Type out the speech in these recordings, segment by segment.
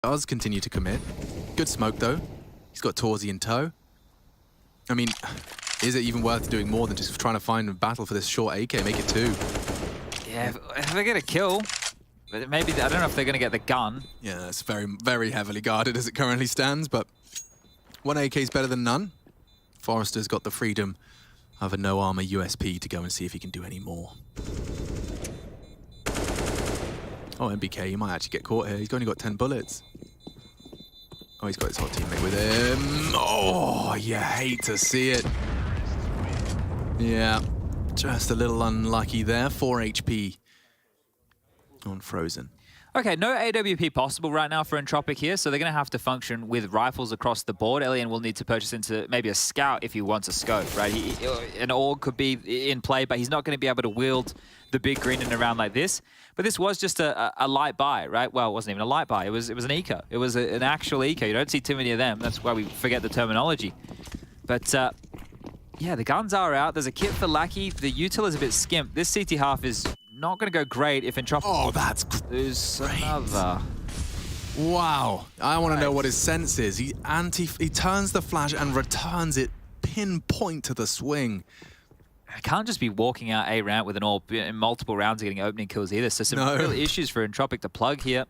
Does continue to commit. Good smoke though. He's got Torzy in tow. I mean, is it even worth doing more than just trying to find a battle for this short AK? Make it 2. Yeah, if they get a kill, maybe, I don't know if they're going to get the gun. Yeah, it's very, very heavily guarded as it currently stands, but 1 AK is better than none. Forrester's got the freedom of a no-armor USP to go and see if he can do any more. Oh, MBK, he might actually get caught here. He's only got 10 bullets. Oh, he's got his hot teammate with him. Oh, you hate to see it. Yeah, just a little unlucky there. 4 HP on Frozen. Okay, no AWP possible right now for Entropiq here, so they're going to have to function with rifles across the board. Elian will need to purchase into maybe a scout if he wants a scope, right? An AUG could be in play, but he's not going to be able to wield the big green in around like this. But this was just a light buy, right? Well, it wasn't even a light buy. It was an eco. It was an actual eco. You don't see too many of them. That's why we forget the terminology. But yeah, the guns are out. There's a kit for Lackey. The util is a bit skimp. This CT half is not going to go great if Entropiq... Oh, that's there's another. Wow. I want to know what his sense is. He turns the flash and returns it pinpoint to the swing. I can't just be walking out A ramp with an AWP in multiple rounds and getting opening kills either. So some real issues for Entropiq to plug here.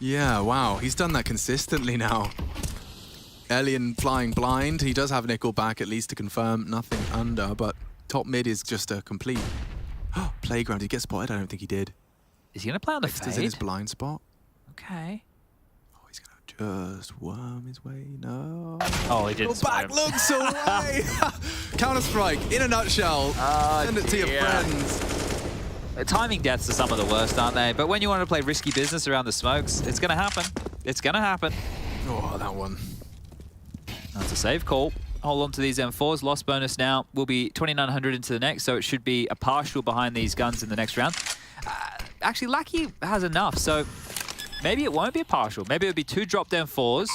Yeah, wow. He's done that consistently now. Elian flying blind. He does have Nickel back at least to confirm nothing under, but top mid is just a complete playground. Did he get spotted? I don't think he did. Is he going to play on the fade? Is in his blind spot. Okay. Oh, he's going to just worm his way. No. Oh, he didn't. Go back, looks away. Counter-Strike in a nutshell. Send it to your friends. Timing deaths are some of the worst, aren't they? But when you want to play risky business around the smokes, it's going to happen. It's going to happen. Oh, that one. That's a save call. Hold on to these M4s. Loss bonus now will be 2,900 into the next, so it should be a partial behind these guns in the next round. Actually, Lackey has enough, so maybe it won't be a partial. Maybe it'll be 2 drop M4s.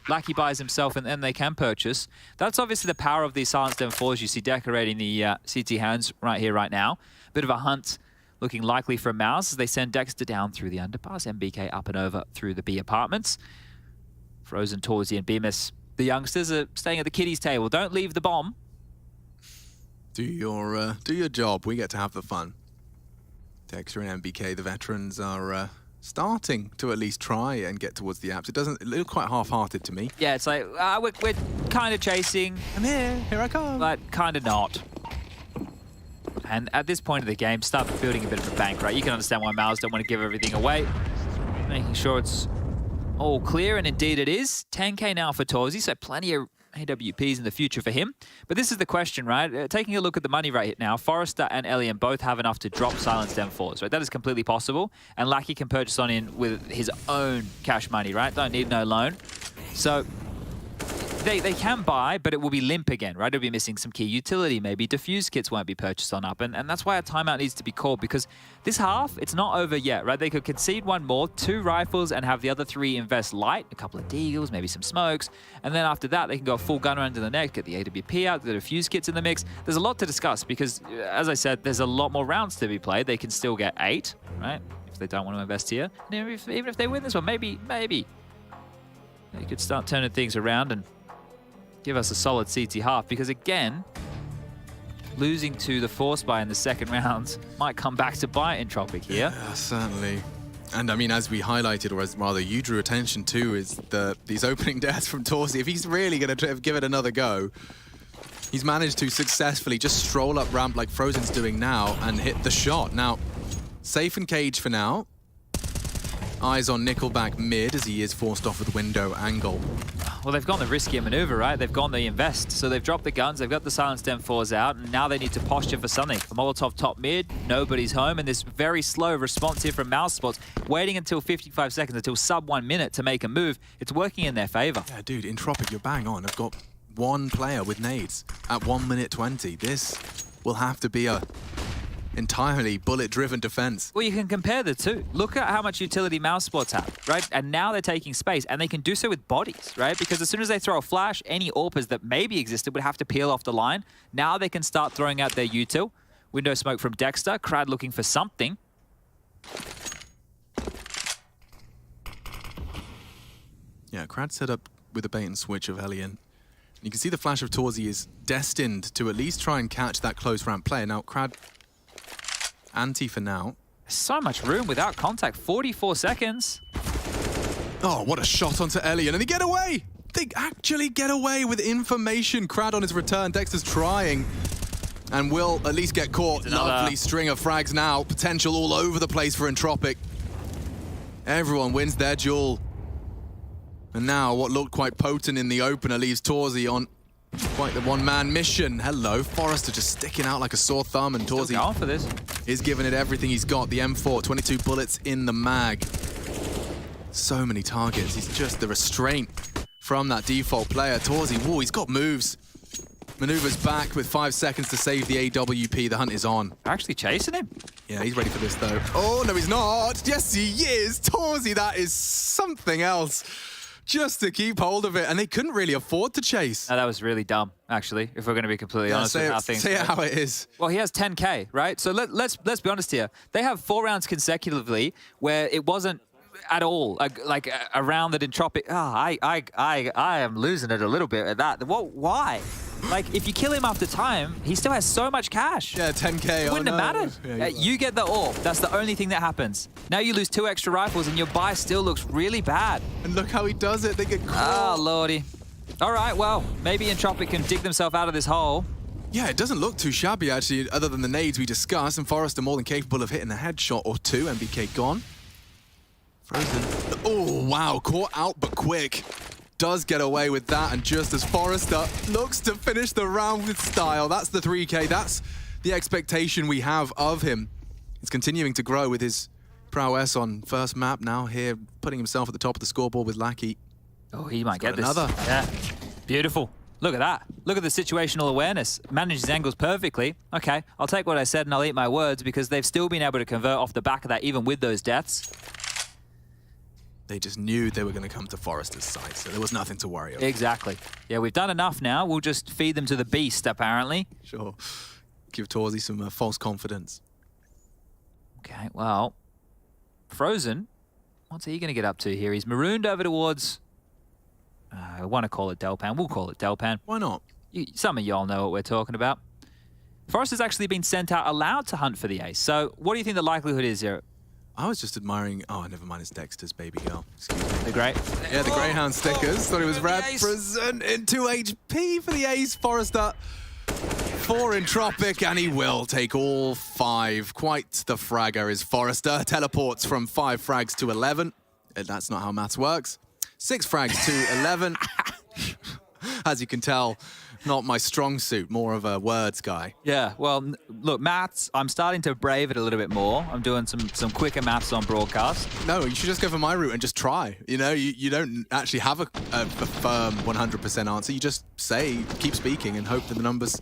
Lackey buys himself, and then they can purchase. That's obviously the power of these silenced M4s you see decorating the CT hands right here, right now. Bit of a hunt looking likely for Mouse as they send Dexter down through the underpass. MBK up and over through the B apartments. Frozen, Torzy, and Bemis. The youngsters are staying at the kiddies' table. Don't leave the bomb. Do your job. We get to have the fun. Dexter and MBK, the veterans, are starting to at least try and get towards the apps. It look quite half-hearted to me. Yeah, it's like, we're kind of chasing. I'm here I come. But kind of not. And at this point of the game, start building a bit of a bank, right? You can understand why Mals don't want to give everything away. Making sure it's all clear, and indeed it is. 10k now for Torzy, so plenty of AWPs in the future for him. But this is the question, right? Taking a look at the money right now, Forrester and Elian both have enough to drop silenced M4s, right? That is completely possible. And Lackey can purchase on in with his own cash money, right? Don't need no loan. So they can buy, but it will be limp again, right? It'll be missing some key utility. Maybe diffuse kits won't be purchased on up. And that's why a timeout needs to be called, because this half, it's not over yet, right? They could concede 1 more, 2 rifles, and have the other 3 invest light, a couple of deagles, maybe some smokes. And then after that, they can go full gun around to the neck, get the AWP out, the diffuse kits in the mix. There's a lot to discuss because, as I said, there's a lot more rounds to be played. They can still get 8, right? If they don't want to invest here. And even if they win this one, maybe they could start turning things around and give us a solid CT half, because again, losing to the force buy in the second round might come back to bite Entropiq here. Yeah, certainly. And I mean, as we highlighted, or as rather you drew attention to, is these opening deaths from Torzy. If he's really going to give it another go, he's managed to successfully just stroll up ramp like Frozen's doing now and hit the shot. Now, safe and cage for now. Eyes on Nickelback mid as he is forced off with window angle. Well, they've gone the riskier maneuver, right? They've gone the invest. So they've dropped the guns, they've got the silenced M4s out, and now they need to posture for something. A Molotov top mid, nobody's home, and this very slow response here from Mouse Spots, waiting until 55 seconds, until sub 1 minute to make a move. It's working in their favor. Yeah, dude, Entropiq, you're bang on. I've got 1 player with nades at 1 minute 20. This will have to be a entirely bullet-driven defense. Well, you can compare the two. Look at how much utility Mouse Spots have, right? And now they're taking space, and they can do so with bodies, right? Because as soon as they throw a flash, any AWPers that maybe existed would have to peel off the line. Now they can start throwing out their util. Window smoke from Dexter. Crad looking for something. Yeah, Crad set up with a bait and switch of Elian. You can see the flash of Torzy is destined to at least try and catch that close ramp player. Now, Crad, anti for now. So much room without contact, 44 seconds. Oh, what a shot onto Elian, and they get away! They actually get away with information. Crad on his return, Dexter's trying, and will at least get caught. Lovely string of frags now, potential all over the place for Entropiq. Everyone wins their duel. And now, what looked quite potent in the opener leaves Torzy on quite the one-man mission. Hello, Forrester just sticking out like a sore thumb, and Torzy going for this. Is giving it everything he's got. The M4, 22 bullets in the mag. So many targets. He's just the restraint from that default player. Torzy, whoa, he's got moves. Maneuvers back with 5 seconds to save the AWP. The hunt is on. Actually chasing him. Yeah, he's ready for this, though. Oh, no, he's not. Yes, he is. Torzy, that is something else. Just to keep hold of it, and they couldn't really afford to chase. No, that was really dumb, actually, if we're going to be completely honest with how things say it how it is. Well, he has 10K, right? So let's be honest here. They have 4 rounds consecutively where it wasn't at all like a round that Entropiq. I am losing it a little bit at that. Why? Like, if you kill him after time, he still has so much cash. Yeah, 10K. It wouldn't have mattered. Yeah, you get the AWP. That's the only thing that happens. Now you lose 2 extra rifles and your buy still looks really bad. And look how he does it. They get caught. Oh, lordy. All right, well, maybe Entropiq can dig themselves out of this hole. Yeah, it doesn't look too shabby, actually, other than the nades we discussed. And Forrester more than capable of hitting a headshot or 2. MBK gone. Frozen. Oh, wow. Caught out, but quick. Does get away with that, and just as Forrester looks to finish the round with style, that's the 3K, that's the expectation we have of him. He's continuing to grow with his prowess on first map now here, putting himself at the top of the scoreboard with Lackey. Oh, he might get this. Another. Yeah, beautiful. Look at that. Look at the situational awareness. Manages angles perfectly. Okay, I'll take what I said and I'll eat my words because they've still been able to convert off the back of that even with those deaths. They just knew they were going to come to Forrester's side, so there was nothing to worry about. Exactly. Yeah, we've done enough now. We'll just feed them to the beast, apparently. Sure. Give Torzy some false confidence. Okay, well, Frozen, what's he going to get up to here? He's marooned over towards, I want to call it Delpan. We'll call it Delpan. Why not? Some of y'all know what we're talking about. Forrester's actually been sent out allowed to hunt for the ace. So what do you think the likelihood is here? I was just admiring... Oh, never mind, it's Dexter's baby girl. Excuse me. The great... Yeah, the Greyhound stickers. Thought it was representing 2 HP for the ace. Forrester for Entropiq, and he will take all 5. Quite the fragger is Forrester. Teleports from 5 frags to 11. That's not how maths works. 6 frags to 11. As you can tell, not my strong suit, more of a words guy. Yeah, well, look, maths, I'm starting to brave it a little bit more. I'm doing some quicker maths on broadcast. No, you should just go for my route and just try. You know, you don't actually have a firm 100% answer. You just say, keep speaking, and hope that the numbers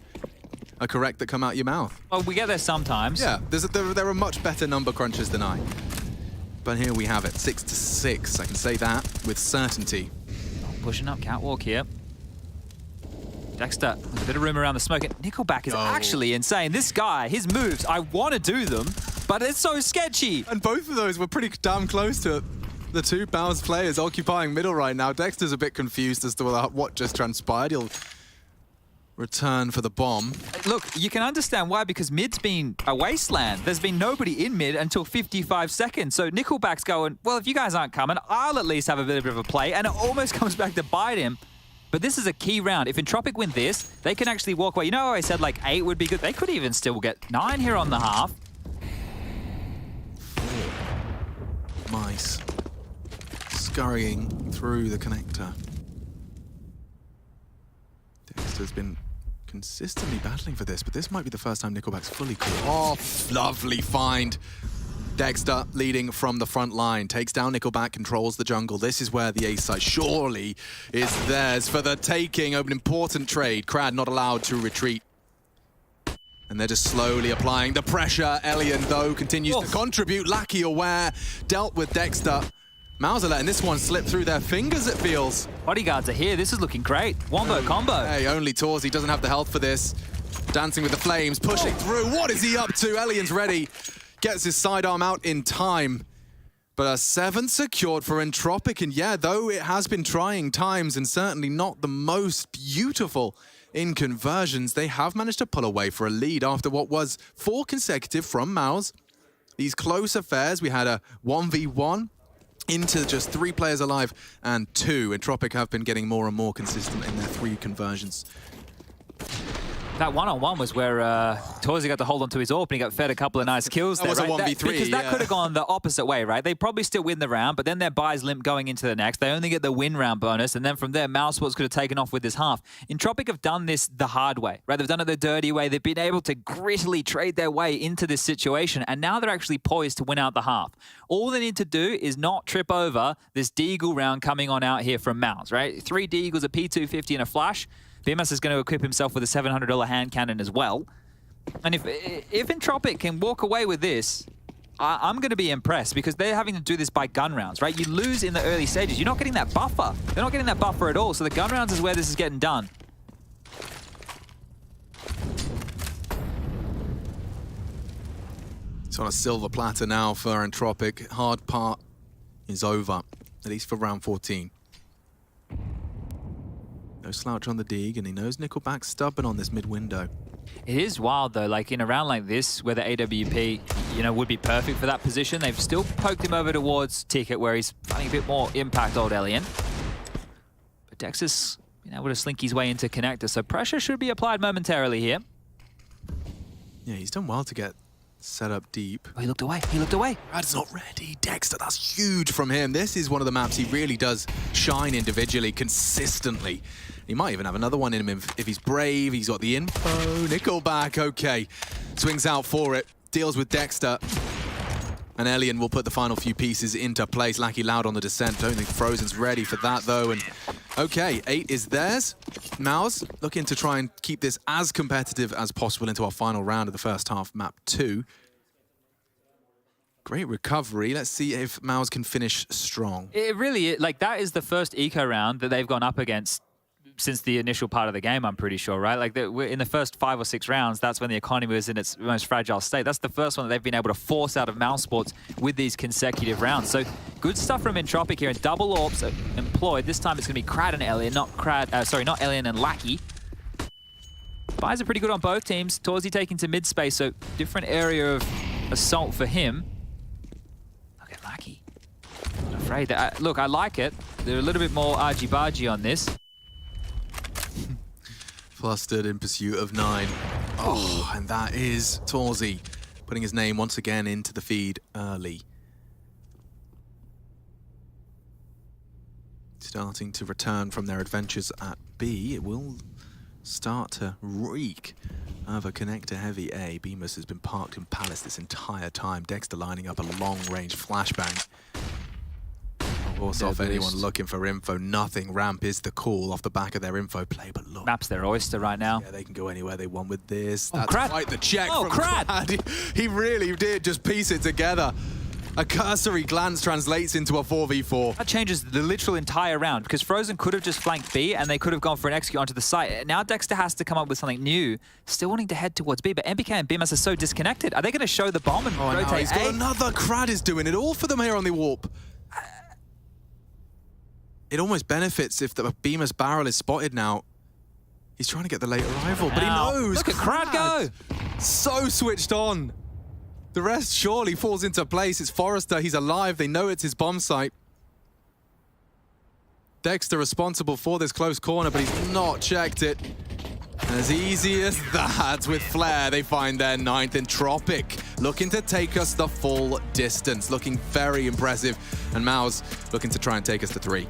are correct that come out your mouth. Well, we get there sometimes. Yeah, there are much better number crunchers than I. But here we have it, 6-6. I can say that with certainty. Pushing up catwalk here. Dexter, with a bit of room around the smoke. Nickelback is actually insane. This guy, his moves, I want to do them, but it's so sketchy. And both of those were pretty damn close to the 2 Bounce players occupying middle right now. Dexter's a bit confused as to what just transpired. He'll return for the bomb. Look, you can understand why, because mid's been a wasteland. There's been nobody in mid until 55 seconds. So Nickelback's going, well, if you guys aren't coming, I'll at least have a bit of a play. And it almost comes back to bite him. But this is a key round. If Entropiq win this, they can actually walk away. You know how I said like 8 would be good? They could even still get 9 here on the half. 4 mice scurrying through the connector. Dexter's been consistently battling for this, but this might be the first time Nickelback's fully caught. Oh, lovely find. Dexter leading from the front line, takes down Nickelback, controls the jungle. This is where the ace site surely is theirs for the taking. An important trade. Crad not allowed to retreat. And they're just slowly applying the pressure. Elian, though, continues to contribute. Lackey aware, dealt with Dexter. Mauser letting this one slip through their fingers, it feels. Bodyguards are here. This is looking great. Wombo combo. Hey, only Torzy doesn't have the health for this. Dancing with the flames, pushing through. What is he up to? Elian's ready. Gets his sidearm out in time. But a 7 secured for Entropiq, and yeah, though it has been trying times and certainly not the most beautiful in conversions, they have managed to pull away for a lead after what was 4 consecutive from MOUZ. These close affairs, we had a 1v1 into just 3 players alive and 2. Entropiq have been getting more and more consistent in their 3 conversions. That one-on-one was where Torzi got to hold onto his AWP and he got fed a couple of nice kills there, was right? a 1v3, because that could have gone the opposite way, right? They probably still win the round, but then their buys limp going into the next. They only get the win round bonus, and then from there, Mousesports could have taken off with this half. Entropiq have done this the hard way, right? They've done it the dirty way. They've been able to grittily trade their way into this situation, and now they're actually poised to win out the half. All they need to do is not trip over this Deagle round coming on out here from MOUZ, right? 3 Deagles, a P250, and a flash. Pyjamas is going to equip himself with a $700 hand cannon as well. And if Entropiq can walk away with this, I'm going to be impressed, because they're having to do this by gun rounds, right? You lose in the early stages. You're not getting that buffer. They're not getting that buffer at all. So the gun rounds is where this is getting done. It's on a silver platter now for Entropiq. Hard part is over, at least for round 14. No slouch on the Deeg, and he knows Nickelback's stubborn on this mid-window. It is wild, though. Like, in a round like this, where the AWP, you know, would be perfect for that position, they've still poked him over towards Ticket, where he's finding a bit more impact, old Alien. But Dexter's been able to slink his way into connector, so pressure should be applied momentarily here. Yeah, he's done well to get set up deep. Oh, he looked away. He looked away. Rad's not ready. Dexter, that's huge from him. This is one of the maps he really does shine individually, consistently. He might even have another one in him if he's brave. He's got the info. Nickelback, okay. Swings out for it. Deals with Dexter. And Elian will put the final few pieces into place. Lackey Loud on the descent. Don't think Frozen's ready for that, though. And okay, 8 is theirs. MOUZ looking to try and keep this as competitive as possible into our final round of the first half, map 2. Great recovery. Let's see if MOUZ can finish strong. It really is. Like, that is the first eco round that they've gone up against since the initial part of the game, I'm pretty sure, right? Like, in the first 5 or 6 rounds, that's when the economy was in its most fragile state. That's the first one that they've been able to force out of Mousesports with these consecutive rounds. So good stuff from Entropiq here, and double AWPs employed. This time it's going to be Crad and Alien, not Alien and Lackey. Buys are pretty good on both teams. Torzi taking to mid space, so different area of assault for him. Look at Lackey. I'm afraid that, look, I like it. They're a little bit more argy-bargy on this. Flustered in pursuit of 9. Oh, and that is Torzi putting his name once again into the feed early. Starting to return from their adventures at B. It will start to reek of a connector-heavy A. Bemis has been parked in Palace this entire time. Dexter lining up a long-range flashbang. Also, if anyone looking for info, nothing. Ramp is the call off the back of their info play, but look. Map's their oyster right now. Yeah, they can go anywhere they want with this. Oh, That's Crad. quite the check from Crad. He really did just piece it together. A cursory glance translates into a 4v4. That changes the literal entire round, because Frozen could have just flanked B and they could have gone for an execute onto the site. Now Dexter has to come up with something new, still wanting to head towards B, but MBK and Bimas are so disconnected. Are they going to show the bomb and rotate no, he's got A? another. Crad is doing it all for them here on the warp. It almost benefits if the Bemis barrel is spotted now. He's trying to get the late arrival, but he knows. Look at Crad go. So switched on. The rest surely falls into place. It's Forrester. He's alive. They know it's his bomb site. Dexter responsible for this close corner, but he's not checked it. As easy as that, with Flair, they find their 9th. Entropiq looking to take us the full distance. Looking very impressive. And MOUZ looking to try and take us to 3.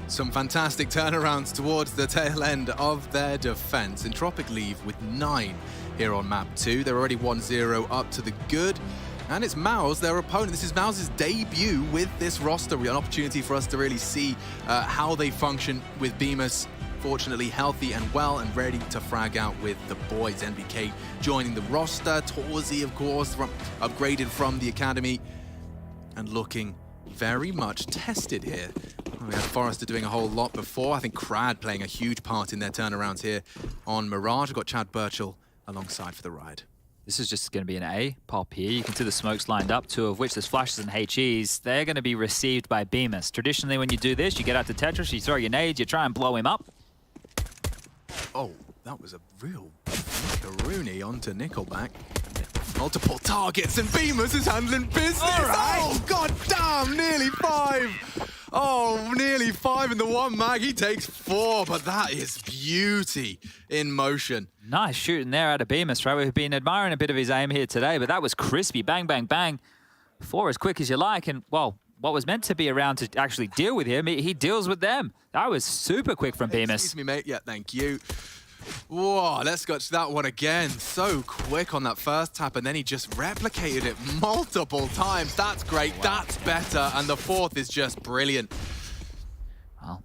Some fantastic turnarounds towards the tail end of their defense. Entropiq leave with 9 here on map 2. They're already 1-0 up to the good. And it's Maus, their opponent. This is Maus' debut with this roster. An opportunity for us to really see how they function with Pyjamas fortunately healthy and well and ready to frag out with the boys. NBK joining the roster. Torzi, of course, upgraded from the academy and looking very much tested here. We had Forrester doing a whole lot before. I think Crad playing a huge part in their turnarounds here on Mirage. We've got Chad Birchall alongside for the ride. This is just going to be an A pop here. You can see the smokes lined up, 2 of which there's flashes and HEs. They're going to be received by Pyjamas. Traditionally, when you do this, you get out to Tetris, you throw your nades, you try and blow him up. Oh, that was a real Rooney onto Nickelback. Multiple targets and Pyjamas is handling business. Oh, god damn, nearly 5. Oh, nearly 5 in the one mag. He takes 4, but that is beauty in motion. Nice shooting there out of Pyjamas, right? We've been admiring a bit of his aim here today, but that was crispy. Bang, bang, bang. 4 as quick as you like. And, well, what was meant to be around to actually deal with him, he deals with them. That was super quick from Pyjamas. Excuse me, mate. Yeah, thank you. Whoa, let's go to that one again. So quick on that first tap, and then he just replicated it multiple times. That's great. Wow. That's better. And the 4th is just brilliant.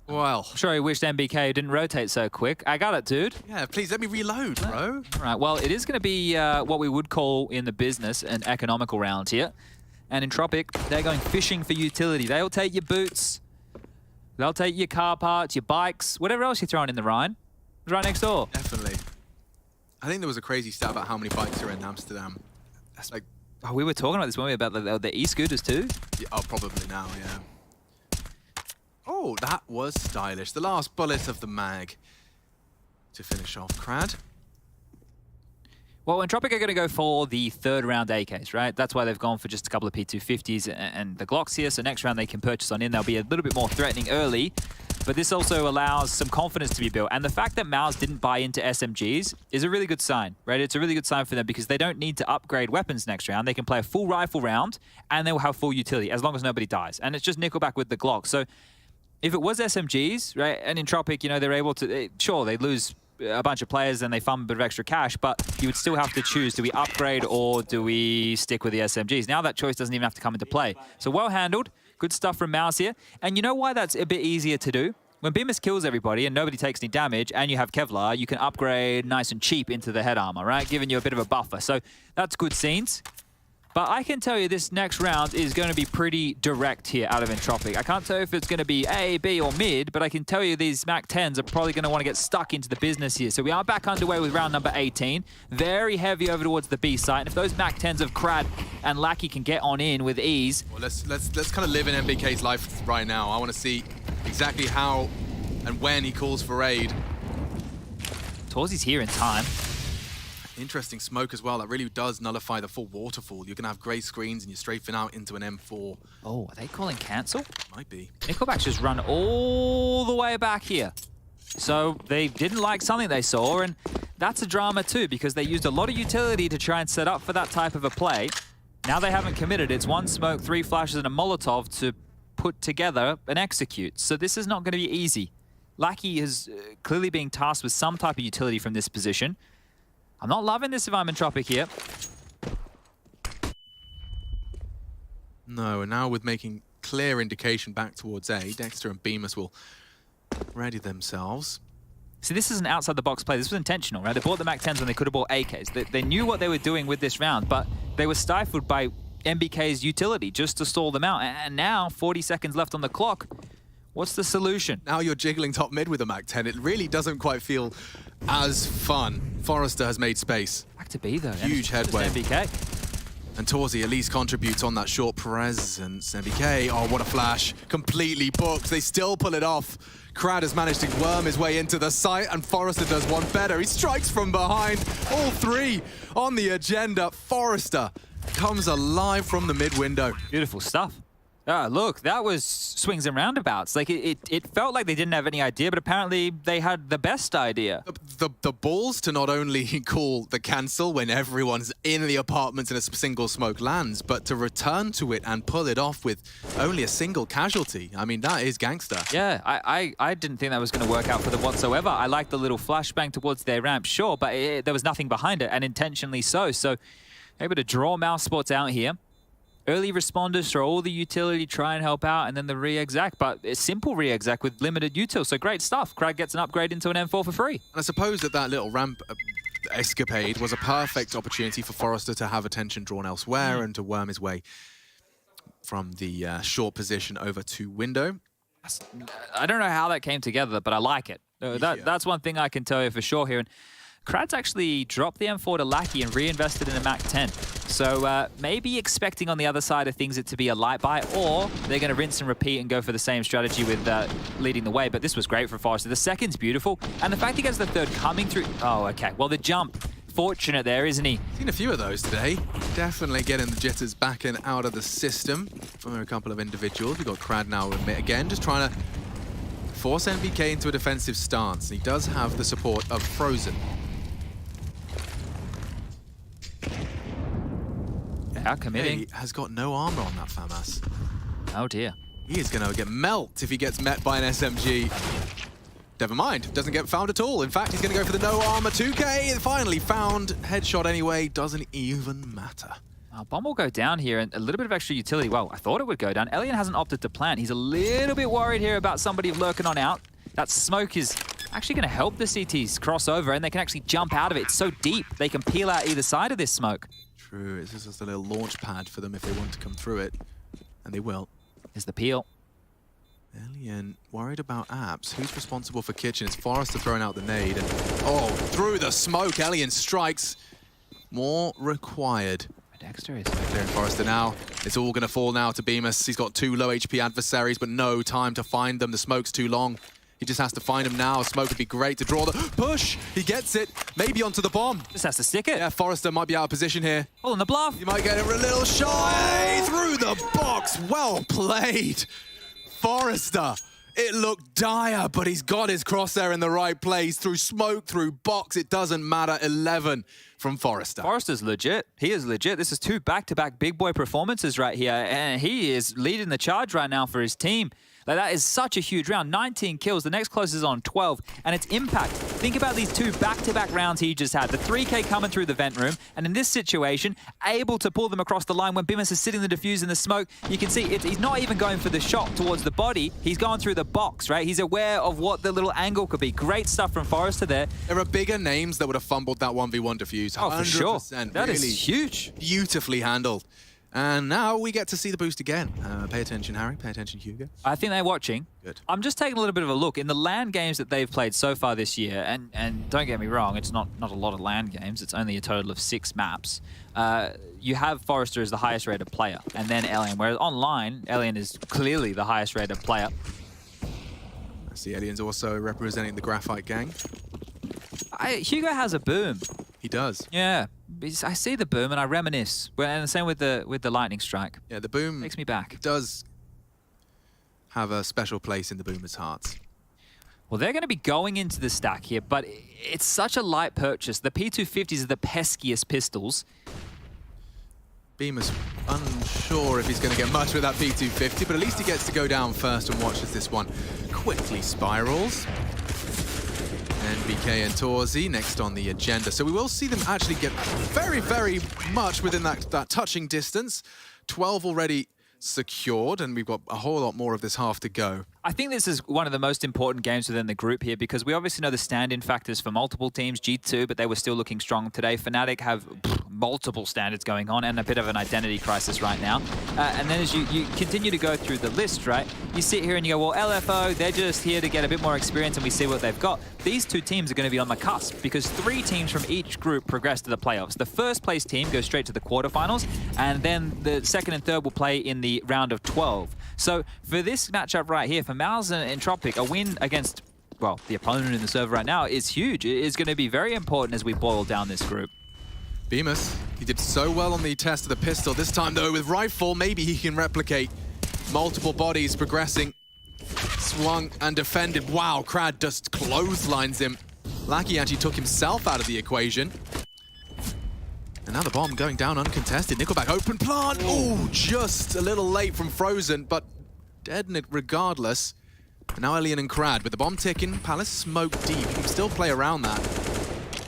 Well, I'm sure he wished NBK didn't rotate so quick. I got it, dude. Yeah, please let me reload, bro. All right, well, it is going to be what we would call in the business an economical round here. And Entropiq, they're going fishing for utility. They'll take your boots. They'll take your car parts, your bikes, whatever else you're throwing in the Rhine. It's right next door. Definitely. I think there was a crazy stat about how many bikes are in Amsterdam. That's like... Oh, we were talking about this, weren't we, about the e-scooters too? Yeah, oh, probably now, yeah. Oh, that was stylish. The last bullet of the mag to finish off Crad. Well, Entropiq are going to go for the 3rd round AKs, right? That's why they've gone for just a couple of P250s and the Glocks here. So next round they can purchase on in. They'll be a little bit more threatening early. But this also allows some confidence to be built. And the fact that Maus didn't buy into SMGs is a really good sign, right? It's a really good sign for them because they don't need to upgrade weapons next round. They can play a full rifle round and they will have full utility as long as nobody dies. And it's just Nickelback with the Glock. So if it was SMGs, right, and Entropiq, you know, they're able to, sure, they lose a bunch of players and they fund a bit of extra cash, but you would still have to choose, do we upgrade or do we stick with the SMGs? Now that choice doesn't even have to come into play. So well handled. Good stuff from Maus here. And you know why that's a bit easier to do? When Pyjamas kills everybody and nobody takes any damage and you have Kevlar, you can upgrade nice and cheap into the head armor, right? Giving you a bit of a buffer. So that's good scenes. But I can tell you this next round is going to be pretty direct here out of Entropiq. I can't tell you if it's going to be A, B, or mid, but I can tell you these MAC 10s are probably going to want to get stuck into the business here. So we are back underway with round number 18. Very heavy over towards the B site. And if those MAC 10s of Crad and Lackey can get on in with ease... Well, let's kind of live in MBK's life right now. I want to see exactly how and when he calls for raid. Torsy's here in time. Interesting smoke as well. That really does nullify the full waterfall. You're going to have great screens and you're strafing out into an M4. Oh, are they calling cancel? Might be. Nickelback's just run all the way back here. So they didn't like something they saw, and that's a drama too, because they used a lot of utility to try and set up for that type of a play. Now they haven't committed. It's 1 smoke, 3 flashes, and a Molotov to put together and execute. So this is not going to be easy. Lackey is clearly being tasked with some type of utility from this position. I'm not loving this if I'm Entropiq here. No, and now with making clear indication back towards A, Dexter and Bemis will ready themselves. See, this is an outside-the-box play. This was intentional, right? They bought the MAC 10s when they could have bought AKs. They knew what they were doing with this round, but they were stifled by MBK's utility just to stall them out. And now, 40 seconds left on the clock. What's the solution? Now you're jiggling top mid with a MAC 10. It really doesn't quite feel as fun. Forrester has made space. Back to B, though. Huge headway. MBK. And Torzy at least contributes on that short presence. MBK, oh, what a flash. Completely booked. They still pull it off. Crad has managed to worm his way into the site, and Forrester does one better. He strikes from behind. All 3 on the agenda. Forrester comes alive from the mid window. Beautiful stuff. Look, that was swings and roundabouts. Like, it felt like they didn't have any idea, but apparently they had the best idea. The balls to not only call the cancel when everyone's in the apartments and a single smoke lands, but to return to it and pull it off with only a single casualty. I mean, that is gangster. Yeah, I didn't think that was going to work out for them whatsoever. I liked the little flashbang towards their ramp, sure, but there was nothing behind it, and intentionally so. So, able to draw Mouse Sports out here. Early responders throw all the utility, try and help out, and then the re-exec, but a simple re-exec with limited util, so great stuff. Crad gets an upgrade into an M4 for free. And I suppose that little ramp escapade was a perfect opportunity for Forrester to have attention drawn elsewhere and to worm his way from the short position over to window. I don't know how that came together, but I like it. That's one thing I can tell you for sure here. And Krad's actually dropped the M4 to Lackey and reinvested in a MAC 10. So maybe expecting on the other side of things it to be a light buy, or they're going to rinse and repeat and go for the same strategy with leading the way. But this was great for Forrester. The second's beautiful. And the fact he gets the third coming through... Oh, okay. Well, the jump. Fortunate there, isn't he? Seen a few of those today. Definitely getting the jitters back and out of the system from a couple of individuals. We've got Crad now again, just trying to force MBK into a defensive stance. He does have the support of Frozen. Out committing. He has got no armor on that Famas. Oh dear. He is going to get melt if he gets met by an SMG. Never mind, doesn't get found at all. In fact, he's going to go for the no armor 2K. Finally found. Headshot anyway, doesn't even matter. Bomb will go down here, and a little bit of extra utility. Well, I thought it would go down. Elian hasn't opted to plant. He's a little bit worried here about somebody lurking on out. That smoke is actually going to help the CTs cross over, and they can actually jump out of it. It's so deep, they can peel out either side of this smoke. True, it's just a little launch pad for them if they want to come through it. And they will. Here's the peel. Elian worried about apps. Who's responsible for kitchen? It's Forrester throwing out the nade. And, oh, through the smoke, Elian strikes. More required. Dexter is clearing Forrester now. It's all going to fall now to Bemis. He's got 2 low HP adversaries, but no time to find them. The smoke's too long. He just has to find him now. Smoke would be great to draw the push. He gets it. Maybe onto the bomb. Just has to stick it. Yeah, Forrester might be out of position here. Oh, on the bluff. You might get a little shy through the box. Well played. Forrester. It looked dire, but he's got his crosshair in the right place. Through smoke, through box, it doesn't matter. 11 from Forrester. Forrester's legit. He is legit. This is 2 back-to-back big boy performances right here, and he is leading the charge right now for his team. Like, that is such a huge round. 19 kills. The next closest is on 12. And its impact. Think about these 2 back-to-back rounds he just had. The 3K coming through the vent room. And in this situation, able to pull them across the line when Bemis is sitting the defuse in the smoke. You can see he's not even going for the shot towards the body. He's going through the box, right? He's aware of what the little angle could be. Great stuff from Forrester there. There are bigger names that would have fumbled that 1v1 defuse. just 100%. Oh, for sure. That really is huge. Beautifully handled. And now we get to see the boost again. Pay attention, Harry. Pay attention, Hugo. I think they're watching. Good. I'm just taking a little bit of a look. In the LAN games that they've played so far this year, and don't get me wrong, it's not a lot of LAN games. It's only a total of 6 maps. You have Forrester as the highest rated player, and then Elian. Whereas online, Elian is clearly the highest rated player. I see Elian's also representing the Graphite gang. Hugo has a boom. He does. Yeah, I see the boom and I reminisce. And the same with the lightning strike. Yeah, the boom Takes me back. Does have a special place in the boomers' hearts. Well, they're going to be going into the stack here, but it's such a light purchase. The P250s are the peskiest pistols. Beamer's unsure if he's going to get much with that P250, but at least he gets to go down first and watch as this one quickly spirals. NBK and Torzi next on the agenda. So we will see them actually get very, very much within that touching distance. 12 already secured, and we've got a whole lot more of this half to go. I think this is one of the most important games within the group here because we obviously know the stand-in factors for multiple teams, G2, but they were still looking strong today. Fnatic have multiple standards going on and a bit of an identity crisis right now. And then as you continue to go through the list, right, you sit here and you go, well, LFO, they're just here to get a bit more experience and we see what they've got. These two teams are going to be on the cusp because 3 teams from each group progress to the playoffs. The first place team goes straight to the quarterfinals, and then the second and third will play in the round of 12. So for this matchup right here, for Mouse and Entropiq, a win against, well, the opponent in the server right now is huge. It is going to be very important as we boil down this group. Bemis, he did so well on the test of the pistol. This time, though, with rifle, maybe he can replicate multiple bodies progressing. Swung and defended. Wow, Krad just clotheslines him. Lackey actually took himself out of the equation. And now the bomb going down uncontested. Nickelback open plant. Oh, just a little late from Frozen, but dead in it regardless. And now Elian and Krad with the bomb ticking. Palace smoke deep. He can still play around that.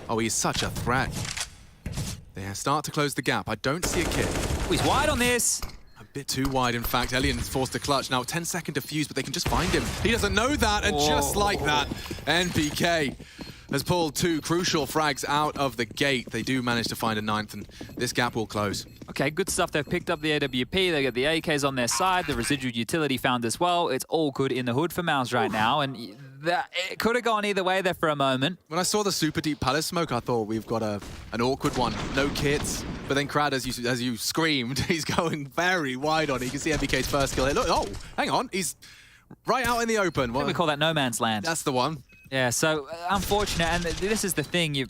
Oh, he's such a threat. They start to close the gap. I don't see a kid. Oh, he's wide on this. A bit too wide, in fact. Elian's forced to clutch. Now 10-second defuse, but they can just find him. He doesn't know that, and just like that, NBK has pulled 2 crucial frags out of the gate. They do manage to find a 9th, and this gap will close. Okay, good stuff. They've picked up the AWP. They got the AKs on their side. The residual utility found as well. It's all good in the hood for Mouse right now, and it could have gone either way there for a moment. When I saw the super deep Palace smoke, I thought we've got an awkward one. No kits. But then Krad, as you screamed, he's going very wide on it. You can see NBK's first kill here. Look, oh, hang on. He's right out in the open. I think we call that no man's land. That's the one. Yeah, so unfortunate, and this is the thing.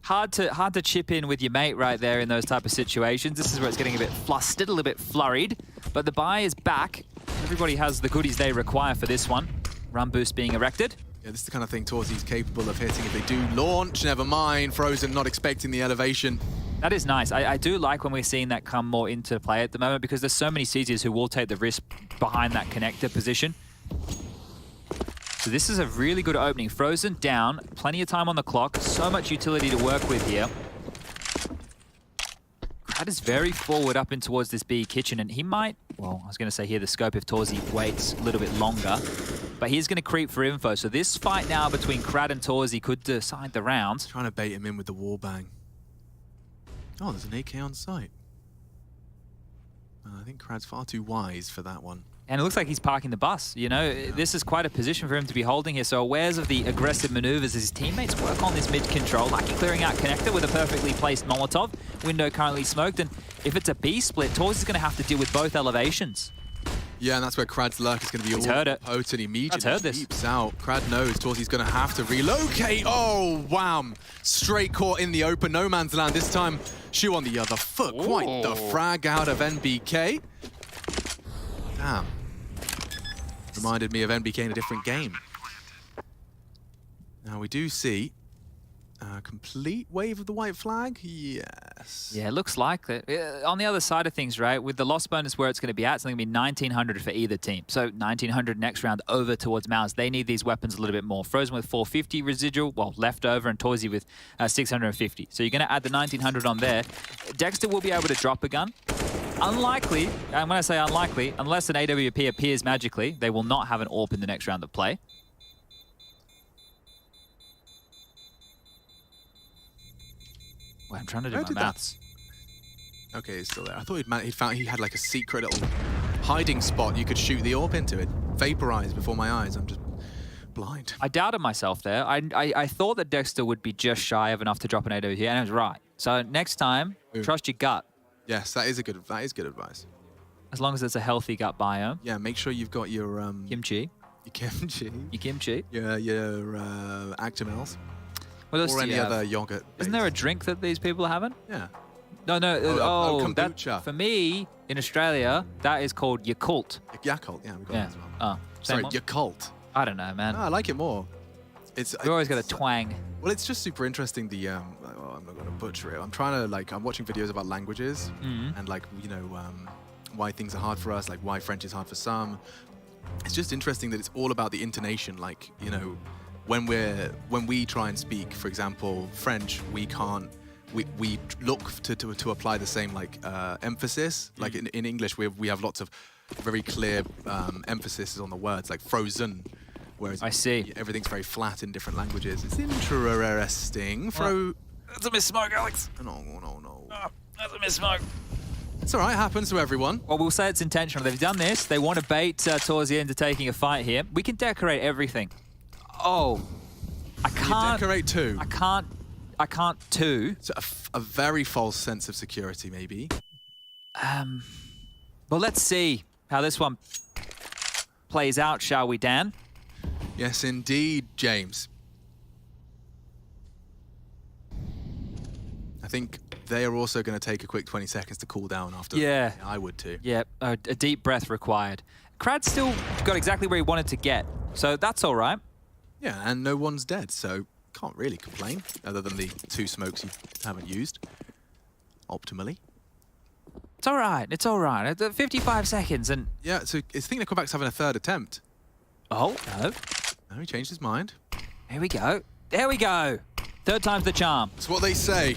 Hard to chip in with your mate right there in those type of situations. This is where it's getting a bit flustered, a little bit flurried. But the buy is back. Everybody has the goodies they require for this one. Run boost being erected. Yeah, this is the kind of thing Torzi's capable of hitting if they do launch. Never mind, Frozen not expecting the elevation. That is nice. I do like when we're seeing that come more into play at the moment because there's so many CTs who will take the risk behind that connector position. So this is a really good opening. Frozen down, plenty of time on the clock, so much utility to work with here. Krad is very forward up in towards this B kitchen, and he might, well, I was going to say here the scope if Torzi waits a little bit longer, but he's going to creep for info. So this fight now between Krad and Torzi could decide the round. Trying to bait him in with the wall bang. Oh, there's an AK on site. I think Krad's far too wise for that one. And it looks like he's parking the bus, you know? Yeah. This is quite a position for him to be holding here, so awares of the aggressive maneuvers as his teammates work on this mid-control. Lucky clearing out connector with a perfectly placed Molotov. Window currently smoked, and if it's a B split, Torzi's going to have to deal with both elevations. Yeah, and that's where Krad's lurk is going to be all potent immediately. Heard this. Leaps out. Krad knows Torzi's going to have to relocate. Oh, wham! Straight caught in the open. No man's land this time. Shoe on the other foot. Ooh. Quite the frag out of NBK. Damn. Reminded me of NBK in a different game. Now we do see a complete wave of the white flag. Yes. Yeah, it looks like it. On the other side of things, right, with the loss bonus where it's going to be at, it's going to be 1,900 for either team. So 1,900 next round over towards Mouse. They need these weapons a little bit more. Frozen with 450 residual, well, left over, and Torzi with 650. So you're going to add the 1,900 on there. Dexter will be able to drop a gun. Unlikely, and when I say unlikely, unless an AWP appears magically, they will not have an AWP in the next round of play. Wait, I'm trying to do Where my did that- maths. Okay, he's still there. I thought he had like a secret little hiding spot you could shoot the orb into. It vaporized before my eyes. I'm just blind. I doubted myself there. I thought that Dexter would be just shy of enough to drop an 8 over here, and I was right. So next time, trust your gut. Yes, that is good advice. As long as it's a healthy gut biome. Yeah, make sure you've got your Kimchi. your kimchi, Your kimchi. your Actimels, What else or do any you have? other yogurt. Isn't there a drink that these people are having? Yeah. No, that, kombucha. for me, in Australia, that is called Yakult. Yakult. Yeah, we got Yeah. that as well. Oh, Sorry, same one? Yakult. I don't know, man. No, I like it more. It's You always got a twang. Well, it's just super interesting. Well, I'm not going to butcher it. I'm trying to I'm watching videos about languages and why things are hard for us, like why French is hard for some. It's just interesting that it's all about the intonation. Like, when we try and speak, for example, French, we can't. We look to apply the same emphasis. Like in English, we have lots of very clear emphasis on the words, like frozen. Whereas I see. Everything's very flat in different languages. It's interesting. That's a missmoke, Alex. No. Oh, that's a missmoke. It's all right. Happens to everyone. Well, we'll say it's intentional. They've done this. They want to bait towards the end of taking a fight here. We can decorate everything. Oh, I can't. You decorate too. I can't too. It's a very false sense of security, maybe. Well, let's see how this one plays out, shall we, Dan? Yes, indeed, James. I think they are also going to take a quick 20 seconds to cool down after. Yeah. I would too. Yeah, a deep breath required. Krad's still got exactly where he wanted to get, so that's all right. Yeah, and no one's dead, so can't really complain, other than the 2 smokes you haven't used optimally. It's all right. It's all right. 55 seconds and... Yeah, so I think Nickelback's having a 3rd attempt. Oh, no. No, he changed his mind. Here we go. There we go. 3rd time's the charm. It's what they say.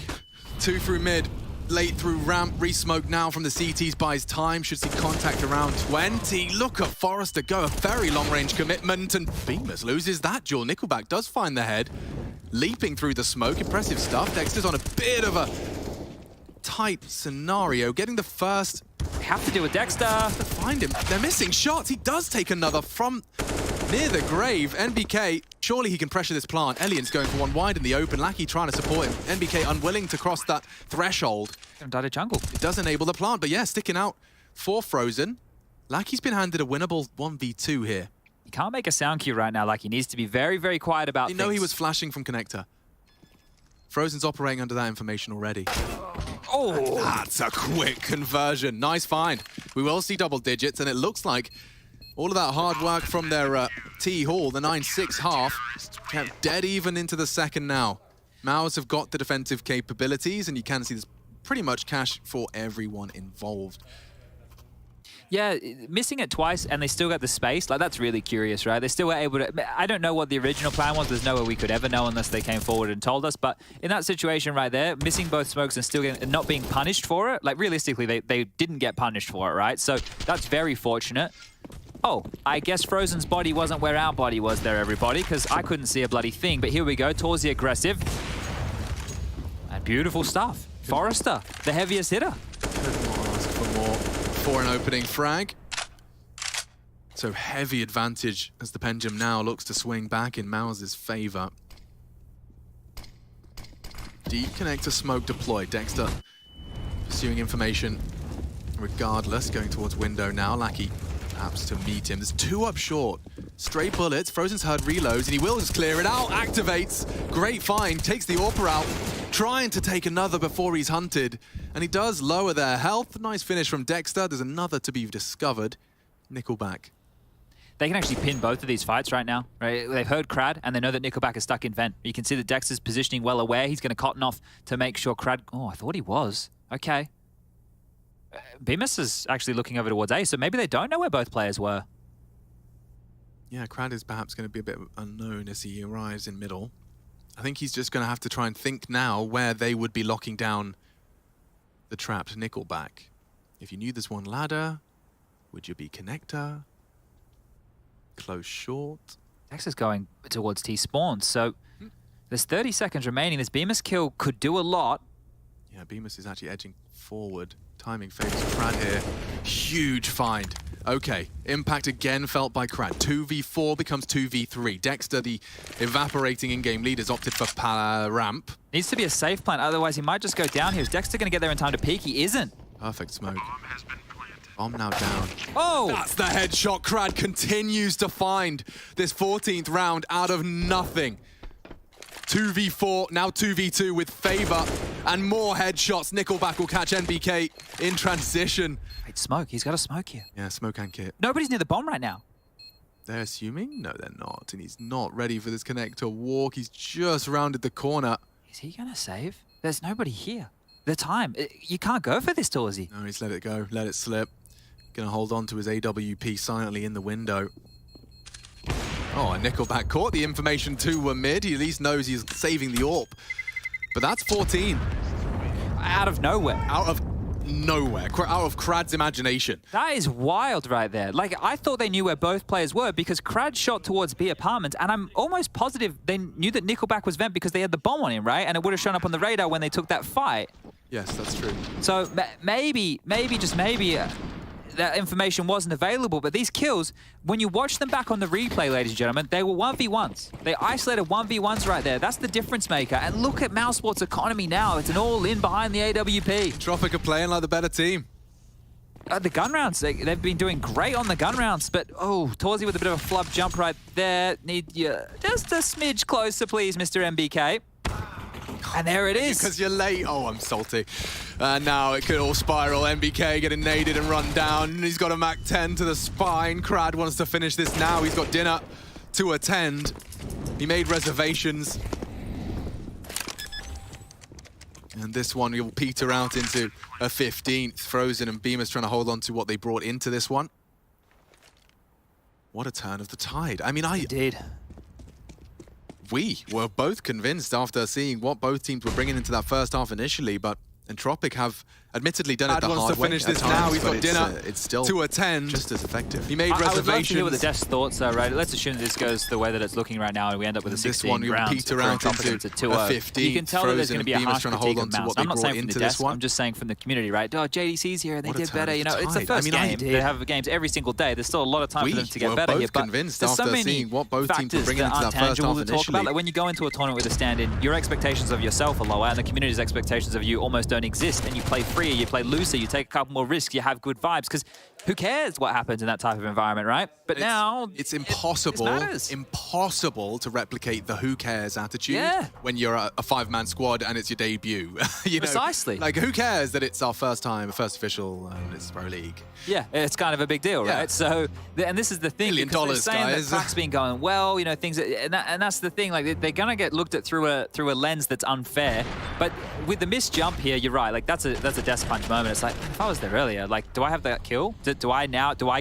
2 through mid, late through ramp, re-smoke now from the CTs buys time. Should see contact around 20. Look at Forrester go, a very long-range commitment, and Bemis loses that duel. Nickelback does find the head, leaping through the smoke. Impressive stuff. Dexter's on a bit of a tight scenario, getting the first. They have to do with Dexter. Find him. They're missing shots. He does take another from near the grave. NBK, surely he can pressure this plant. Elian's going for one wide in the open. Lackey trying to support him. NBK unwilling to cross that threshold. Died a jungle. It does enable the plant, but yeah, sticking out for Frozen. Lackey's been handed a winnable 1v2 here. He can't make a sound cue right now. Like, he needs to be very, very quiet about You things. know he was flashing from connector. Frozen's operating under that information already. Oh! That's a quick conversion. Nice find. We will see double digits, and it looks like all of that hard work from their T Hall, the 9-6 half, kept dead even into the second now. Maus have got the defensive capabilities, and you can see there's pretty much cash for everyone involved. Yeah, missing it twice and they still got the space. Like, that's really curious, right? They still were able to... I don't know what the original plan was. There's no way we could ever know unless they came forward and told us. But in that situation right there, missing both smokes and still and not being punished for it, like, realistically, they didn't get punished for it, right? So that's very fortunate. Oh, I guess Frozen's body wasn't where our body was there, everybody, because I couldn't see a bloody thing. But here we go, towards the aggressive. And beautiful stuff. Forrester, the heaviest hitter. Couldn't ask for more for an opening frag. So heavy advantage as the pendulum now looks to swing back in Maus' favor. Deep connector smoke deployed. Dexter pursuing information regardless, going towards window now. Lackey perhaps to meet him. There's 2 up short. Straight bullets. Frozen's heard reloads, and he will just clear it out. Activates. Great find. Takes the AWPer out. Trying to take another before he's hunted. And he does lower their health. Nice finish from Dexter. There's another to be discovered. Nickelback. They can actually pin both of these fights right now. Right? They've heard Krad, and they know that Nickelback is stuck in vent. You can see that Dexter's positioning well aware. He's going to cotton off to make sure Krad... Oh, I thought he was. Okay. Bemis is actually looking over towards A, so maybe they don't know where both players were. Yeah, Krad is perhaps going to be a bit unknown as he arrives in middle. I think he's just going to have to try and think now where they would be locking down the trapped Nickelback. If you knew there's one ladder, would you be connector? Close short? Dexter's going towards T-spawn, so there's 30 seconds remaining. This Bemis kill could do a lot. Yeah, Pyjamas is actually edging forward. Timing favors Krad here. Huge find. Okay, impact again felt by Krad. 2v4 becomes 2v3. Dexter, the evaporating in-game lead, has opted for ramp. Needs to be a safe plan, otherwise he might just go down here. Is Dexter going to get there in time to peek? He isn't. Perfect smoke. Bomb now down. Oh! That's the headshot. Krad continues to find this 14th round out of nothing. 2v4, now 2v2 with favor and more headshots. Nickelback will catch NBK in transition. Wait, smoke. He's got a smoke here. Yeah, smoke and kit. Nobody's near the bomb right now. They're assuming? No, they're not. And he's not ready for this connector walk. He's just rounded the corner. Is he going to save? There's nobody here. The time. You can't go for this, Torzy. No, he's let it go. Let it slip. Gonna hold on to his AWP silently in the window. Oh, and Nickelback caught the information too were mid. He at least knows he's saving the AWP. But that's 14. Out of nowhere. Out of nowhere. Out of Krad's imagination. That is wild right there. Like, I thought they knew where both players were because Krad shot towards B apartment, and I'm almost positive they knew that Nickelback was vent because they had the bomb on him, right? And it would have shown up on the radar when they took that fight. Yes, that's true. So maybe, just maybe, that information wasn't available, but these kills, when you watch them back on the replay, ladies and gentlemen, they were 1v1s. They isolated 1v1s right there. That's the difference maker. And look at Mousesport's economy now. It's an all-in behind the AWP. Entropiq are playing like the better team. The gun rounds, they've been doing great on the gun rounds, but oh, Torzy with a bit of a flub jump right there. Need you just a smidge closer, please, Mr. MBK. And there it is. Because you're late. Oh, I'm salty. And now it could all spiral. NBK getting naded and run down. He's got a Mac 10 to the spine. Krad wants to finish this now. He's got dinner to attend. He made reservations. And this one will peter out into a 15th. Frozen and Pyjamas trying to hold on to what they brought into this one. What a turn of the tide. I mean, Indeed. We were both convinced after seeing what both teams were bringing into that first half initially, but Entropiq have admittedly done it the hard way. Wants to finish this now. He's got dinner it's still to attend. just as effective. He made reservations. I would love to hear what the devs' thoughts are, right? Let's assume that this goes the way that it's looking right now and we end up with a 16 this one round. Peter out into a 15. You can tell that there's going to be a harsh trying to hold on to what they I'm not brought saying from into the this devs, one. I'm just saying from the community, right? Oh, JDC's here and they What a did better. turn You of know, the it's the tide. first I mean, game. They have games every single day. There's still a lot of time for them to get better here. But convinced there's so after many seeing what both teams were factors bringing that into aren't that first tangible half to talk about. initially. Like when you go into a tournament with a stand-in, your expectations of yourself are lower and the community's expectations of you almost don't exist. And you play freer, you play looser, you take a couple more risks, you have good vibes. Because who cares what happens in that type of environment, right? But now it's impossible, impossible to replicate the who cares attitude when you're a five-man squad and it's your debut. You know, precisely. Like who cares that it's our first official it's Pro League. Yeah, it's kind of a big deal, right? So, and this is the thing. $1 million, saying guys. that Crack's been going well, you know, things, and that's the thing. Like they're gonna get looked at through a lens that's unfair. But with the missed jump here, you're right. Like that's a death punch moment. It's like if I was there earlier, like do I have that kill? Do I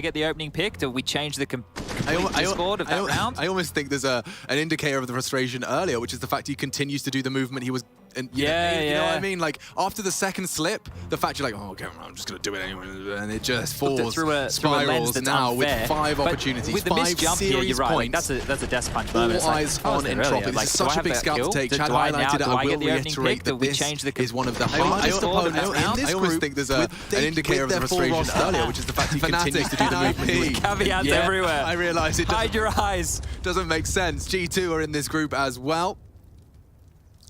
get the opening pick? Do we change the score of that round? I almost think there's an indicator of the frustration earlier, which is the fact he continues to do the movement he was. And you know what I mean? Like after the second slip, the fact you're like, oh, okay, I'm just gonna do it anyway, and it just falls, spirals now with 5 opportunities, with the 5 missed jump here, you're right. Like, points. that's a death punch moment. All eyes on Entropiq. This is such a big scalp to take. Chad highlighted it. I will reiterate that this is one of the hardest opponents. I almost think there's an indicator of the frustration earlier, which is the fact he continues to do the movement. Caveats everywhere. I realise it. Hide your eyes. Doesn't make sense. G2 are in this group as well.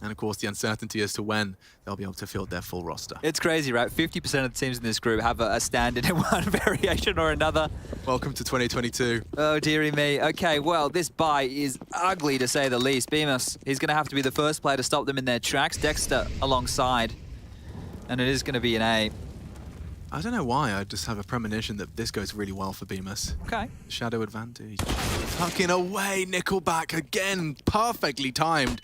And of course, the uncertainty as to when they'll be able to field their full roster. It's crazy, right? 50% of the teams in this group have a stand-in in one variation or another. Welcome to 2022. Oh, dearie me. Okay, well, this bye is ugly to say the least. Pyjamas, he's going to have to be the first player to stop them in their tracks. Dexter alongside. And it is going to be an A. I don't know why, I just have a premonition that this goes really well for Pyjamas. Okay. Shadow advantage. Tucking away, Nickelback again, perfectly timed.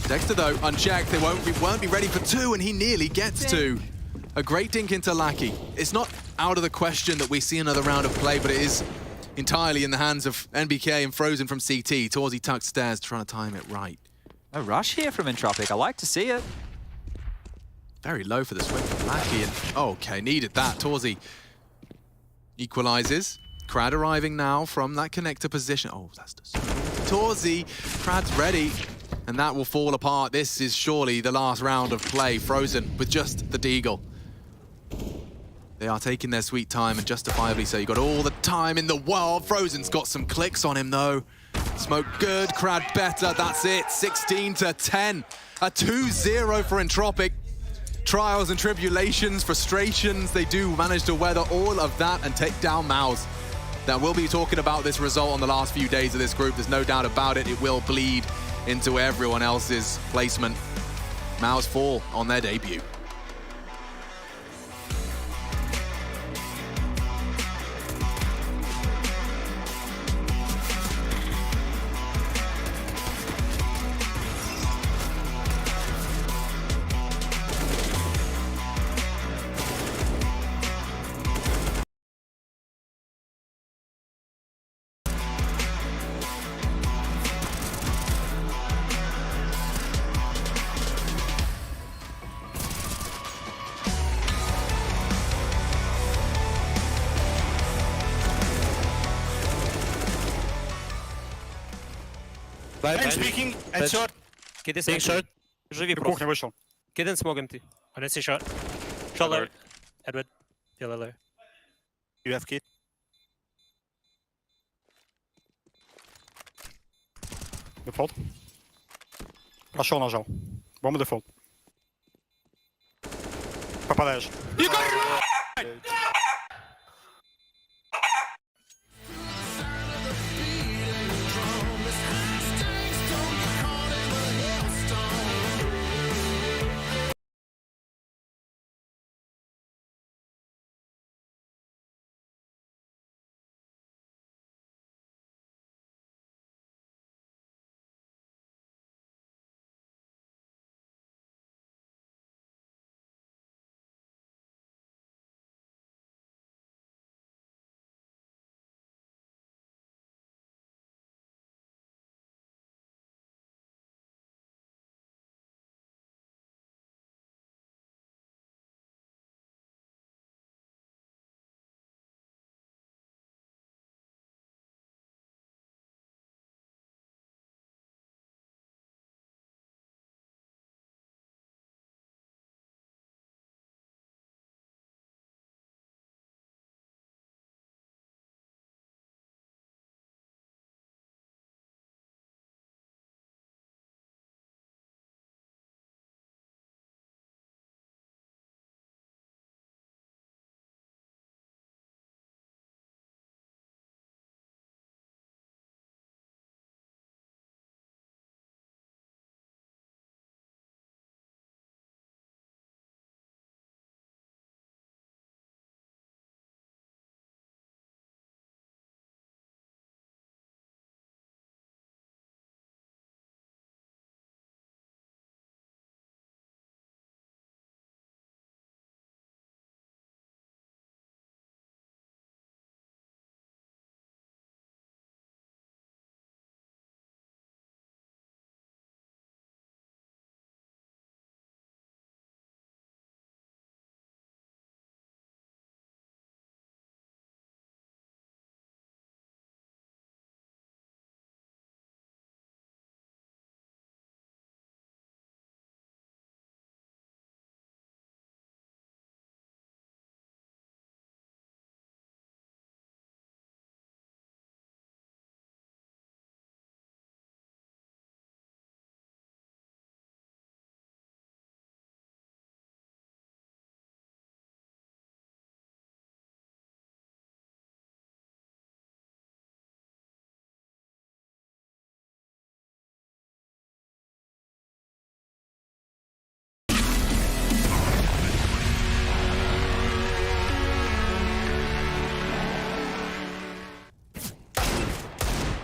Dexter, though, unchecked. They won't be ready for 2, and he nearly gets 2. A great dink into Lackey. It's not out of the question that we see another round of play, but it is entirely in the hands of NBK and Frozen from CT. Torzy tucked stairs, trying to time it right. A rush here from Entropiq. I like to see it. Very low for the swing from Lackey. And okay, needed that. Torzy equalizes. Krad arriving now from that connector position. Oh, that's the Torzy. Krad's ready. And that will fall apart. This is surely the last round of play. Frozen with just the Deagle. They are taking their sweet time, and justifiably so. You got all the time in the world. Frozen's got some clicks on him though. Smoke good, Crad better, that's it. 16-10. A 2-0 for Entropiq. Trials and tribulations, frustrations, they do manage to weather all of that and take down MOUZ. Now, we'll be talking about this result on the last few days of this group. There's no doubt about it. It will bleed into everyone else's placement. MOUZ fall on their debut. Blind speaking, and short. Кидай Being short. Живи Кухня просто. вышел. Кидай смогом ты. On see short. Shoulder. Edward. Делай low. You have kid. Дефолт. Прошел, нажал. Бомба дефолт. Попадаешь.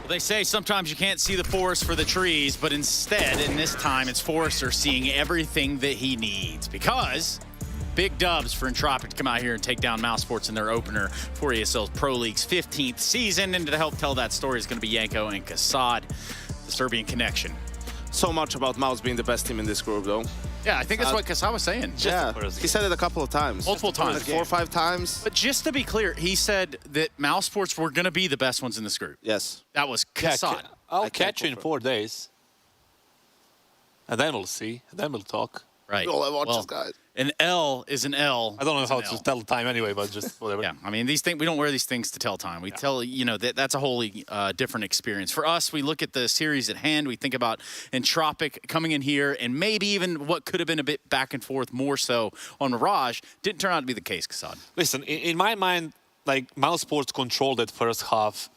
They say sometimes you can't see the forest for the trees, but instead, in this time, it's Forrester seeing everything that he needs. Because big dubs for Entropiq to come out here and take down Mousesports in their opener for ESL's Pro League's 15th season. And to help tell that story is going to be Yanko and Kassad, the Serbian connection. So much about MOUZ being the best team in this group, though. Yeah, I think that's what Kassad was saying. Yeah, he said it a couple of times. Multiple times. 4 or 5 times. But just to be clear, he said that Mousesports were going to be the best ones in this group. Yes. That was Kassad. I'll catch you in 4 days. and then we'll see, and then we'll talk. Right. We all have watches, Well, guys. an L is an L. I don't know is how an to L. tell time anyway, but just whatever. Yeah, I mean, these things, we don't wear these things to tell time. We tell, you know, that's a wholly different experience. For us, we look at the series at hand. We think about Entropiq coming in here and maybe even what could have been a bit back and forth more so on Mirage. Didn't turn out to be the case, Kassad. Listen, in my mind, like, Mouse Sports controlled that first half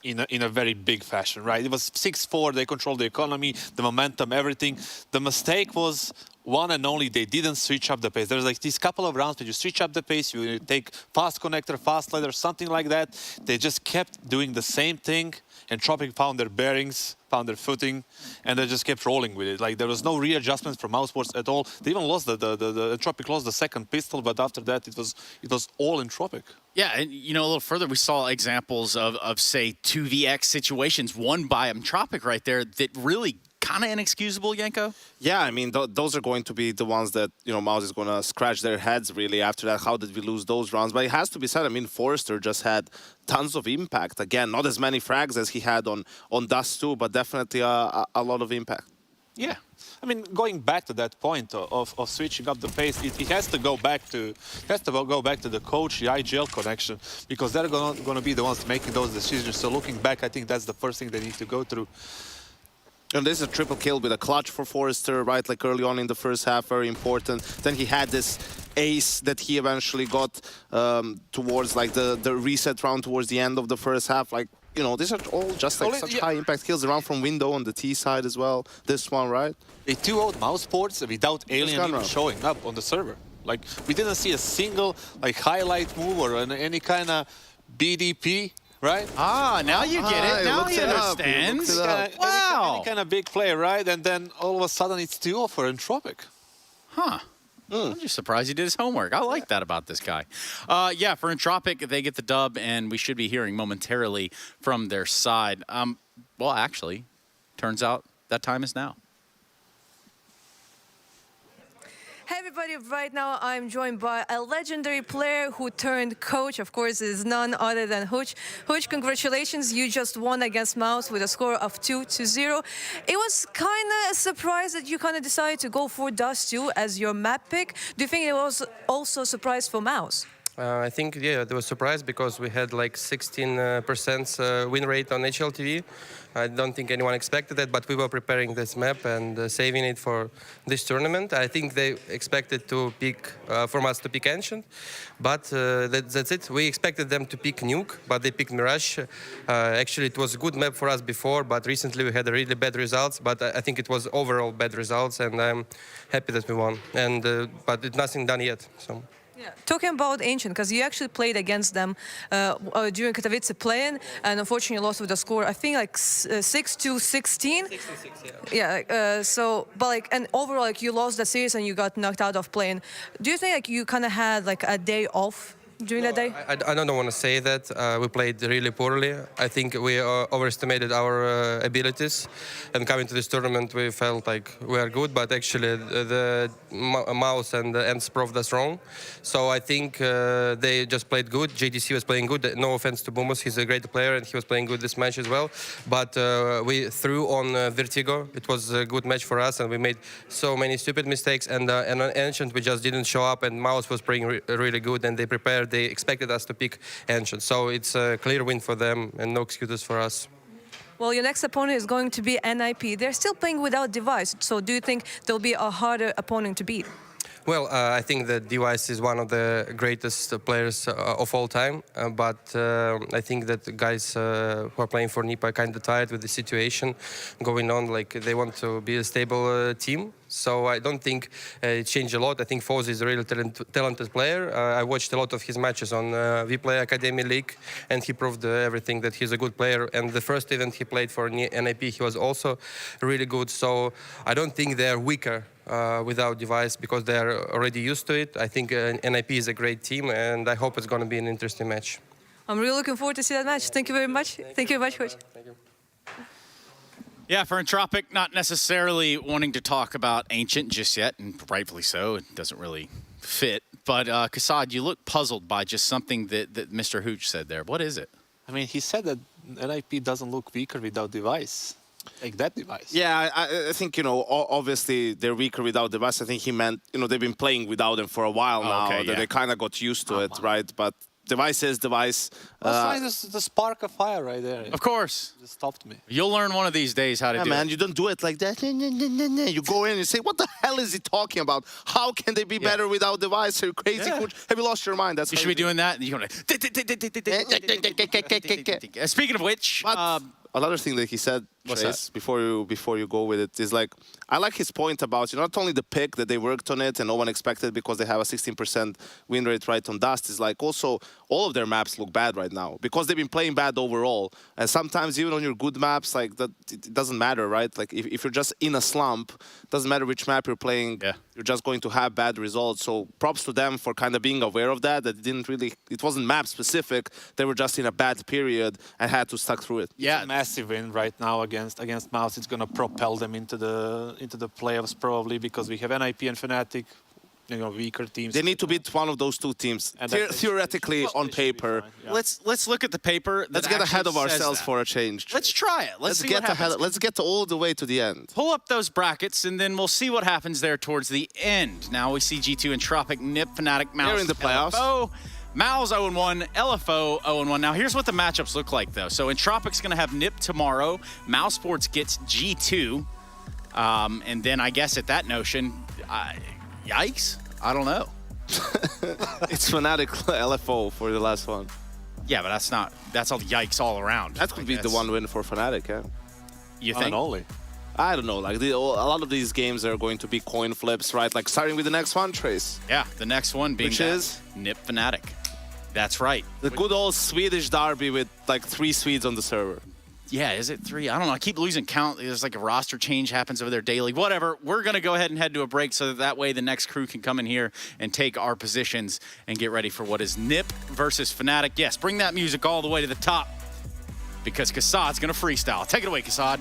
in a very big fashion, right? It was 6-4, they controlled the economy, the momentum, everything. The mistake was one and only, they didn't switch up the pace. There's like these couple of rounds where you switch up the pace, you take fast connector, fast ladder, something like that. They just kept doing the same thing. Entropiq found their bearings, found their footing, and they just kept rolling with it. Like, there was no readjustments from Mouse Sports at all. They even lost the Entropiq lost the second pistol, but after that it was all Entropiq. Yeah, and you know, a little further, we saw examples of say 2vx situations won by Entropiq right there that really kind of inexcusable, Yanko. Yeah, I mean, those are going to be the ones that, you know, Mouse is going to scratch their heads really after that. How did we lose those rounds? But it has to be said, I mean, Forrester just had tons of impact. Again, not as many frags as he had on Dust 2, but definitely a lot of impact. Yeah. I mean, going back to that point of switching up the pace, it has to go back to the coach, the IGL connection, because they're going to be the ones making those decisions. So looking back, I think that's the first thing they need to go through. And this is a triple kill with a clutch for Forrester, right? Like early on in the first half, very important. Then he had this ace that he eventually got towards like the reset round towards the end of the first half. Like, you know, these are all just like such high impact kills around from window on the T side as well. This one, right? They 2-0'd Mouse Sports without Alien even showing up on the server. Like, we didn't see a single like highlight move or any kind of BDP. Right? Ah, now you get it. Now you understand. Wow. Any kind of big play, right? And then all of a sudden it's 2-0 for Entropiq. Huh. I'm just surprised he did his homework. I like that about this guy. Yeah, for Entropiq, they get the dub, and we should be hearing momentarily from their side. Well, actually, turns out that time is now. Hey everybody, right now I'm joined by a legendary player who turned coach. Of course, is none other than Hooch. Hooch, congratulations, you just won against Mouse with a score of 2-0. It was kind of a surprise that you kind of decided to go for Dust 2 as your map pick. Do you think it was also a surprise for Mouse? I think, yeah, there was a surprise because we had like 16% win rate on HLTV. I don't think anyone expected that, but we were preparing this map and saving it for this tournament. I think they expected to pick, from us to pick Ancient, but that's it. We expected them to pick Nuke, but they picked Mirage. Actually, it was a good map for us before, but recently we had really bad results, but I think it was overall bad results, and I'm happy that we won. And but it's nothing done yet, so. Yeah. Talking about Ancient, because you actually played against them during Katowice play-in, and unfortunately lost with a score, I think like 6-16. 6-6, yeah. Yeah. So, but like, and overall, like you lost the series and you got knocked out of play-in. Do you think like you kind of had like a day off during that day? I don't want to say that. We played really poorly. I think we overestimated our abilities. And coming to this tournament, we felt like we are good, but actually the Mouse and the Ents proved us wrong. So I think they just played good. JDC was playing good. No offense to Bumus, he's a great player and he was playing good this match as well. But we threw on Vertigo. It was a good match for us and we made so many stupid mistakes. And on Ancient, we just didn't show up and Mouse was playing really good and they prepared. They expected us to pick Ancient. So it's a clear win for them and no excuses for us. Well, your next opponent is going to be NIP. They're still playing without Device. So do you think they'll be a harder opponent to beat? Well, I think that Device is one of the greatest players of all time, but I think that the guys who are playing for NIP are kind of tired with the situation going on. Like they want to be a stable team, so I don't think it changed a lot. I think Foz is a really talented player. I watched a lot of his matches on Vplay Academy League, and he proved everything that he's a good player. And the first event he played for NIP, he was also really good. So I don't think they're weaker without Device because they are already used to it. I think NIP is a great team, and I hope it's going to be an interesting match. I'm really looking forward to see that match. Thank you very much. Thank you very much, Coach. Thank you. Yeah, for Entropiq, not necessarily wanting to talk about Ancient just yet, and rightfully so. It doesn't really fit. But Kassad, you look puzzled by just something that Mr. Hooch said there. What is it? I mean, he said that NIP doesn't look weaker without Device. Take that device. Yeah, I think, you know, obviously they're weaker without device. I think he meant, you know, they've been playing without them for a while now. okay, That yeah. they kind of got used to it, right? But device is device. That's why the spark of fire right there. Of course. Just stopped me. You'll learn one of these days how to Yeah, do man, it. you don't do it like that. You go in and you say, what the hell is he talking about? How can they be better without device? Are you crazy? Yeah. Coach? Have you lost your mind? That's You how should be do it. doing that. And you're gonna. Speaking of which, But another thing that he said, What's Trace, before you go with it, is like, I like his point about, you know, not only the pick that they worked on it and no one expected because they have a 16% win rate right on Dust, is like also all of their maps look bad right now because they've been playing bad overall. And sometimes even on your good maps, like that, it doesn't matter, right? Like if you're just in a slump, doesn't matter which map you're playing, you're just going to have bad results. So props to them for kind of being aware of that. That it wasn't map specific. They were just in a bad period and had to stuck through it. yeah, It's a massive win right now against Mouse. It's gonna propel them into the playoffs probably because we have NIP and Fnatic, you know, weaker teams. They need to beat one of those two teams. And that- Theoretically, on paper. Yeah. let's look at the paper. Let's get ahead of ourselves for a change. Let's try it. Let's see get what happens. ahead. Let's get all the way to the end. Pull up those brackets, and then we'll see what happens there towards the end. Now we see G2 Entropiq, Nip, Fnatic, Mouse. They're in the playoffs. LFO. Mal's 0-1, LFO 0-1. Now here's what the matchups look like, though. So Entropiq's going to have Nip tomorrow. Mouse Sports gets G2. And then I guess at that notion, yikes, I don't know. It's Fnatic LFO for the last one. Yeah, but that's all yikes all around. That could be the one win for Fnatic, yeah. You One think? and only. I don't know, like a lot of these games are going to be coin flips, right? Like starting with the next one, Trace. Yeah, the next one being Which that is? Nip Fnatic. That's right. The good old Swedish derby with like 3 Swedes on the server. Yeah, is it 3? I don't know. I keep losing count. There's like a roster change happens over there daily. Whatever. We're going to go ahead and head to a break so that way the next crew can come in here and take our positions and get ready for what is Nip versus Fnatic. Yes, bring that music all the way to the top because Kassad's going to freestyle. Take it away, Kassad.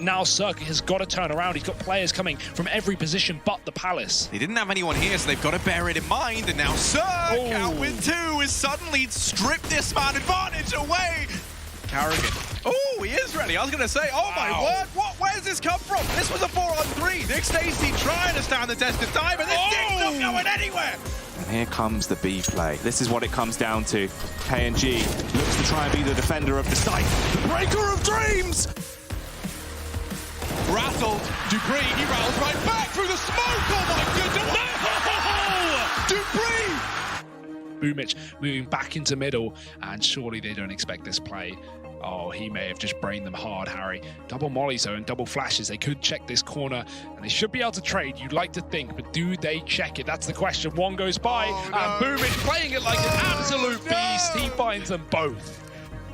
now Circuit has got to turn around. He's got players coming from every position but the Palace. They didn't have anyone here, so they've got to bear it in mind. And now Cirque out with 2 is suddenly stripped this man advantage away. Carrigan. Oh, he is ready. I was going to say, oh my word, where's this come from? This was a 4-on-3. Nick Stacey trying to stand the test of time, and this thing's not going anywhere. And here comes the B play. This is what it comes down to. KNG looks to try and be the defender of the site. The breaker of dreams! Rattled. Dupree, he rattles right back through the smoke. Oh my goodness. No! Dupree! Boomich moving back into middle, and surely they don't expect this play. Oh, he may have just brained them hard, Harry. Double molly zone, double flashes. They could check this corner, and they should be able to trade. You'd like to think, but do they check it? That's the question. One goes by, and Boomich playing it like an absolute beast. He finds them both.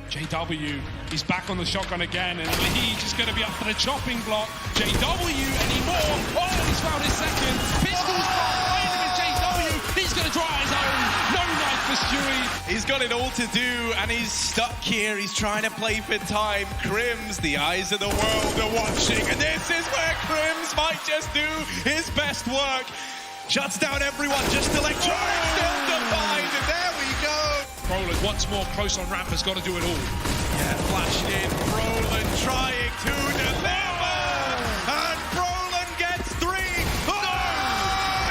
JW, he's back on the shotgun again, and he's just going to be up for the chopping block. JW anymore. Oh, he's found his second. Pistols behind him, and JW, he's going to draw his own. No knife for Stewie. He's got it all to do, and he's stuck here. He's trying to play for time. Crims, the eyes of the world are watching, and this is where Crims might just do his best work. Shuts down everyone, just electronic, still defined, and there we go. Roland once more close on ramp, has got to do it all. Yeah, flashed in, Roland trying to deliver, and Roland gets 3. Oh,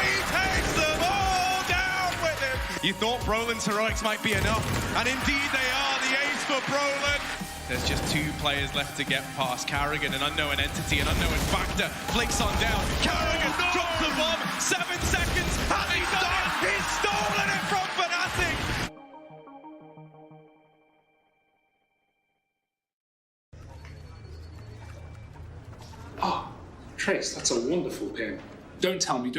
he takes them all down with him. You thought Brolin's heroics might be enough, and indeed they are. The ace for Brolin. There's just 2 players left to get past. Carrigan, an unknown entity, an unknown factor, flicks on down. Carrigan drops the bomb, 7 seconds, and he's done it! He's stolen it from Fnatic! Oh, Trace, that's a wonderful pin. Don't tell me.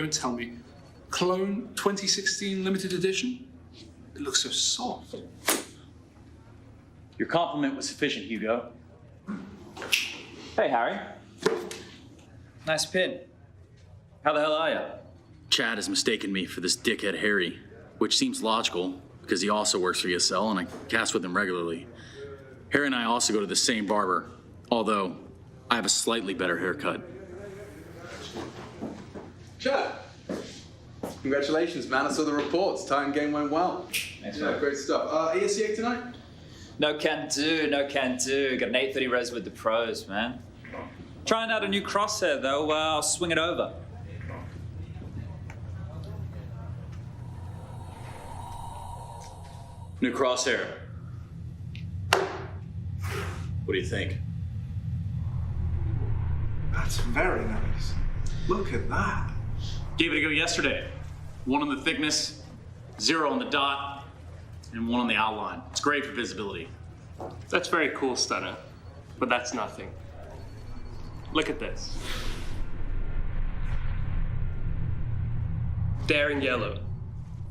Clone 2016 limited edition? It looks so soft. Your compliment was sufficient, Hugo. Hey, Harry. Nice pin. How the hell are you? Chad has mistaken me for this dickhead Harry, which seems logical because he also works for ESL and I cast with him regularly. Harry and I also go to the same barber, although I have a slightly better haircut. Chad, congratulations, man. I saw the reports. Time game went well. Thanks, yeah, great stuff. ESCA tonight? No can do. Got an 830 res with the pros, man. Trying out a new crosshair, though. I'll swing it over. New crosshair. What do you think? That's very nice. Look at that. Gave it a go yesterday. 1 on the thickness, 0 on the dot, and 1 on the outline. It's great for visibility. That's very cool, Stunner, but that's nothing. Look at this. Daring yellow,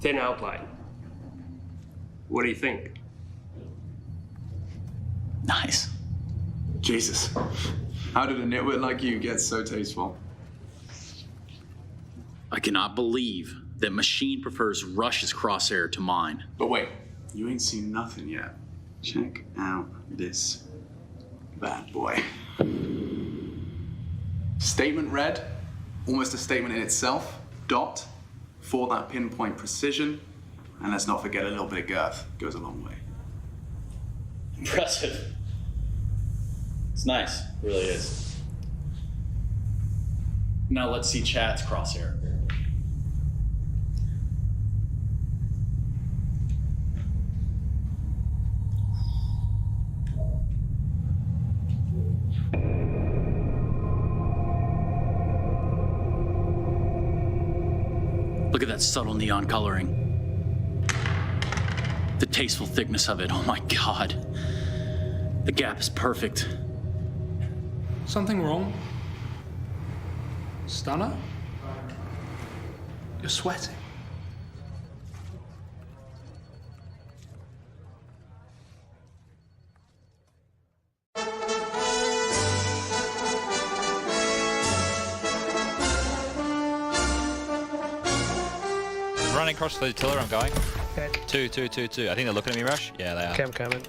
thin outline. What do you think? Nice. Jesus. How did a nitwit like you get so tasteful? I cannot believe that Machine prefers Rush's crosshair to mine. But wait, you ain't seen nothing yet. Check out this bad boy. Statement read, almost a statement in itself. Dot, for that pinpoint precision. And let's not forget a little bit of girth. Goes a long way. Impressive. It's nice, it really is. Now let's see Chad's crosshair. Look at that subtle neon coloring. The tasteful thickness of it, oh my God. The gap is perfect. Something wrong? Stunner? You're sweating. Running across the tiller, I'm going. Okay. 2, 2, 2, 2. I think they're looking at me, Rush. Yeah, they are. Okay, I'm coming.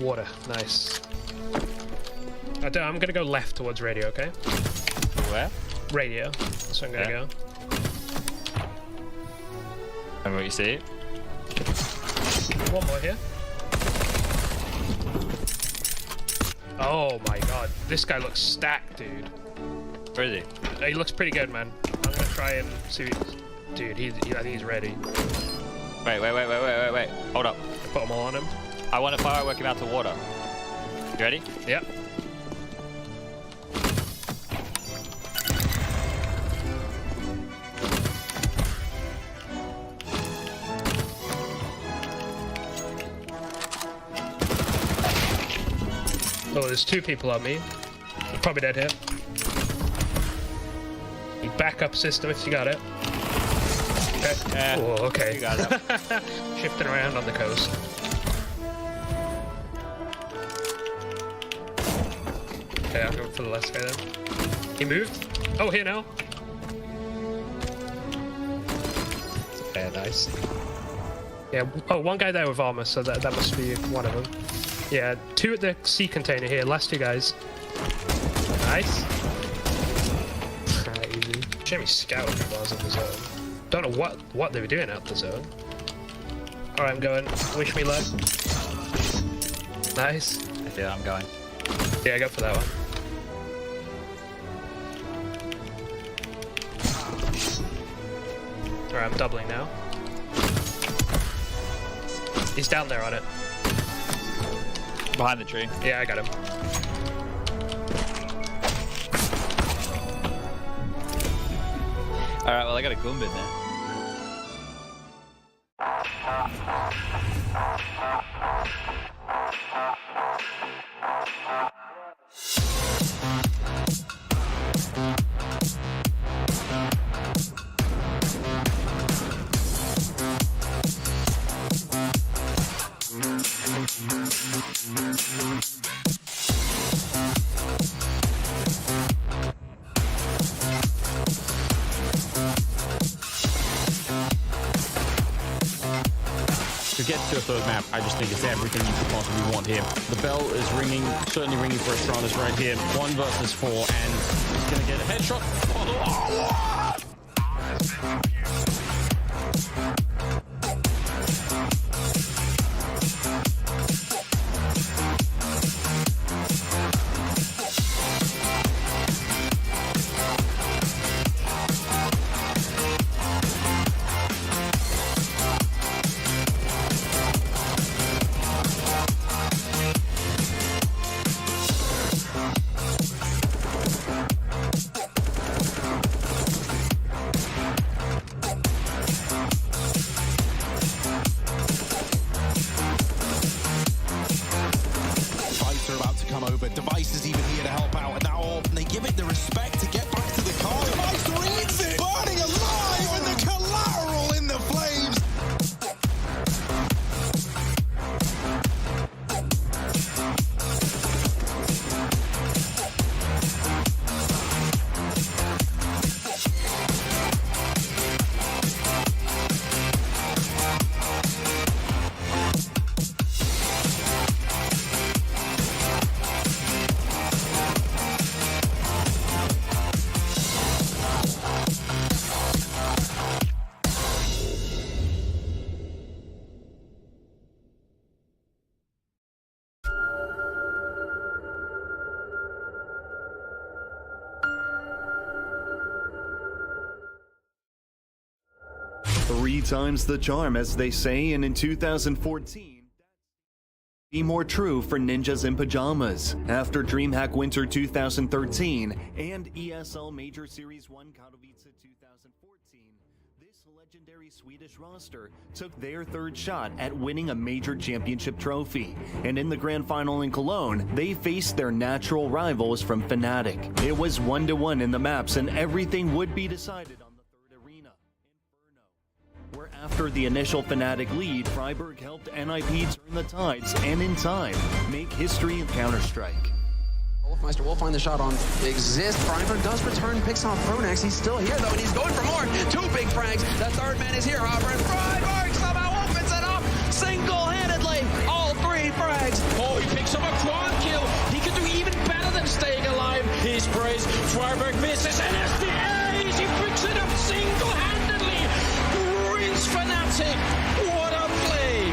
Water, nice. I'm gonna go left towards radio, okay? Where? Radio. That's where I'm gonna go. And what you see? One more here. Oh my god, this guy looks stacked, dude. Where is he? He looks pretty good, man. I'm gonna try and see. Dude, I think he's ready. Wait. Hold up. Put them all on him. I want to firework him out to water. You ready? Yep. Oh, there's two people on me. You're probably dead here. You backup system if you got it. Okay. Oh, okay. You got it. Shifting around on the coast. Okay, I'll go for the last guy then. He moved. Oh, here now. Okay, nice. Yeah. Oh, one guy there with armor, so that must be one of them. Yeah, two at the sea container here. Last two guys. Nice. Easy. Shame he scouted while I was in the zone. Don't know what they were doing out the zone. Alright, I'm going. Wish me luck. Nice. Yeah, I'm going. Yeah, go for that one. Alright, I'm doubling now. He's down there on it. Behind the tree. Yeah, I got him. Alright, well I got a Goombin there. To get to a third map, I just think it's everything you could possibly want here. The bell is ringing, certainly ringing for Astralis right here. 1 versus 4, and he's gonna get a headshot. Oh, Device is even here to help out, and now they give it the respect to get back to the car. Device reads it, burning alive, and the collateral in the flames. Three times the charm, as they say, and in 2014, be more true for Ninjas in Pyjamas. After DreamHack Winter 2013 and ESL Major Series 1 Katowice 2014, this legendary Swedish roster took their third shot at winning a major championship trophy. And in the grand final in Cologne, they faced their natural rivals from Fnatic. It was 1-1 in the maps, and everything would be decided on the third arena, Inferno, where after the initial Fnatic lead, Freiburg helped NIP turn the tides and in time make history in Counter-Strike. Wolfmeister will find the shot on Exist. Freiburg does return, picks off Pronax. He's still here though, and he's going for more. 2 big frags. The third man is here, Hopper, and Freiburg somehow opens it up single-handedly. All 3 frags. Oh, he sprays. Twyberg misses, and SDAs, he picks it up single-handedly. Ruins Fnatic. What a play!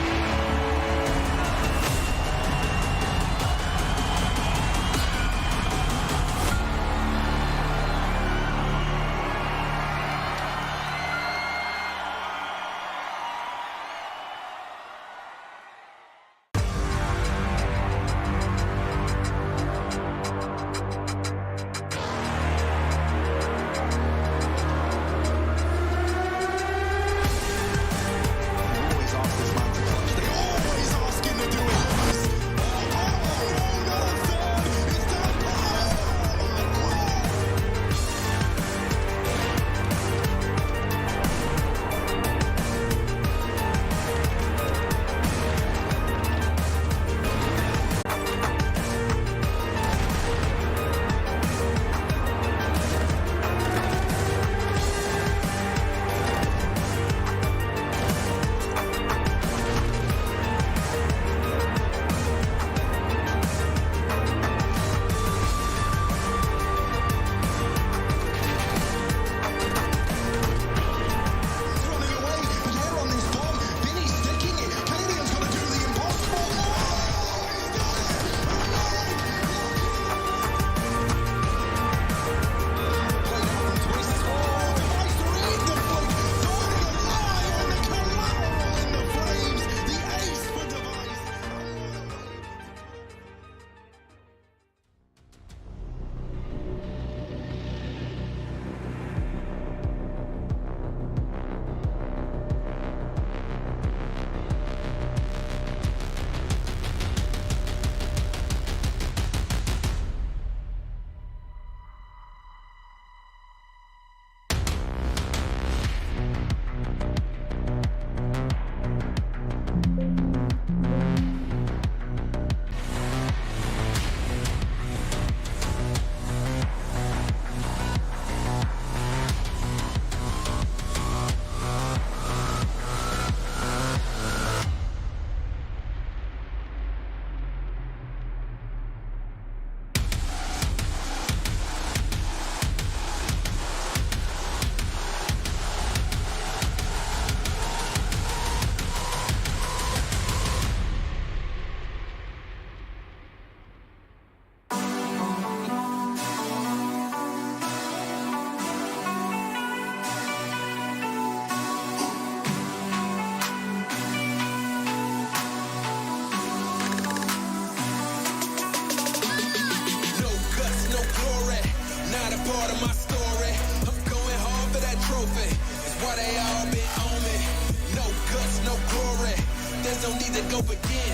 There's no need to go begin.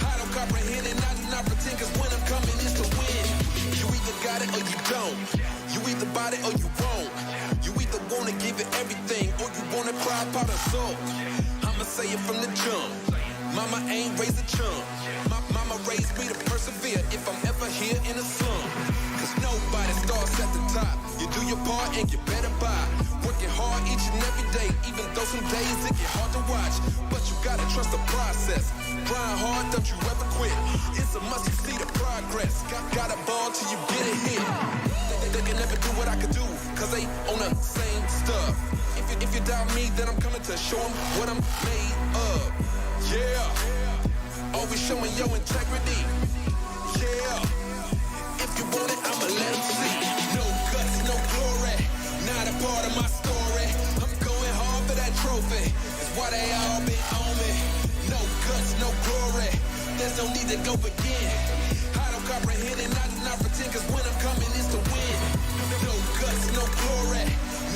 I don't comprehend it, I do not pretend, cause when I'm coming is to win. You either got it or you don't. You either bought it or you won't. You either wanna give it everything or you wanna cry about a soul. I'ma say it from the jump. Mama ain't raised a chump. My mama raised me to persevere if I'm ever here in a slum. Cause nobody starts at the top. You do your part and you better buy. Working hard each and every day, even though some days it get hard to watch. But you gotta trust the process. Grind hard, don't you ever quit. It's a must, you see the progress. Got a ball till you get it hit. They can never do what I could do, cause they on the same stuff. If you doubt me, then I'm coming to show them what I'm made of. Yeah, always showing your integrity. Yeah, if you want it, I'ma let them see. No guts, no glory, not a part of my story. I'm going hard for that trophy, it's why they all been on me. No guts, no glory, there's no need to go begin. I don't comprehend it, I do not pretend, cause when I'm coming is to win. No guts, no glory,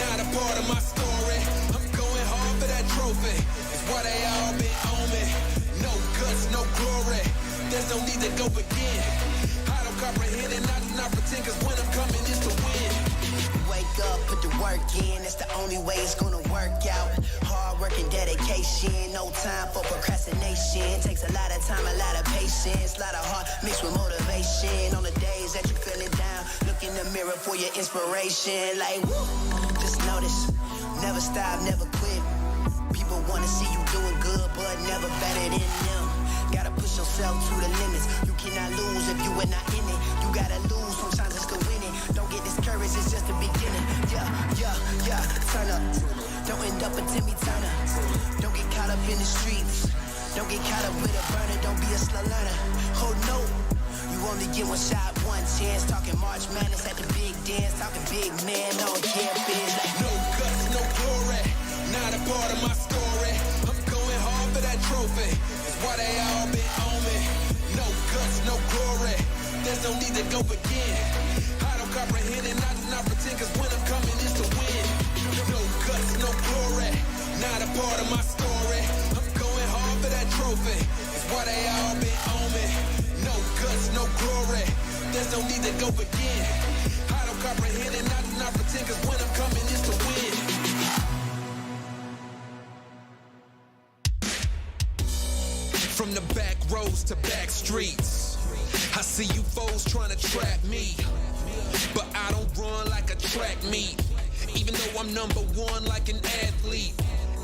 not a part of my story. I'm going hard for that trophy, it's why they all been on me. No guts, no glory, there's no need to go begin. I don't comprehend it, I do not pretend, cause when I'm coming is to win. Wake up, put the work in, that's the only way it's gonna work out. Hard work and dedication, no time for procrastination. Takes a lot of time, a lot of patience, a lot of heart mixed with motivation. On the days that you're feeling down, look in the mirror for your inspiration. Like, woo, just notice, never stop, never quit. People wanna see you doing good, but never better than them. Gotta push yourself to the limits. You cannot lose if you are not in it. You gotta lose, sometimes it's to win it. in the streets. Don't get caught up with a burner, don't be a slow learner. Oh no, you only get one shot, one chance. Talking March Madness at the big dance, talking big man, no campus. Like No guts, no glory, not a part of my story. I'm going hard for that trophy, that's why they all been on me. No guts, no glory, there's no need to go again. I don't comprehend and I do not pretend, cause when I'm coming it's to win. No guts, no glory, not a part of my story. I'm going hard for that trophy, that's why they all been on me. No guts, no glory, there's no need to go again. I don't comprehend and I do not pretend, cause when I'm coming it's to win. From the back roads to back streets, I see you foes trying to trap me, but I don't run like a track meet, even though I'm number one like an athlete.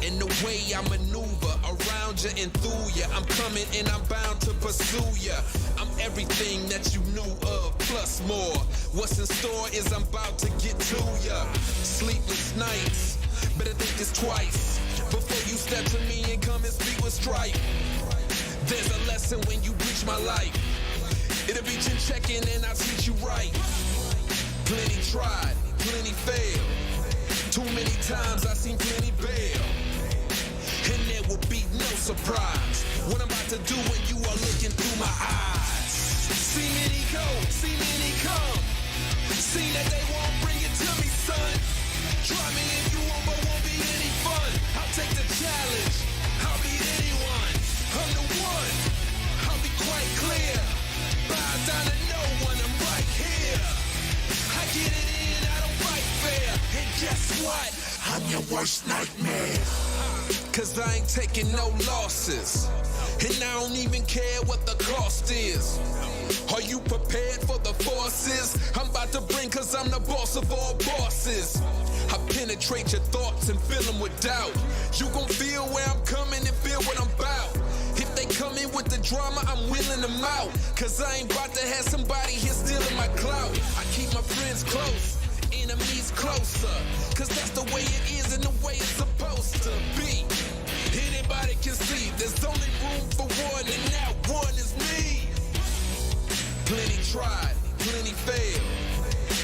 And the way I maneuver around you and through you, I'm coming and I'm bound to pursue you. I'm everything that you knew of, plus more. What's in store is I'm about to get to you. Sleepless nights, better think this twice before you step to me and come and speak with strife. There's a lesson when you reach my life. It'll be chin checking and I'll teach you right. Plenty tried, plenty failed. Too many times I've seen plenty bail. And there will be no surprise what I'm about to do when you are looking through my eyes. See many go, see many come. See that they won't bring it to me, son. Try me if you want, but won't be any fun. I'll take the challenge, I'll beat anyone. I'm the one, I'll be quite clear. Bow down to no one, I'm right here. I get it in, I don't fight fair. And guess what? I'm your worst nightmare. Cause I ain't taking no losses, and I don't even care what the cost is. Are you prepared for the forces I'm about to bring, cause I'm the boss of all bosses. I penetrate your thoughts and fill them with doubt. You gon' feel where I'm coming and feel what I'm about. If they come in with the drama, I'm wheeling them out, cause I ain't about to have somebody here stealing my clout. I keep my friends close, enemies closer, cause that's the way it is and the way it's supposed to be. Anybody can see there's only room for one, and that one is me. Plenty tried, plenty failed.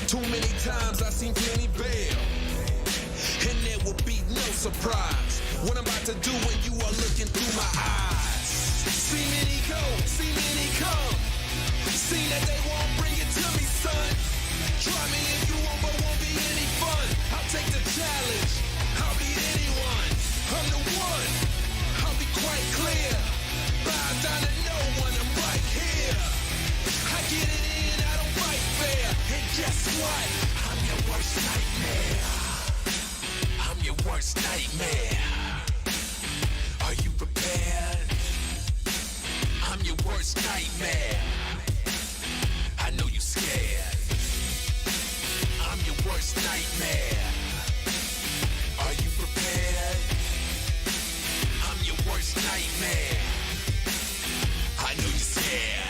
Too many times I've seen plenty bail. And there will be no surprise what I'm about to do when you are looking through my eyes. See many go, see many come. See that they won't bring it to me, son. Try me if you want, but won't be any fun. I'll take the challenge, I'll beat anyone. I'm the one, I'll be quite clear. Bow down to no one, I'm right here. I get it in, I don't fight fair. And guess what? I'm your worst nightmare. I'm your worst nightmare. Are you prepared? I'm your worst nightmare. I know you're scared. I'm your worst nightmare. Are you prepared? I'm your worst nightmare. I know you're scared.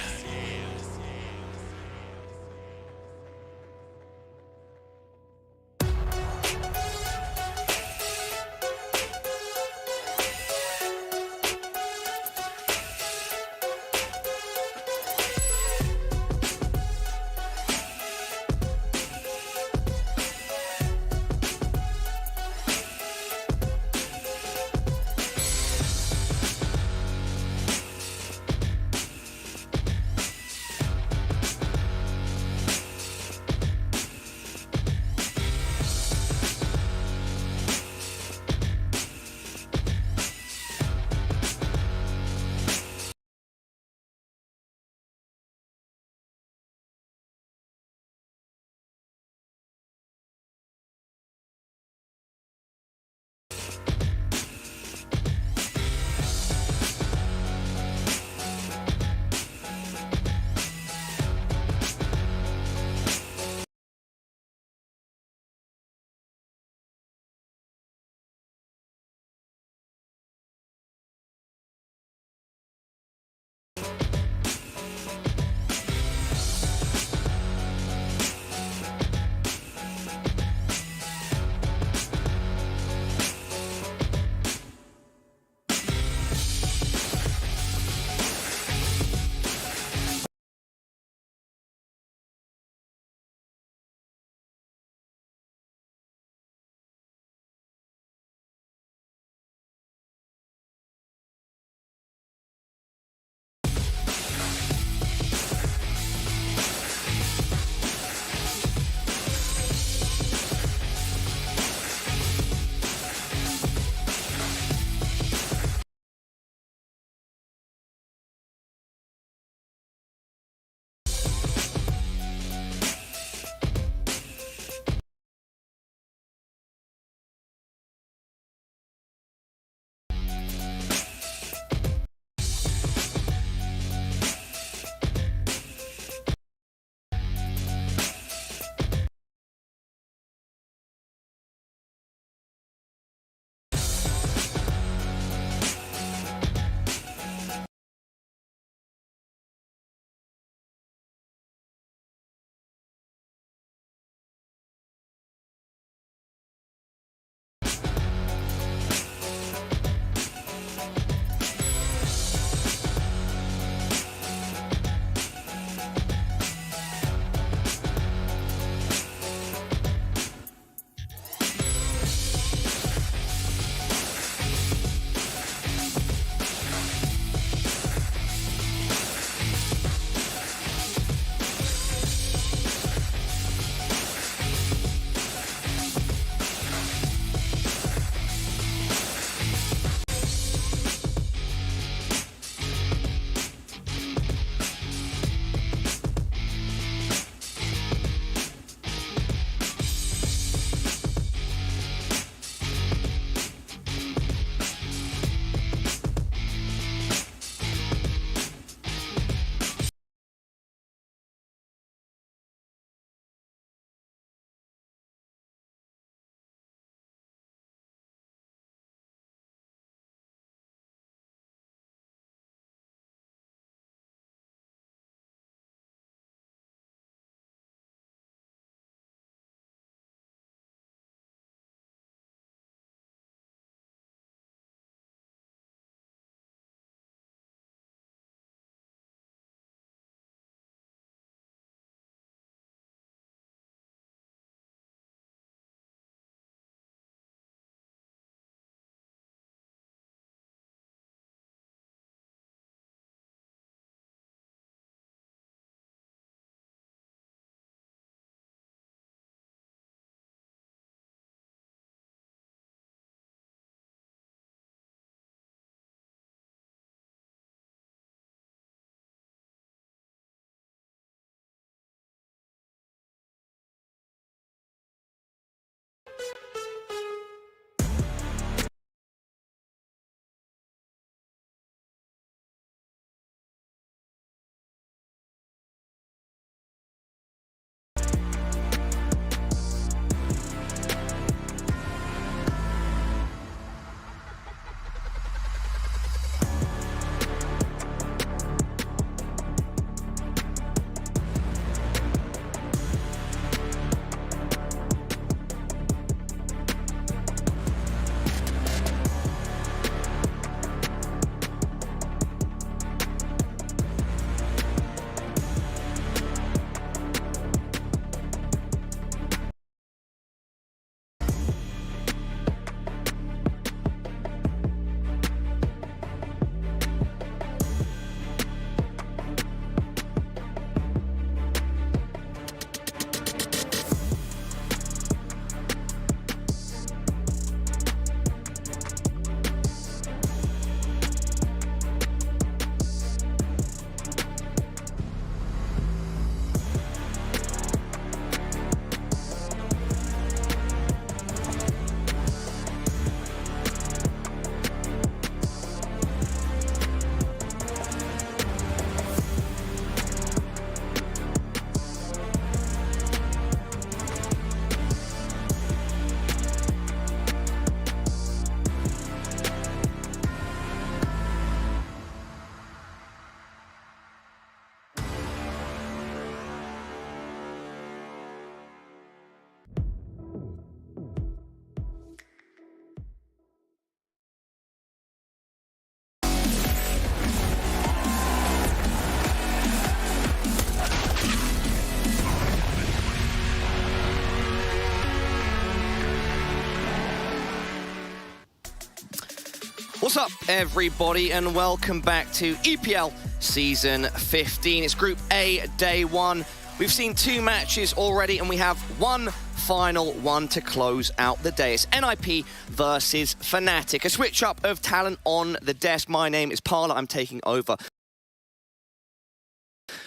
What's up, everybody, and welcome back to EPL Season 15. It's Group A, Day 1. We've seen 2 matches already, and we have one final one to close out the day. It's NIP versus Fnatic. A switch up of talent on the desk. My name is Parla. I'm taking over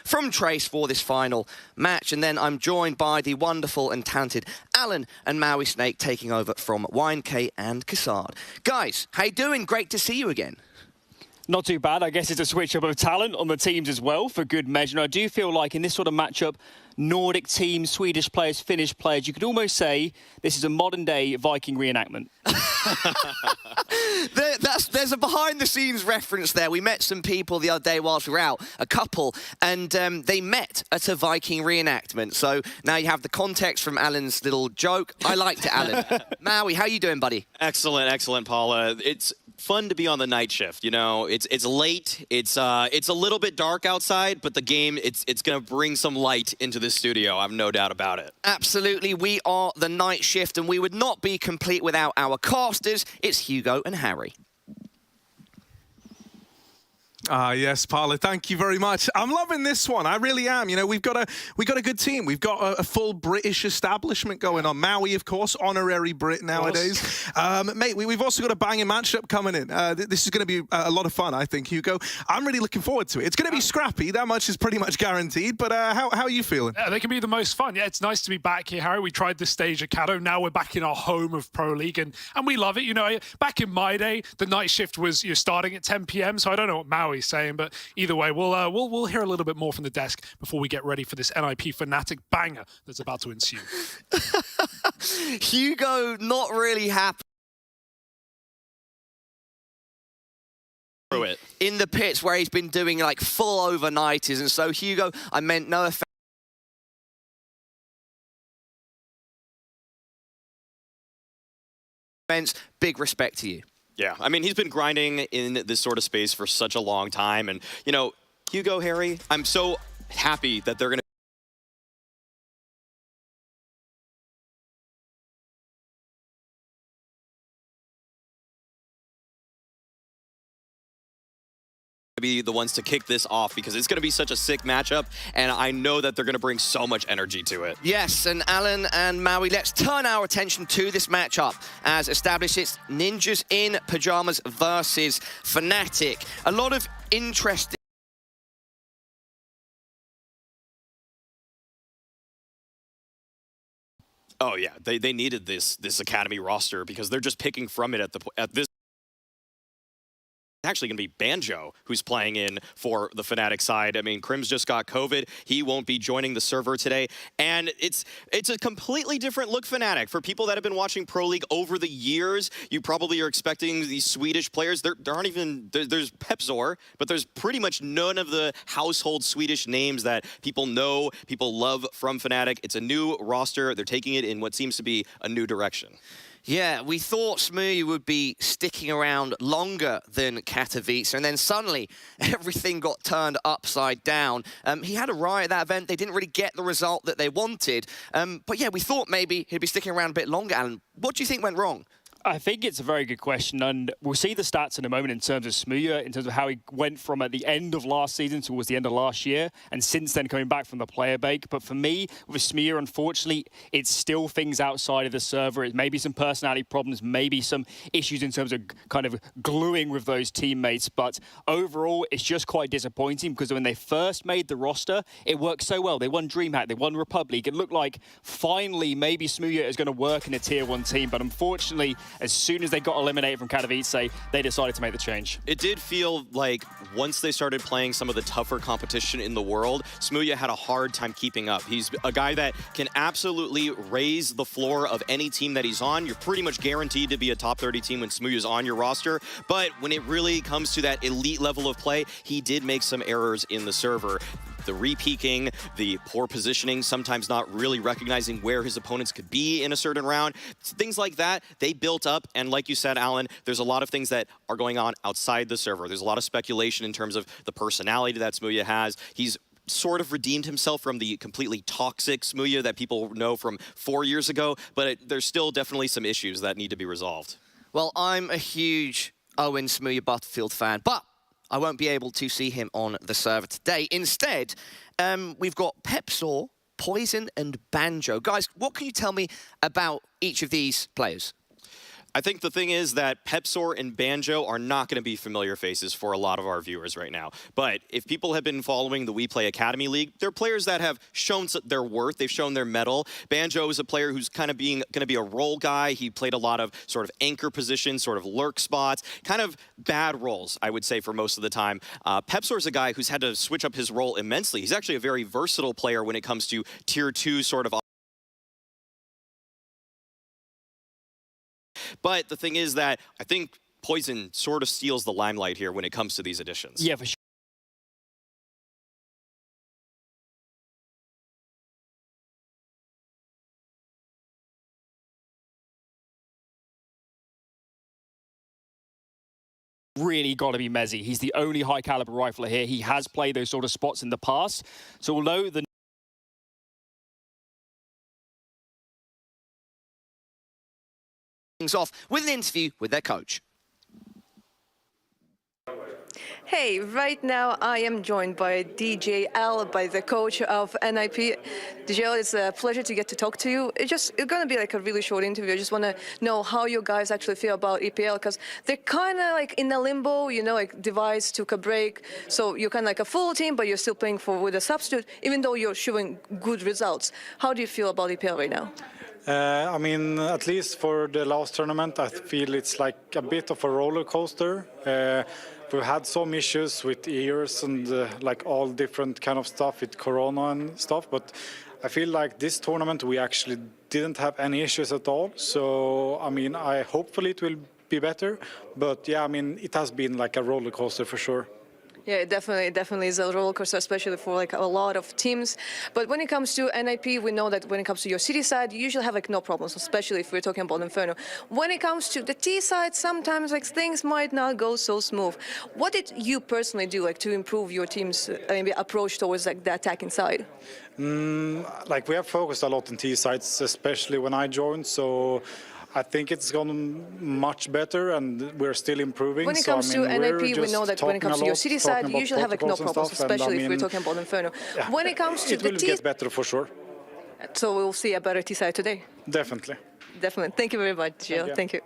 from Trace for this final match, and then I'm joined by the wonderful and talented Alan and Maui Snake taking over from YNK and Cassard. Guys, how you doing? Great to see you again. Not too bad. I guess it's a switch up of talent on the teams as well, for good measure. And I do feel like in this sort of matchup, Nordic teams, Swedish players, Finnish players, you could almost say this is a modern-day Viking reenactment. There's a behind-the-scenes reference there. We met some people the other day whilst we were out, a couple, and they met at a Viking reenactment. So now you have the context from Alan's little joke. I liked it, Alan. Maui, how you doing, buddy? Excellent, Paula. It's fun to be on the night shift. You know, it's late. It's a little bit dark outside, but the game it's going to bring some light into the studio. I've no doubt about it. Absolutely, we are the night shift, and we would not be complete without our casters. It's Hugo and Harry. Yes, Parla, thank you very much. I'm loving this one. I really am. You know, we've got a good team. We've got a full British establishment going on. Maui, of course, honorary Brit nowadays. Mate, we've also got a banging matchup coming in. This is going to be a lot of fun, I think, Hugo. I'm really looking forward to it. It's going to be scrappy. That much is pretty much guaranteed. But how are you feeling? Yeah, they can be the most fun. Yeah, it's nice to be back here, Harry. We tried this stage at Cato. Now we're back in our home of Pro League, and we love it. You know, back in my day, the night shift was starting at 10 p.m. So I don't know what Maui's saying, but either way, we'll hear a little bit more from the desk before we get ready for this NIP Fnatic banger that's about to ensue. Hugo, not really happy in the pits where he's been doing like full overnighters, and so Hugo, I meant no offense, big respect to you. Yeah, I mean, he's been grinding in this sort of space for such a long time. And, you know, Hugo, Harry, I'm so happy that they're going to be the ones to kick this off, because it's going to be such a sick matchup, and I know that they're going to bring so much energy to it. Yes, and Alan and Maui, let's turn our attention to this matchup. As established, it's Ninjas in Pyjamas versus Fnatic. A lot of interesting Oh yeah, they needed this academy roster, because they're just picking from it at this. Actually going to be Banjo, who's playing in for the Fnatic side. I mean, Crim's just got COVID. He won't be joining the server today. And it's a completely different look Fnatic. For people that have been watching Pro League over the years, you probably are expecting these Swedish players. There aren't even, there's Pepzor, but there's pretty much none of the household Swedish names that people know, people love from Fnatic. It's a new roster. They're taking it in what seems to be a new direction. Yeah, we thought Smoothie would be sticking around longer than Katowice, and then suddenly everything got turned upside down. He had a riot at that event. They didn't really get the result that they wanted. But yeah, we thought maybe he'd be sticking around a bit longer. Alan, what do you think went wrong? I think it's a very good question, and we'll see the stats in a moment in terms of Smooya, in terms of how he went from at the end of last season towards the end of last year, and since then coming back from the player bake. But for me, with Smooya, unfortunately, it's still things outside of the server. It may be some personality problems, maybe some issues in terms of kind of gluing with those teammates. But overall, it's just quite disappointing, because when they first made the roster, it worked so well. They won DreamHack, they won Republic. It looked like finally maybe Smooya is going to work in a tier 1 team, but unfortunately, as soon as they got eliminated from Katowice, they decided to make the change. It did feel like once they started playing some of the tougher competition in the world, Smooya had a hard time keeping up. He's a guy that can absolutely raise the floor of any team that he's on. You're pretty much guaranteed to be a top 30 team when Smooya's on your roster. But when it really comes to that elite level of play, he did make some errors in the server. The re-peaking, the poor positioning, sometimes not really recognizing where his opponents could be in a certain round. Things like that, they built up. And like you said, Alan, there's a lot of things that are going on outside the server. There's a lot of speculation in terms of the personality that Smooya has. He's sort of redeemed himself from the completely toxic Smooya that people know from 4 years ago, but there's still definitely some issues that need to be resolved. Well, I'm a huge Owen Smooya Butterfield fan, but I won't be able to see him on the server today. Instead, we've got Pepsor, Poison, and Banjo. Guys, what can you tell me about each of these players? I think the thing is that Pepsor and Banjo are not going to be familiar faces for a lot of our viewers right now. But if people have been following the We Play Academy League, they're players that have shown their worth. They've shown their mettle. Banjo is a player who's kind of going to be a role guy. He played a lot of sort of anchor positions, sort of lurk spots, kind of bad roles, I would say, for most of the time. Pepsor is a guy who's had to switch up his role immensely. He's actually a very versatile player when it comes to Tier 2 sort of. But the thing is that I think Poison sort of steals the limelight here when it comes to these additions. Yeah, for sure. Really got to be Mezzy. He's the only high-caliber rifler here. He has played those sort of spots in the past. So although the off with an interview with their coach. Hey, right now I am joined by DJL, by the coach of NIP. DJL, it's a pleasure to get to talk to you. It's going to be like a really short interview. I just want to know how you guys actually feel about EPL, because they're kind of like in a limbo, you know, like Device took a break. So you're kind of like a full team, but you're still playing with a substitute, even though you're showing good results. How do you feel about EPL right now? I mean, at least for the last tournament, I feel it's like a bit of a roller coaster. We've had some issues with ears and like all different kind of stuff with Corona and stuff, but I feel like this tournament we actually didn't have any issues at all. So, I mean, hopefully it will be better. But yeah, I mean, it has been like a roller coaster for sure. Yeah, it definitely is a roller coaster, especially for like a lot of teams. But when it comes to NIP, we know that when it comes to your city side, you usually have like no problems, especially if we're talking about Inferno. When it comes to the T side, sometimes like things might not go so smooth. What did you personally do like to improve your team's maybe approach towards like the attacking side? Like we have focused a lot on T sides, especially when I joined. So I think it's gone much better, and we're still improving. When it comes to NIP, we know that when it comes to your city side, you usually have like no problems, especially if we're talking about Inferno. Yeah, when it comes to it will get better for sure. So we'll see a better T side today. Definitely. Definitely. Thank you very much, Jill. Thank you.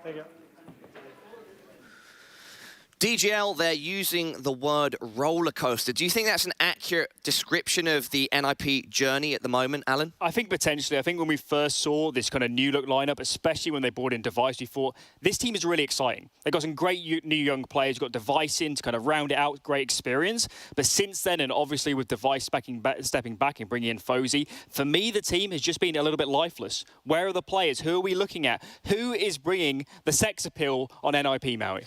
DGL, they're using the word roller coaster. Do you think that's an accurate description of the NIP journey at the moment, Alan? I think potentially. I think when we first saw this kind of new look lineup, especially when they brought in Device, we thought this team is really exciting. They've got some great new young players. Got Device in to kind of round it out, great experience. But since then, and obviously with Device stepping back and bringing in Fozy, for me, the team has just been a little bit lifeless. Where are the players? Who are we looking at? Who is bringing the sex appeal on NIP, Maui?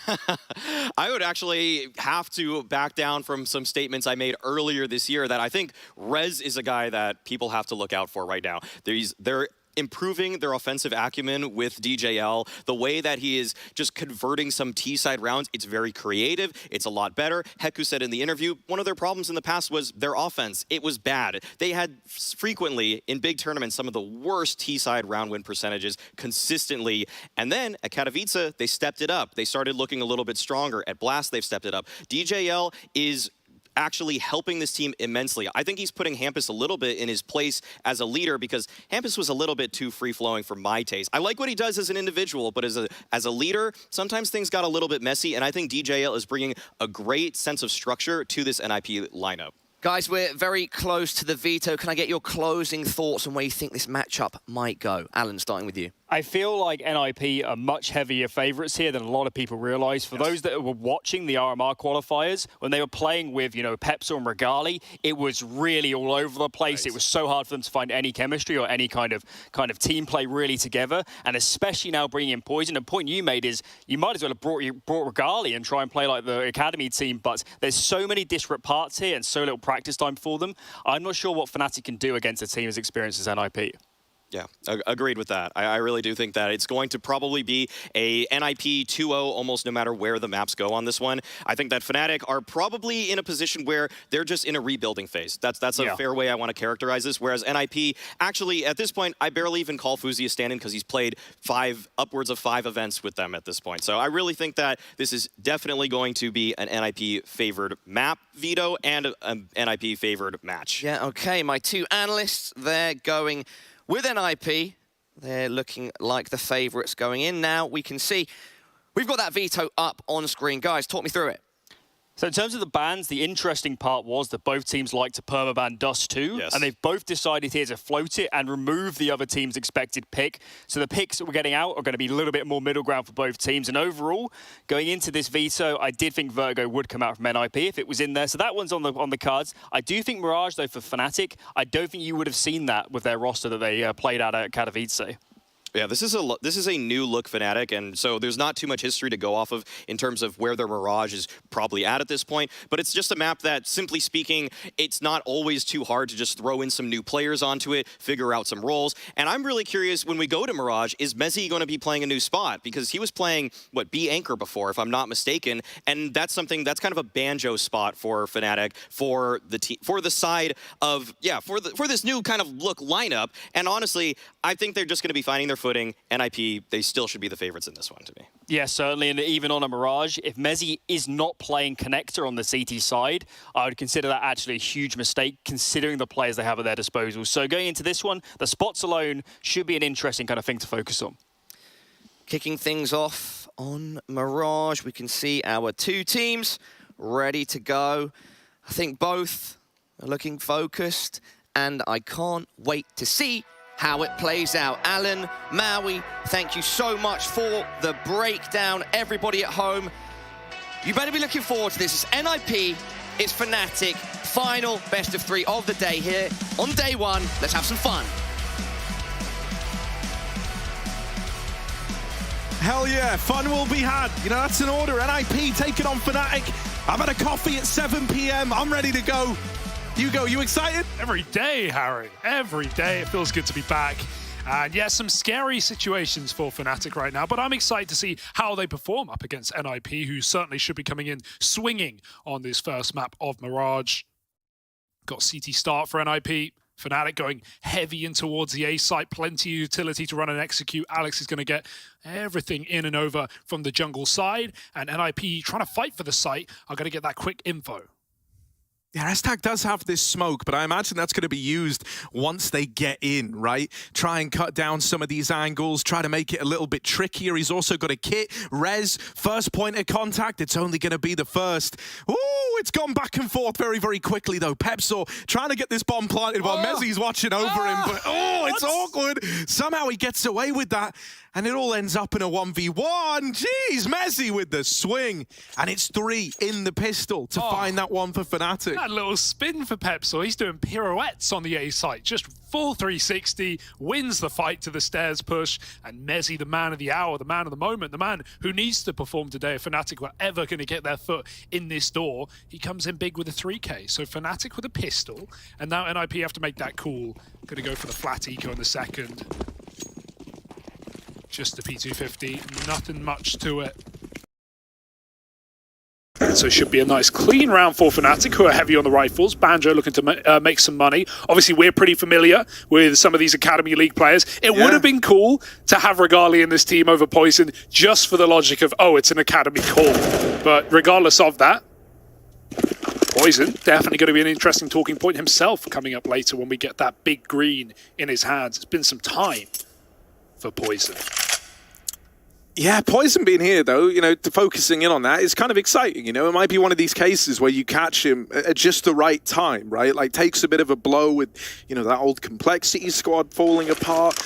I would actually have to back down from some statements I made earlier this year that I think Rez is a guy that people have to look out for right now. They're improving their offensive acumen with DJL. The way that he is just converting some T-side rounds, it's very creative. It's a lot better. Heku said in the interview, one of their problems in the past was their offense. It was bad. They had frequently, in big tournaments, some of the worst T-side round win percentages consistently. And then at Katowice, they stepped it up. They started looking a little bit stronger. At Blast, they've stepped it up. DJL is actually helping this team immensely. I think he's putting Hampus a little bit in his place as a leader, because Hampus was a little bit too free-flowing for my taste. I like what he does as an individual, but as a leader, sometimes things got a little bit messy, and I think DJL is bringing a great sense of structure to this NIP lineup. Guys, we're very close to the veto. Can I get your closing thoughts on where you think this matchup might go? Alan, starting with you. I feel like NIP are much heavier favourites here than a lot of people realise. For those that were watching the RMR qualifiers, when they were playing with, you know, Pepsor and Regali, it was really all over the place. It was so hard for them to find any chemistry or any kind of team play really together. And especially now bringing in Poison. The point you made is you might as well have brought Regali and try and play like the academy team. But there's so many disparate parts here and so little practice time for them. I'm not sure what Fnatic can do against a team as experienced as NIP. Yeah, agreed with that. I really do think that it's going to probably be a NIP 2-0 almost no matter where the maps go on this one. I think that Fnatic are probably in a position where they're just in a rebuilding phase. That's a fair way I want to characterize this, whereas NIP, actually, at this point, I barely even call Fuzi a stand-in because he's played upwards of 5 events with them at this point. So I really think that this is definitely going to be an NIP-favored map, Vito, and an NIP-favored match. Yeah, okay, my 2 analysts, they're going with NIP. They're looking like the favorites going in. Now we can see we've got that veto up on screen. Guys, talk me through it. So in terms of the bans, the interesting part was that both teams like to permaban Dust 2, and they've both decided here to float it and remove the other team's expected pick. So the picks that we're getting out are going to be a little bit more middle ground for both teams. And overall, going into this veto, I did think Vertigo would come out from NIP if it was in there. So that one's on the cards. I do think Mirage, though, for Fnatic, I don't think you would have seen that with their roster that they played out at Katowice. Yeah, this is a new look Fnatic, and so there's not too much history to go off of in terms of where their Mirage is probably at this point, but it's just a map that, simply speaking, it's not always too hard to just throw in some new players onto it, figure out some roles, and I'm really curious, when we go to Mirage, is Mezzi going to be playing a new spot? Because he was playing, B Anchor before, if I'm not mistaken, and that's kind of a banjo spot for Fnatic, for the side of, for this new kind of look lineup, and honestly, I think they're just going to be finding their footing. NIP, they still should be the favorites in this one to me. Yeah, certainly, and even on a Mirage, if Mezzi is not playing connector on the CT side, I would consider that actually a huge mistake, considering the players they have at their disposal. So going into this one, the spots alone should be an interesting kind of thing to focus on. Kicking things off on Mirage, we can see our 2 teams ready to go. I think both are looking focused, and I can't wait to see how it plays out. Alan, Maui, thank you so much for the breakdown. Everybody at home, you better be looking forward to this. It's NIP, it's Fnatic, final best of 3 of the day here on day 1. Let's have some fun. Hell yeah, fun will be had. You know, that's an order. NIP taking on Fnatic. I've had a coffee at 7 p.m. I'm ready to go. Hugo, you excited? Every day, Harry. Every day. It feels good to be back. And yeah, some scary situations for Fnatic right now, but I'm excited to see how they perform up against NIP, who certainly should be coming in swinging on this first map of Mirage. Got CT start for NIP. Fnatic going heavy in towards the A site. Plenty of utility to run and execute. Alex is going to get everything in and over from the jungle side. And NIP, trying to fight for the site, are going to get that quick info. Yeah, Restag does have this smoke, but I imagine that's going to be used once they get in, right? Try and cut down some of these angles, try to make it a little bit trickier. He's also got a kit. Rez, first point of contact. It's only going to be the first. Ooh, it's gone back and forth very, very quickly, though. Pepsor trying to get this bomb planted while Mezzi's watching over him, but it's awkward. Somehow he gets away with that, and it all ends up in a 1v1. Jeez, Mezzi with the swing, and it's 3 in the pistol to find that one for Fnatic. That little spin for Pepsor. He's doing pirouettes on the A site. Just full 360, wins the fight to the stairs push, and Mezzi, the man of the hour, the man of the moment, the man who needs to perform today if Fnatic were ever going to get their foot in this door, he comes in big with a 3K. So Fnatic with a pistol, and now NIP have to make that call. Going to go for the flat eco in the second. Just the P250, nothing much to it. So it should be a nice clean round for Fnatic, who are heavy on the rifles. Banjo looking to make some money. Obviously, we're pretty familiar with some of these Academy League players. It would have been cool to have Regali in this team over Poison, just for the logic of, oh, it's an Academy call. But regardless of that, Poison, definitely going to be an interesting talking point himself coming up later when we get that big green in his hands. It's been some time for Poison. Yeah, Poison being here, though, you know, focusing in on that is kind of exciting, you know? It might be one of these cases where you catch him at just the right time, right? Like, takes a bit of a blow with, you know, that old Complexity squad falling apart.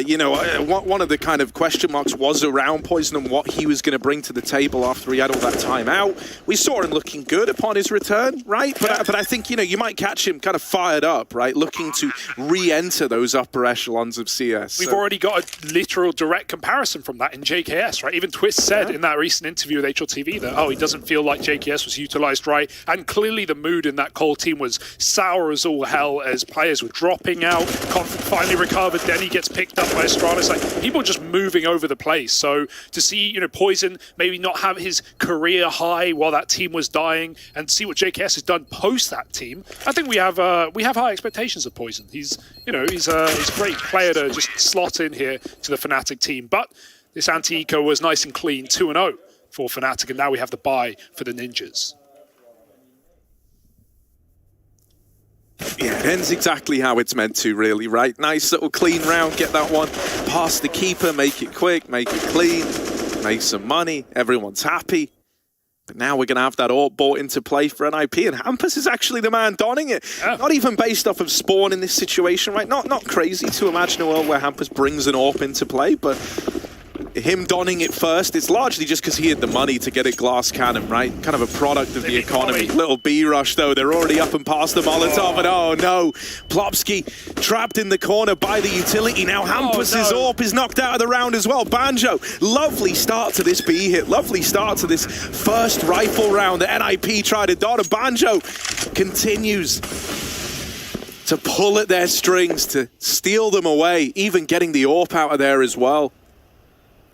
You know, one of the kind of question marks was around Poison and what he was going to bring to the table after he had all that time out. We saw him looking good upon his return, right? But I think, you know, you might catch him kind of fired up, right? Looking to re-enter those upper echelons of CS. We've already got a literal direct comparison from that in JK JKS, right? Even Twist said in that recent interview with HLTV that, oh, he doesn't feel like JKS was utilized right. And clearly the mood in that Cold team was sour as all hell as players were dropping out. Conflict finally recovered. Then he gets picked up by Astralis. Like, people just moving over the place. So to see, you know, Poison maybe not have his career high while that team was dying, and see what JKS has done post that team, I think we have high expectations of Poison. He's a great player to just slot in here to the Fnatic team. But this anti-eco was nice and clean, 2-0 for Fnatic, and now we have the bye for the Ninjas. Yeah, it ends exactly how it's meant to, really, right? Nice little clean round, get that one past the keeper, make it quick, make it clean, make some money, everyone's happy. But now we're going to have that AWP brought into play for NIP, and Hampus is actually the man donning it. Yeah. Not even based off of Spawn in this situation, right? Not crazy to imagine a world where Hampus brings an AWP into play, but him donning it first, it's largely just because he had the money to get a glass cannon, right? Kind of a product of the economy. Little B-rush, though. They're already up and past the Molotov, and oh no, Plopsky trapped in the corner by the utility. Now Hampus's AWP is knocked out of the round as well. Banjo, lovely start to this B hit. Lovely start to this first rifle round that NIP tried to don, and Banjo continues to pull at their strings, to steal them away, even getting the AWP out of there as well.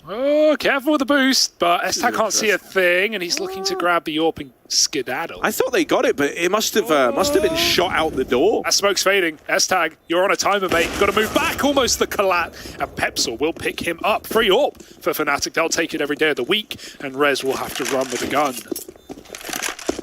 Oh, careful with the boost, but Estag can't see a thing, and he's looking to grab the AWP and skedaddle. I thought they got it, but it must have been shot out the door. That smoke's fading. Estag, you're on a timer, mate. Got to move back, almost the collat, and Pepsel will pick him up. Free AWP for Fnatic. They'll take it every day of the week, and Rez will have to run with the gun.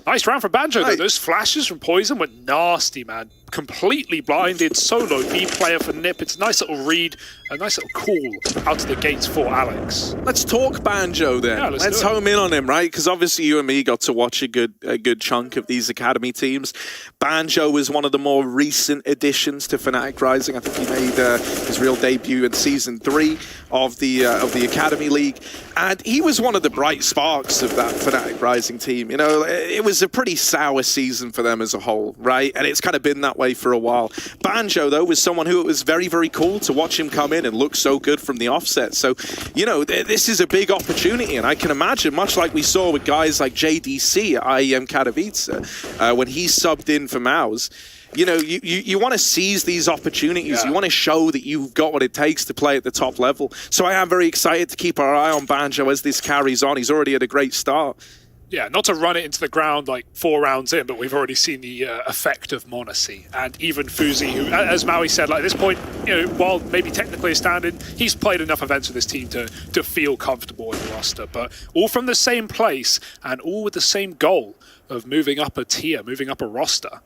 Nice round from Banjo, though. Those flashes from Poison were nasty, man. Completely blinded, solo B player for NiP. It's a nice little read, a nice little call out of the gates for Alex. Let's talk Banjo then. Yeah, let's home in on him, right? Because obviously you and me got to watch a good chunk of these academy teams. Banjo was one of the more recent additions to Fnatic Rising. I think he made his real debut in Season 3 of the Academy League. And he was one of the bright sparks of that Fnatic Rising team. You know, it was a pretty sour season for them as a whole, right? And it's kind of been that way for a while. Banjo, though, was someone who it was very, very cool to watch him come in and look so good from the offset. So, you know, this is a big opportunity, and I can imagine, much like we saw with guys like JDC at IEM Katowice, when he subbed in for Maus, you know, you want to seize these opportunities. Yeah. You want to show that you've got what it takes to play at the top level. So I am very excited to keep our eye on Banjo as this carries on. He's already had a great start. Yeah, not to run it into the ground like 4 rounds in, but we've already seen the effect of Monacy. And even Fuzi, who, as Maui said, like at this point, you know, while maybe technically a stand-in, he's played enough events with this team to feel comfortable in the roster. But all from the same place, and all with the same goal of moving up a tier, moving up a roster.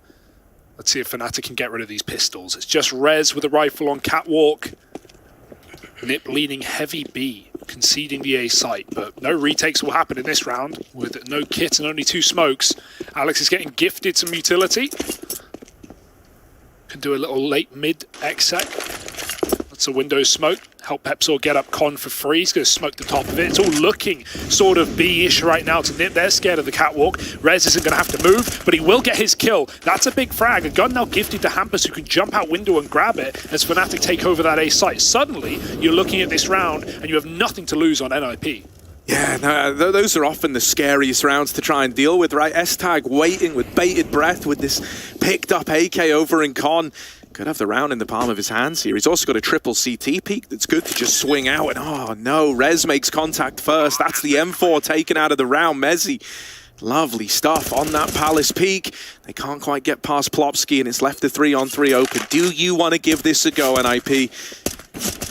Let's see if Fnatic can get rid of these pistols. It's just Rez with a rifle on Catwalk. NiP leaning heavy B, conceding the A site, but no retakes will happen in this round with no kit and only 2 smokes. Alex is getting gifted some utility. Can do a little late mid exec. That's a window smoke. Help Pepsor get up Con for free. He's going to smoke the top of it. It's all looking sort of B-ish right now to NiP. They're scared of the Catwalk. Rez isn't going to have to move, but he will get his kill. That's a big frag. A gun now gifted to Hampus, who can jump out window and grab it as Fnatic take over that A site. Suddenly, you're looking at this round, and you have nothing to lose on NIP. Yeah, no, those are often the scariest rounds to try and deal with, right? Estag waiting with bated breath with this picked up AK over in Con. Could have the round in the palm of his hands here. He's also got a triple CT peek that's good to just swing out. And oh no, Rez makes contact first. That's the M4 taken out of the round. Mezzi, lovely stuff on that Palace peak. They can't quite get past Plopsky, and it's left a 3-on-3 open. Do you want to give this a go, NIP?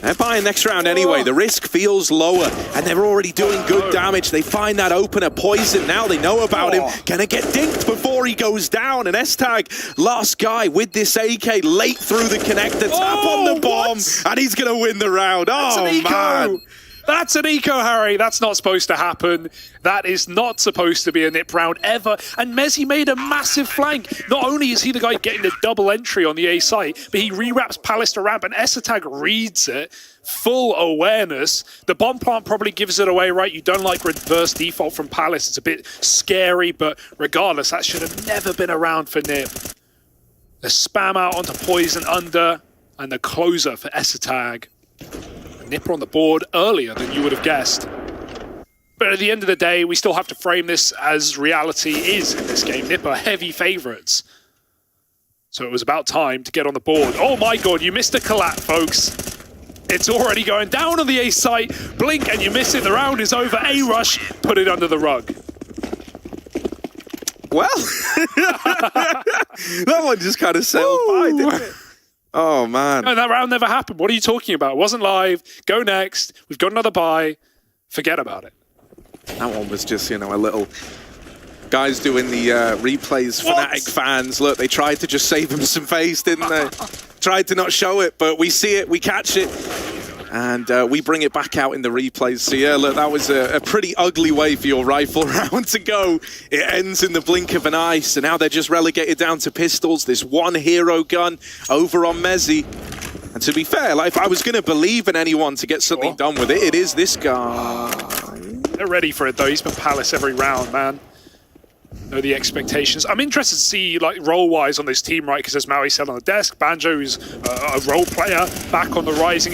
They're buying next round anyway. The risk feels lower, and they're already doing good damage. They find that opener. Poison, now they know about him. Gonna get dinked before he goes down. And Estag, last guy with this AK, late through the connector, tap on the bomb, and he's gonna win the round. Oh, man. That's an eco, Harry. That's not supposed to happen. That is not supposed to be a NiP round ever. And Mezzi made a massive flank. Not only is he the guy getting the double entry on the A site, but he rewraps Palace to ramp, and Estag reads it. Full awareness. The bomb plant probably gives it away, right? You don't like reverse default from Palace. It's a bit scary, but regardless, that should have never been around for NiP. The spam out onto Poison under, and the closer for Estag. NiP on the board earlier than you would have guessed. But at the end of the day, we still have to frame this as reality is in this game. Nip are heavy favourites. So it was about time to get on the board. Oh my god, you missed a collat, folks. It's already going down on the A site. Blink and you miss it. The round is over. A rush, put it under the rug. Well, that one just kind of sailed by, didn't it? Oh, man. No, that round never happened. What are you talking about? It wasn't live. Go next. We've got another buy. Forget about it. That one was just, you know, a little... Guys doing the replays, Fnatic fans. Look, they tried to just save him some face, didn't they? Tried to not show it, but we see it, we catch it. And we bring it back out in the replays. So yeah, look, that was a pretty ugly way for your rifle round to go. It ends in the blink of an eye. So now they're just relegated down to pistols. This one hero gun over on Mezzi. And to be fair, like, if I was going to believe in anyone to get something done with it, it is this guy. They're ready for it, though. He's been Palace every round, man. Know the expectations. I'm interested to see, like, role-wise on this team, right? Because as Maui said on the desk, Banjo is a role player back on the rising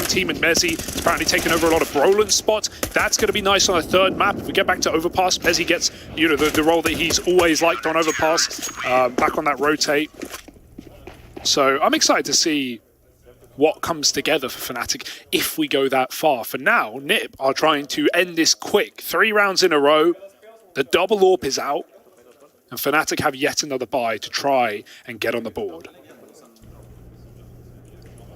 team, and Mezzi is apparently taking over a lot of Brolin's spots. That's going to be nice on a third map. If we get back to Overpass, Mezzi gets, you know, the role that he's always liked on Overpass, back on that rotate. So I'm excited to see what comes together for Fnatic if we go that far. For now, Nip are trying to end this quick. 3 rounds in a row. The double AWP is out, and Fnatic have yet another buy to try and get on the board.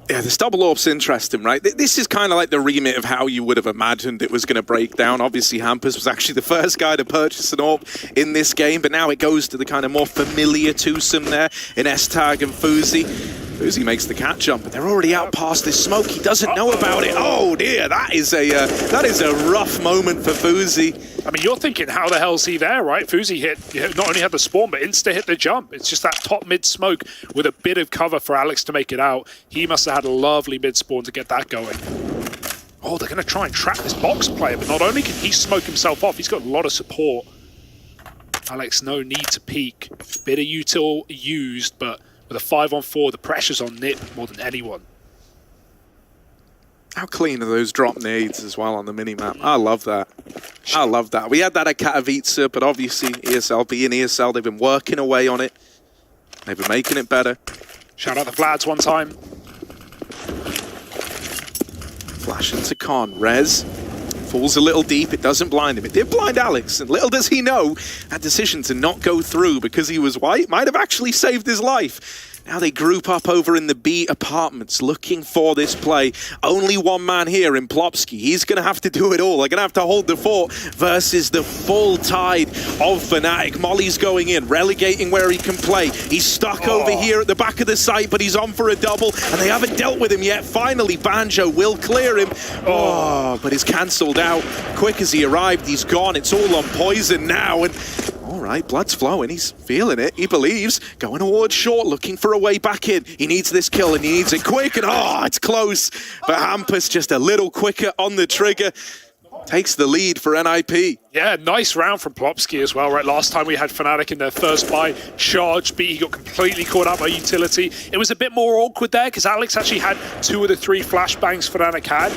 Yeah, this double AWP's interesting, right? This is kind of like the remit of how you would have imagined it was going to break down. Obviously, Hampus was actually the first guy to purchase an AWP in this game, but now it goes to the kind of more familiar twosome there in S-Tag and Fuzi. Fuzi makes the cat jump, but they're already out past this smoke. He doesn't know about it. Oh dear, that is a rough moment for Fuzi. I mean, you're thinking, how the hell is he there, right? Fuzi not only had the spawn, but insta hit the jump. It's just that top mid smoke with a bit of cover for Alex to make it out. He must have had a lovely mid spawn to get that going. Oh, they're going to try and trap this box player, but not only can he smoke himself off, he's got a lot of support. Alex, no need to peek. Bit of util used, but with a 5-on-4, the pressure's on Nip more than anyone. How clean are those drop nades as well on the minimap? I love that. I love that. We had that at Katowice, but obviously ESL being ESL, they've been working away on it. They've been making it better. Shout out the Vlads one time. Flash into Con. Rez falls a little deep. It doesn't blind him. It did blind Alex, and little does he know, that decision to not go through because he was white might have actually saved his life. Now they group up over in the B apartments looking for this play. Only one man here in Plopsky. He's going to have to do it all. They're going to have to hold the fort versus the full tide of Fnatic. Molly's going in, relegating where he can play. He's stuck over here at the back of the site, but he's on for a double, and they haven't dealt with him yet. Finally, Banjo will clear him. Oh, but he's cancelled out. Quick as he arrived, he's gone. It's all on poison now, and all right, blood's flowing. He's feeling it. He believes. Going towards short, looking for a way back in. He needs this kill, and he needs it quick. And it's close. But Hampus just a little quicker on the trigger. Takes the lead for NIP. Yeah, nice round from Plopsky as well, right? Last time we had Fnatic in their first buy, charge B, he got completely caught up by utility. It was a bit more awkward there because Alex actually had 2 of the 3 flashbangs Fnatic had,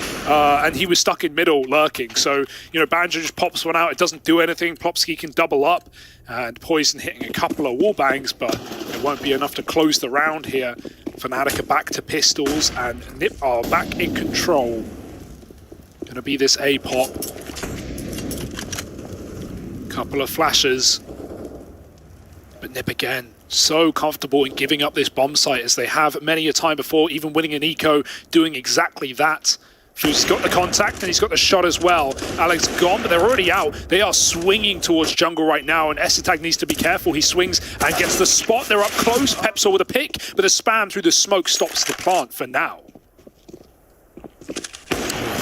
and he was stuck in middle lurking. So, you know, Banjo just pops one out, it doesn't do anything. Plopsky can double up, and Poison hitting a couple of wall bangs, but it won't be enough to close the round here. Fnatic are back to pistols, and Nip are back in control. Gonna be this A pop. Couple of flashes. But Nip again, so comfortable in giving up this bomb site as they have many a time before, even winning an eco, doing exactly that. Fuzi's got the contact and he's got the shot as well. Alex gone, but they're already out. They are swinging towards jungle right now, and Essetag needs to be careful. He swings and gets the spot. They're up close. Pepsol with a pick, but the spam through the smoke stops the plant for now.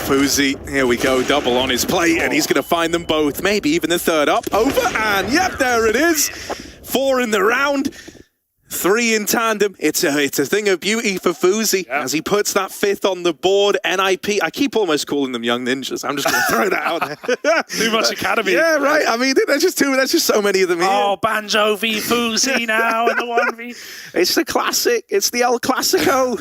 Fuzi, here we go, double on his plate, and he's going to find them both. Maybe even the third up, over, and yep, there it is. 4 in the round, 3 in tandem. It's a thing of beauty for Fuzi as he puts that 5th on the board. NIP, I keep almost calling them young ninjas. I'm just going to throw that out there. Too much academy. Yeah, right. I mean, there's just so many of them here. Oh, Banjo v Fuzi now in the 1v. It's the classic. It's the El Clasico.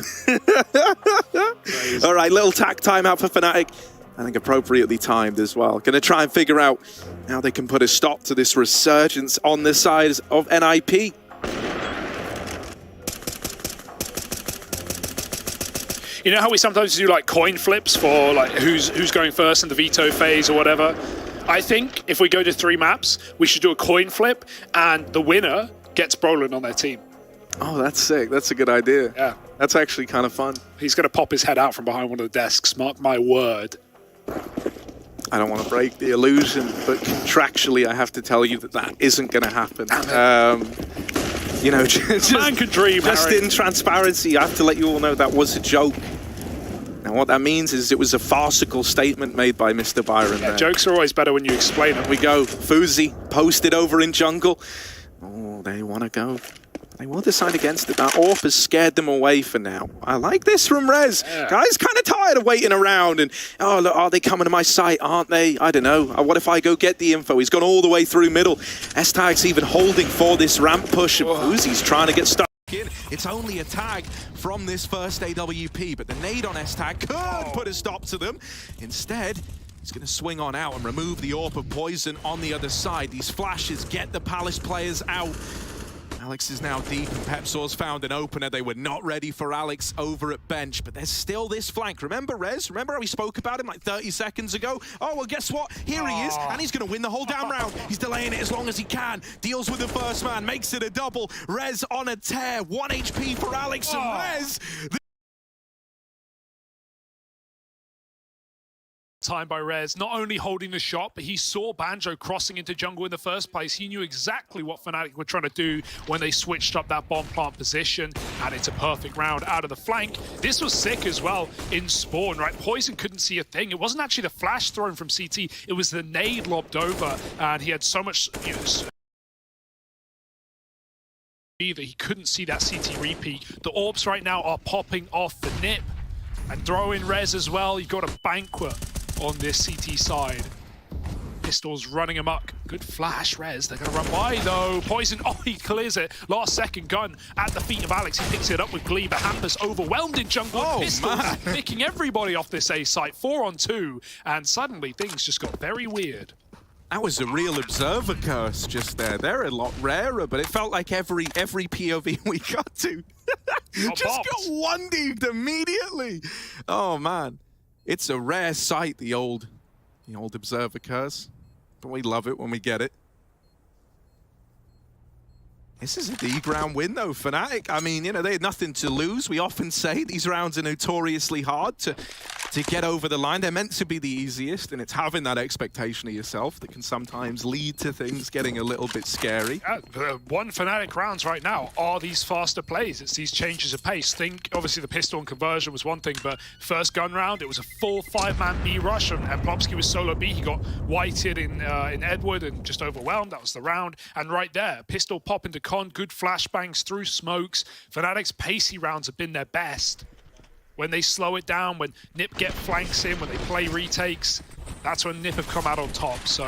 All right, little tack time out for Fnatic. I think appropriately timed as well. Going to try and figure out how they can put a stop to this resurgence on the side of NIP. You know how we sometimes do like coin flips for like who's going first in the veto phase or whatever? I think if we go to 3 maps, we should do a coin flip and the winner gets Brolin on their team. Oh, that's sick. That's a good idea. Yeah. That's actually kind of fun. He's going to pop his head out from behind one of the desks, mark my word. I don't want to break the illusion, but contractually I have to tell you that that isn't going to happen. You know, Man could dream, just Harry. in transparency, I have to let you all know that was a joke. Now, what that means is it was a farcical statement made by Mr. Byron there. Jokes are always better when you explain them. We go. Fuzi posted over in jungle. Oh, they want to go. They will decide against it. That AWP has scared them away for now. I like this from Rez. Yeah. Guys kind of tired of waiting around and, oh, look, are they coming to my site? Aren't they? I don't know. What if I go get the info? He's gone all the way through middle. S-Tag's even holding for this ramp push. And Fuzi's trying to get stuck in. It's only a tag from this first AWP, but the nade on S-Tag could put a stop to them. Instead, he's going to swing on out and remove the AWP of poison on the other side. These flashes get the Palace players out. Alex is now deep and Pepsor's found an opener. They were not ready for Alex over at bench, but there's still this flank. Remember Rez? Remember how we spoke about him like 30 seconds ago? Oh, well, guess what? Here he is, and he's going to win the whole damn round. He's delaying it as long as he can. Deals with the first man, makes it a double. Rez on a tear. 1 HP for Alex and Rez. Time by Rez, not only holding the shot, but he saw Banjo crossing into jungle in the first place. He knew exactly what Fnatic were trying to do when they switched up that bomb plant position, and it's a perfect round out of the flank. This was sick as well in spawn, right? Poison couldn't see a thing. It wasn't actually the flash thrown from CT, it was the nade lobbed over, and he had so much, you know, either he couldn't see that CT repeat. The orbs right now are popping off the nip, and throw in Rez as well. You've got a banquet on this CT side. Pistols running amok. Good flash, Rez. They're going to run by, though. Poison, oh, he clears it. Last second gun at the feet of Alex. He picks it up with glee, but Hampus overwhelmed in jungle. Oh, Pistols man. picking everybody off this A site. 4 on 2, and suddenly things just got very weird. That was a real observer curse just there. They're a lot rarer, but it felt like every POV we got to just got 1-deeped immediately. Oh, man. It's a rare sight, the old observer curse, but we love it when we get it. This is a D-ground win, though, Fnatic. I mean, you know, they had nothing to lose. We often say these rounds are notoriously hard to get over the line. They're meant to be the easiest, and it's having that expectation of yourself that can sometimes lead to things getting a little bit scary. One Fnatic rounds right now are these faster plays. It's these changes of pace. Think, obviously, the pistol and conversion was one thing, but first gun round, it was a full 5-man B rush, and Plopsky was solo B. He got whited in Edward and just overwhelmed. That was the round. And right there, pistol pop into con, good flashbangs through smokes. Fnatic's pacey rounds have been their best. When they slow it down, when Nip get flanks in, when they play retakes, that's when Nip have come out on top. So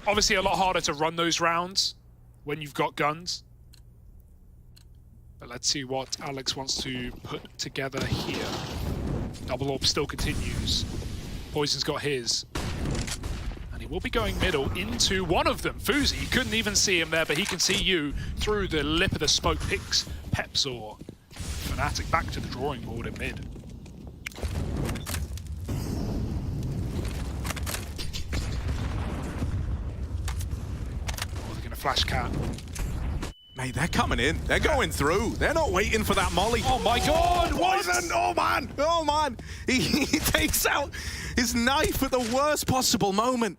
obviously a lot harder to run those rounds when you've got guns. But let's see what Alex wants to put together here. Double orb still continues. Poison's got his. And he will be going middle into one of them. Fuzi, you couldn't even see him there, but he can see you through the lip of the smoke. Picks Pepsor. Fnatic back to the drawing board in mid. Oh, they're gonna flash cat. Mate, they're coming in. They're going through. They're not waiting for that molly. Oh my god! Poison! Oh man! Oh man! He takes out his knife at the worst possible moment.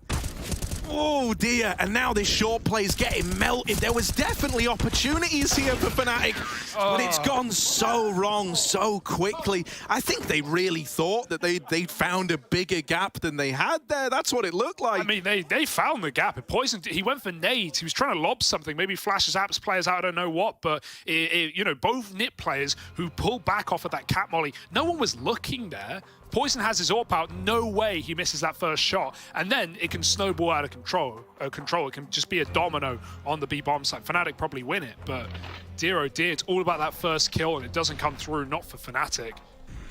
Oh dear, and now this short play is getting melted. There was definitely opportunities here for Fnatic, but it's gone so wrong so quickly. I think they really thought that they'd found a bigger gap than they had there. That's what it looked like. I mean, they found the gap. And Poison, he went for nades. He was trying to lob something, maybe flashes apps players out, I don't know what, but you know, both Nip players who pulled back off of that cat molly, no one was looking there. Poison has his AWP out, no way he misses that first shot. And then it can snowball out of control. It can just be a domino on the B bomb site. Fnatic probably win it, but dear oh dear, it's all about that first kill and it doesn't come through, not for Fnatic.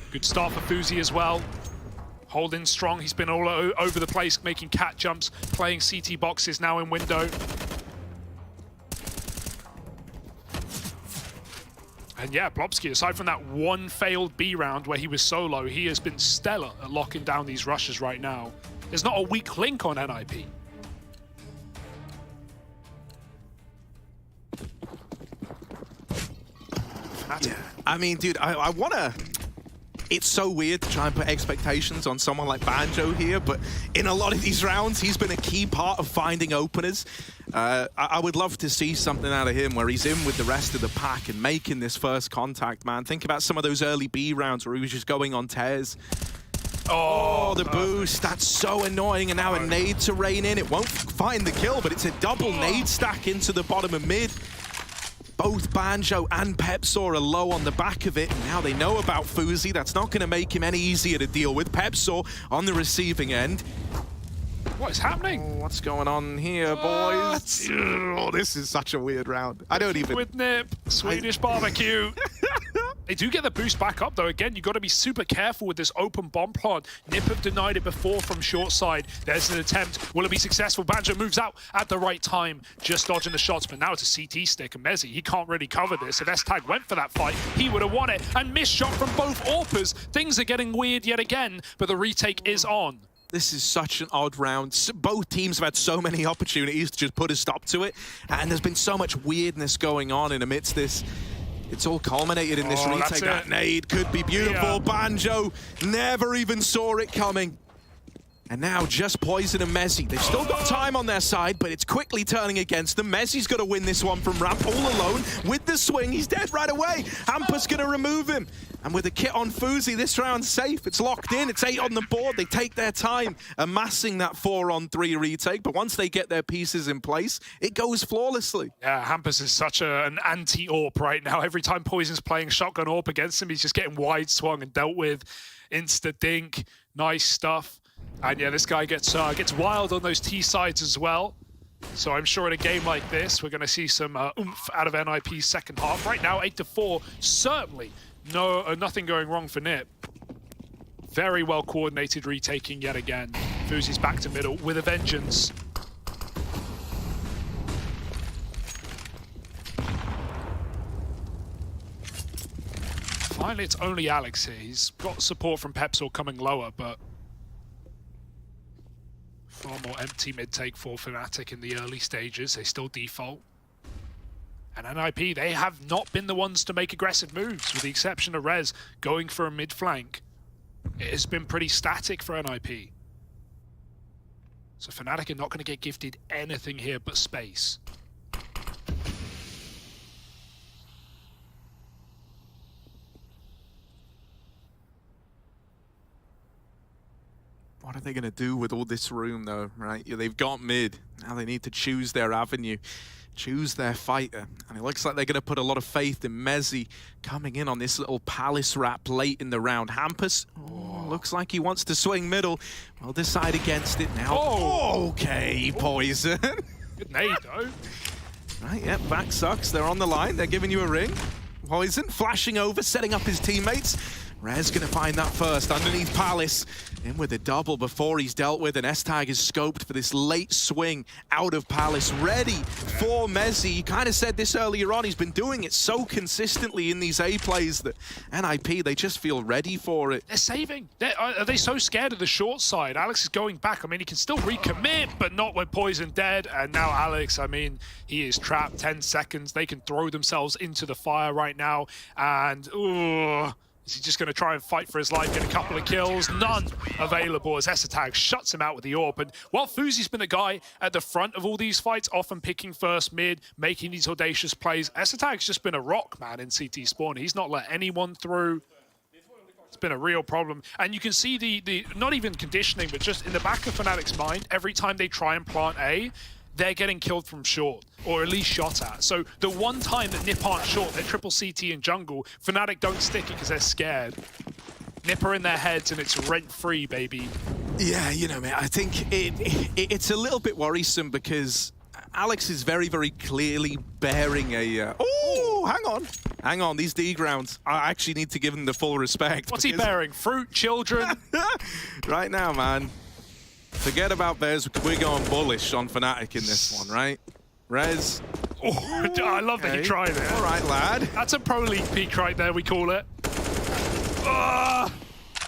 Good start for Fuzi as well. Holding strong, he's been all over the place, making cat jumps, playing CT boxes now in window. And yeah, Blobsky, aside from that one failed B round where he was solo, he has been stellar at locking down these rushes right now. There's not a weak link on NIP. Yeah. I mean, dude, I want to... It's so weird to try and put expectations on someone like Banjo here, but in a lot of these rounds, he's been a key part of finding openers. I would love to see something out of him where he's in with the rest of the pack and making this first contact, man. Think about some of those early B rounds where he was just going on tears. Oh, the boost. That's so annoying. And now a nade to rain in. It won't find the kill, but it's a double nade stack into the bottom of mid. Both Banjo and Pepsaw are low on the back of it. Now they know about Fuzi. That's not going to make him any easier to deal with. Pepsaw on the receiving end. What is happening? Oh, what's going on here, boys? Oh, this is such a weird round. I don't even... With Nip, Swedish barbecue. They do get the boost back up, though. Again, you've got to be super careful with this open bomb plant. Nip have denied it before from short side. There's an attempt. Will it be successful? Banjo moves out at the right time, just dodging the shots. But now it's a CT stick, and Mezzi, he can't really cover this. If S-Tag went for that fight, he would have won it. And missed shot from both AWPers. Things are getting weird yet again, but the retake is on. This is such an odd round. Both teams have had so many opportunities to just put a stop to it. And there's been so much weirdness going on in amidst this. It's all culminated in this retake. That nade could be beautiful. Yeah. Banjo never even saw it coming. And now just Poison and Mezzi. They've still got time on their side, but it's quickly turning against them. Mezzi's got to win this one from ramp all alone. With the swing, he's dead right away. Hampus going to remove him. And with a kit on Fuzi, this round's safe. It's locked in. It's 8 on the board. They take their time amassing that 4-on-3 retake. But once they get their pieces in place, it goes flawlessly. Yeah, Hampus is such an anti-AWP right now. Every time Poison's playing shotgun AWP against him, he's just getting wide swung and dealt with. Insta-dink. Nice stuff. And yeah, this guy gets wild on those T sides as well. So I'm sure in a game like this, we're going to see some oomph out of NIP's second half. Right now, 8-4, certainly nothing going wrong for Nip. Very well coordinated retaking yet again. Fuzi's back to middle with a vengeance. Finally, it's only Alex here. He's got support from Pepsaw coming lower, but far more empty mid-take for Fnatic in the early stages. They still default. And NIP, they have not been the ones to make aggressive moves, with the exception of Rez going for a mid-flank. It has been pretty static for NIP. So Fnatic are not going to get gifted anything here but space. What are they going to do with all this room, though, right? Yeah, they've got mid. Now they need to choose their avenue, choose their fighter. And it looks like they're going to put a lot of faith in Mezzi coming in on this little Palace wrap late in the round. Hampus, looks like he wants to swing middle. We'll decide against it now. Oh, okay, Poison. Good nade, though. Right, yeah, back sucks. They're on the line. They're giving you a ring. Poison flashing over, setting up his teammates. Rez gonna find that first underneath Palace. In with a double before he's dealt with, and S-Tag is scoped for this late swing out of Palace. Ready for Mezzi. He kind of said this earlier on. He's been doing it so consistently in these A plays that NIP, they just feel ready for it. They're saving. Are they so scared of the short side? Alex is going back. I mean, he can still recommit, but not with Poison dead. And now Alex, I mean, he is trapped. 10 seconds. They can throw themselves into the fire right now. And, ooh. Is he just going to try and fight for his life, get a couple of kills? None available as S-Tag shuts him out with the AWP. And while Fuzi's been the guy at the front of all these fights, often picking first mid, making these audacious plays, S-Tag's just been a rock, man, in CT spawn. He's not let anyone through. It's been a real problem. And you can see the not even conditioning, but just in the back of Fnatic's mind, every time they try and plant A, they're getting killed from short, or at least shot at. So the one time that Nip aren't short, they're triple CT in jungle, Fnatic don't stick it because they're scared. Nip are in their heads and it's rent-free, baby. Yeah, you know, man, I think it's a little bit worrisome because Alex is very, very clearly bearing a... oh, hang on. These D grounds, I actually need to give him the full respect. What's he bearing? Fruit, children? Right now, man. Forget about theirs. We're going bullish on Fnatic in this one, right? Rez. Oh, I love that you tried it. All right, lad. That's a pro league peak right there, we call it.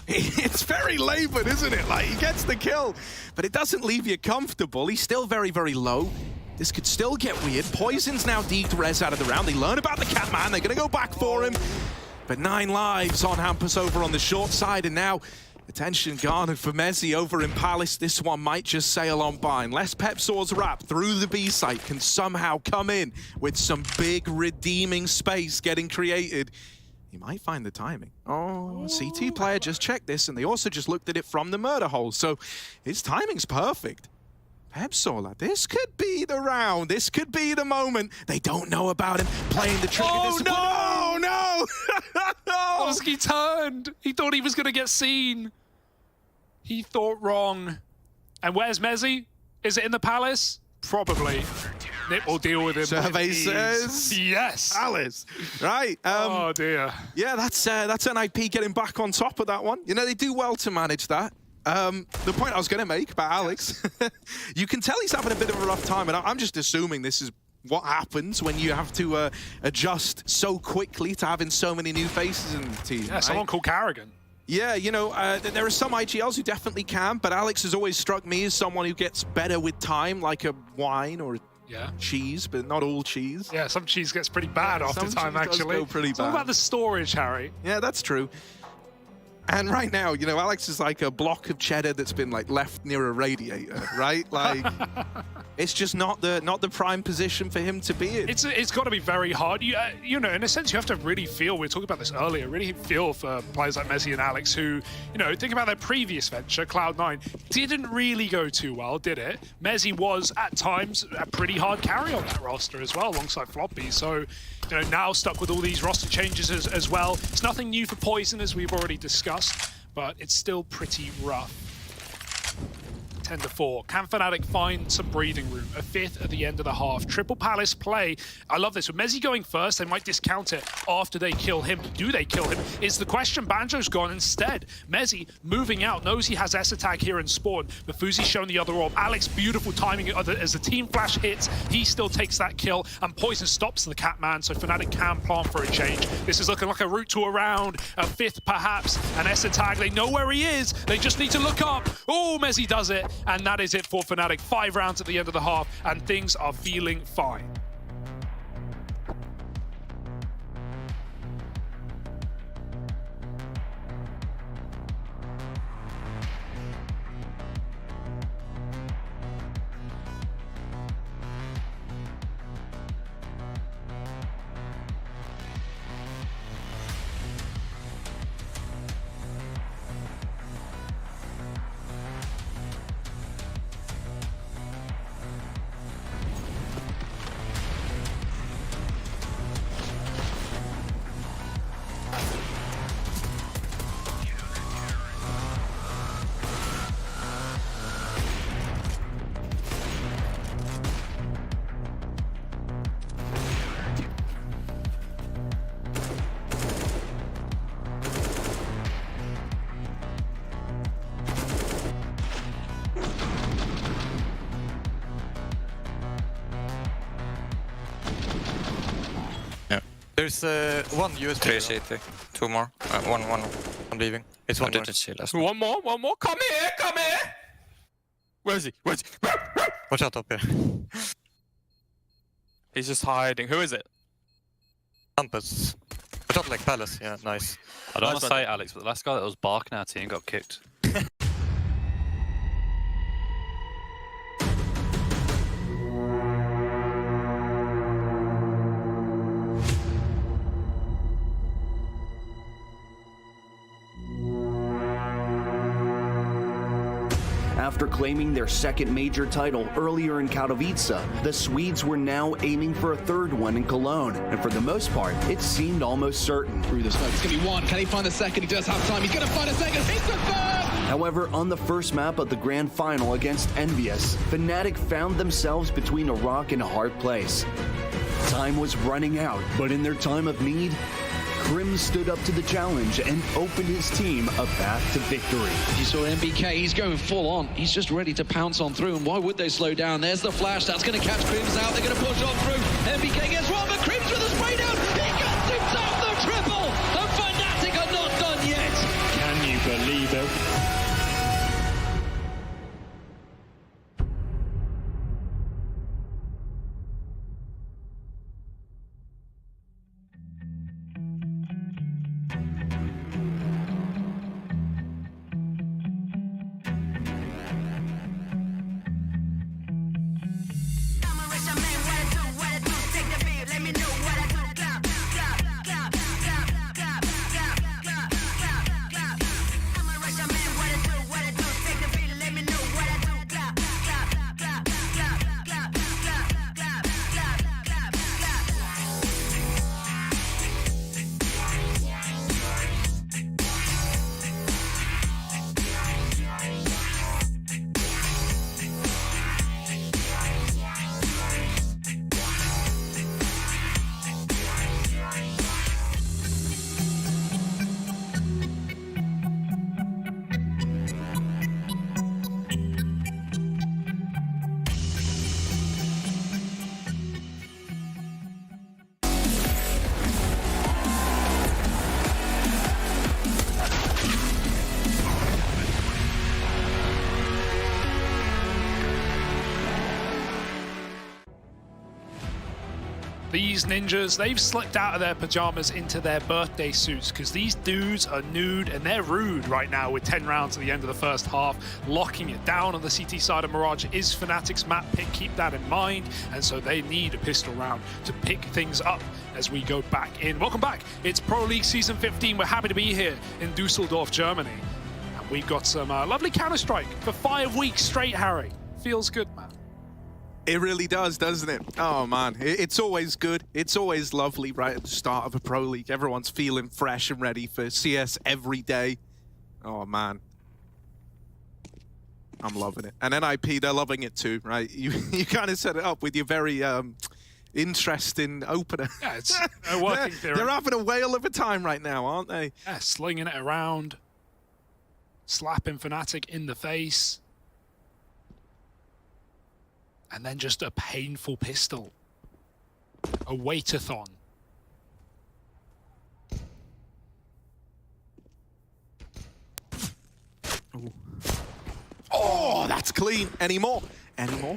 It's very labored, isn't it? Like, he gets the kill, but it doesn't leave you comfortable. He's still very, very low. This could still get weird. Poison's now deked Rez out of the round. They learn about the Catman. They're going to go back for him. But 9 lives on Hampus over on the short side, and now attention garnered for Mezzi over in Palace. This one might just sail on by. Unless Pepsor's wrap through the B site can somehow come in with some big redeeming space getting created, he might find the timing. Oh, CT player just checked this, and they also just looked at it from the murder hole, so his timing's perfect. Pepsor, this could be the round. This could be the moment. They don't know about him playing the trigger. Oh, no! Oski turned. He thought he was going to get seen. He thought wrong. And where's Mezzi? Is it in the Palace? Probably. Nip will deal with him. Survey says yes. Palace. Right. Oh, dear. Yeah, that's NIP getting back on top of that one. You know, they do well to manage that. The point I was going to make about Alex, you can tell he's having a bit of a rough time, and I'm just assuming this is what happens when you have to adjust so quickly to having so many new faces in the team. Yeah, someone called Carrigan. Yeah, you know, there are some IGLs who definitely can, but Alex has always struck me as someone who gets better with time, like a wine or cheese, but not all cheese. Yeah, some cheese gets pretty bad after time, actually. Go pretty it's bad. all about the storage, Harry. Yeah, that's true. And right now, you know, Alex is like a block of cheddar that's been like left near a radiator, right? Like, it's just not the prime position for him to be in. It's got to be very hard. You know, in a sense, you have to really feel. We were talking about this earlier. Really feel for players like Mezzi and Alex, who, you know, think about their previous venture, Cloud9, didn't really go too well, did it? Mezzi was at times a pretty hard carry on that roster as well, alongside Floppy. So, you know, now stuck with all these roster changes as well. It's nothing new for Poison, as we've already discussed, but it's still pretty rough. 10-4. Can Fnatic find some breathing room? A 5th at the end of the half. Triple Palace play. I love this. With Mezzi going first, they might discount it after they kill him. Do they kill him? Is the question. Banjo's gone instead. Mezzi moving out, knows he has S-Attack here in spawn, but Fuzi's shown the other orb. Alex, beautiful timing as the team flash hits. He still takes that kill, and Poison stops the Catman, so Fnatic can plan for a change. This is looking like a route to a round, a 5th perhaps, an S-Attack. They know where he is. They just need to look up. Oh, Mezzi does it. And that is it for Fnatic. 5 rounds at the end of the half, and things are feeling fine. There's one USB. 3 CT. 2 more. One. I'm leaving. It's one more. See last one more. Come here. Where is he? Watch out up here. He's just hiding. Who is it? Hampus. Watch out, like Palace. Yeah, nice. I don't want to say Alex, but the last guy that was barking our team got kicked. After claiming their second major title earlier in Katowice, the Swedes were now aiming for a third one in Cologne, and for the most part, it seemed almost certain. Through the smoke, it's going to be one. Can he find the second? He does have time. He's going to find a second. It's the third! However, on the first map of the Grand Final against Envious, Fnatic found themselves between a rock and a hard place. Time was running out, but in their time of need, Krim stood up to the challenge and opened his team a path to victory. You saw MBK, he's going full on. He's just ready to pounce on through, and why would they slow down? There's the flash, that's going to catch Krims out. They're going to push on through. MBK gets one, but Krims with a spray down. He gets himself the triple, and Fnatic are not done yet. Can you believe it? These ninjas, they've slipped out of their pajamas into their birthday suits because these dudes are nude and they're rude right now with 10 rounds at the end of the first half. Locking it down on the CT side of Mirage is Fnatic's map pick, keep that in mind. And so they need a pistol round to pick things up as we go back in. Welcome back, it's Pro League Season 15. We're happy to be here in Dusseldorf, Germany. And we've got some lovely Counter-Strike for 5 weeks straight, Harry. Feels good, man. It really does, doesn't it? Oh, man. It's always good. It's always lovely right at the start of a Pro League. Everyone's feeling fresh and ready for CS every day. Oh, man. I'm loving it. And NIP, they're loving it too, right? You kind of set it up with your very interesting opener. Yeah, it's a working theory. They're having a whale of a time right now, aren't they? Yeah, slinging it around. Slapping Fnatic in the face. And then just a painful pistol. A waitathon. Ooh. Oh, that's clean. Any more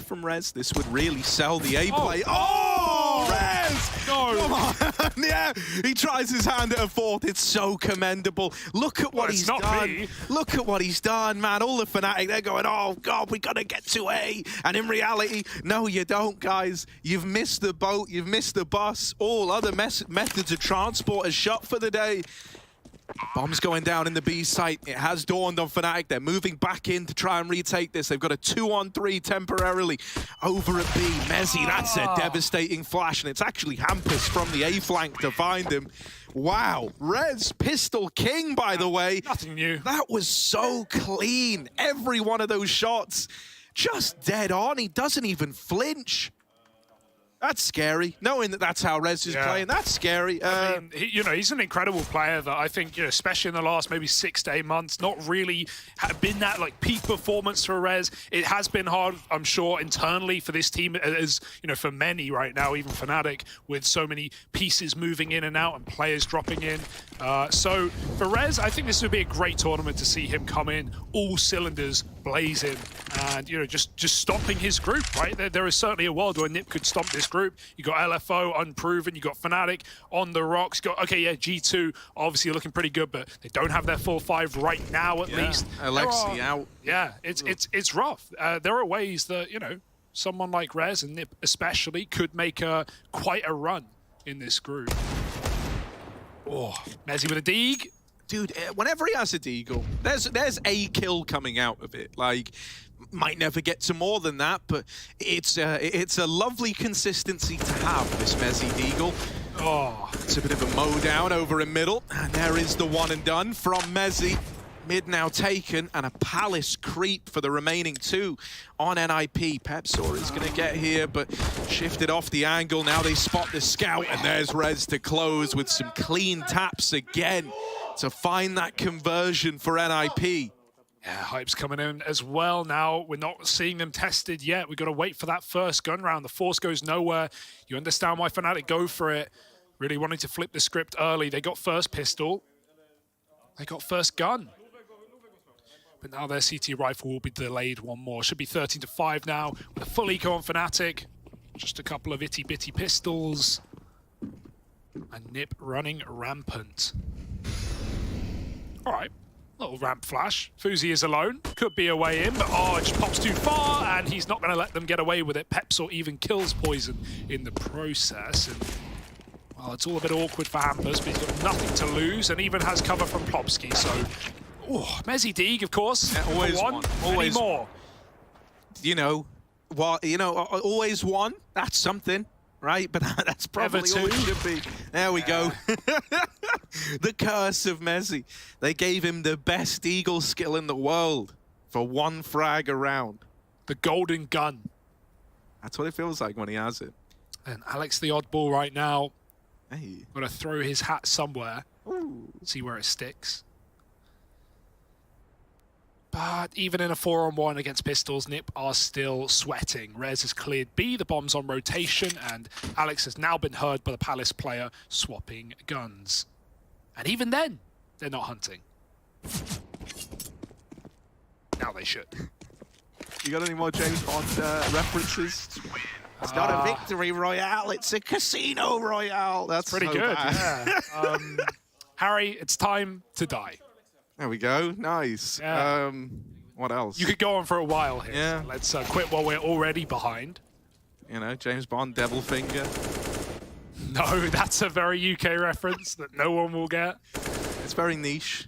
from Rez? This would really sell the A play. Oh, Rez! No. Come on. Yeah, he tries his hand at a fourth. It's so commendable. Look at what he's done. Me. Look at what he's done, man. All the Fnatic, they're going, oh, God, we got to get to A. And in reality, no, you don't, guys. You've missed the boat. You've missed the bus. All other methods of transport are shut for the day. Bombs going down in the B site. It has dawned on Fnatic. They're moving back in to try and retake this. They've got a 2-on-3 temporarily over at B. Mezzi, that's a devastating flash, and it's actually Hampus from the A flank to find him. Wow, Rez, Pistol King, by the way. Nothing new. That was so clean. Every one of those shots just dead on. He doesn't even flinch. That's scary. Knowing that that's how Rez is playing, that's scary. I mean, he's an incredible player that I think, especially in the last maybe 6 to 8 months, not really been that like peak performance for Rez. It has been hard, I'm sure, internally for this team, as for many right now, even Fnatic, with so many pieces moving in and out and players dropping in. So for Rez, I think this would be a great tournament to see him come in, all cylinders blazing, and just stomping his group. Right, there is certainly a world where Nip could stomp this group. You got LFO, Unproven, you got Fnatic on the rocks. G2 obviously looking pretty good, but they don't have their full 5 right now at least. Alexi out. Yeah, it's rough. There are ways that someone like Rez and Nip especially could make quite a run in this group. Oh, Mezzi with a deeg. Dude, whenever he has a deagle, there's a kill coming out of it. Like, might never get to more than that, but it's a lovely consistency to have, this Mezzi deagle. Oh, it's a bit of a mow down over in middle, and there is the one and done from Mezzi. Mid now taken, and a Palace creep for the remaining 2 on NIP. Pepsor is going to get here, but shifted off the angle. Now they spot the scout, and there's Rez to close with some clean taps again to find that conversion for NIP. Yeah, Hype's coming in as well now. We're not seeing them tested yet. We've got to wait for that first gun round. The force goes nowhere. You understand why Fnatic go for it. Really wanting to flip the script early. They got first pistol. They got first gun. But now their CT rifle will be delayed one more. Should be 13-5 now with a full eco on Fnatic. Just a couple of itty-bitty pistols. And Nip running rampant. All right. Little ramp flash. Fuzi is alone. Could be a way in, but it just pops too far, and he's not going to let them get away with it. Pepsor even kills Poison in the process. And, well, it's all a bit awkward for Hampus, but he's got nothing to lose, and even has cover from Plopsky. So, Mezzy Deeg, of course. Yeah, always one. Always more. You know, always one. That's something. Right, but that's probably all it should be. There we go. The curse of Mezzy. They gave him the best Eagle skill in the world for 1 frag around. The golden gun. That's what it feels like when he has it. And Alex the oddball right now. Hey. Got to throw his hat somewhere. Ooh. See where it sticks. But even in a 4-on-1 against pistols, Nip are still sweating. Rez has cleared B, the bomb's on rotation, and Alex has now been heard by the Palace player swapping guns. And even then, they're not hunting. Now they should. You got any more James Bond references? It's not a victory royale, it's a casino royale. That's pretty so good, bad. yeah. Harry, it's time to die. There we go. Nice. Yeah. What else? You could go on for a while here. Yeah. Let's quit while we're already behind. You know, James Bond, Devil Finger. No, that's a very UK reference that no one will get. It's very niche.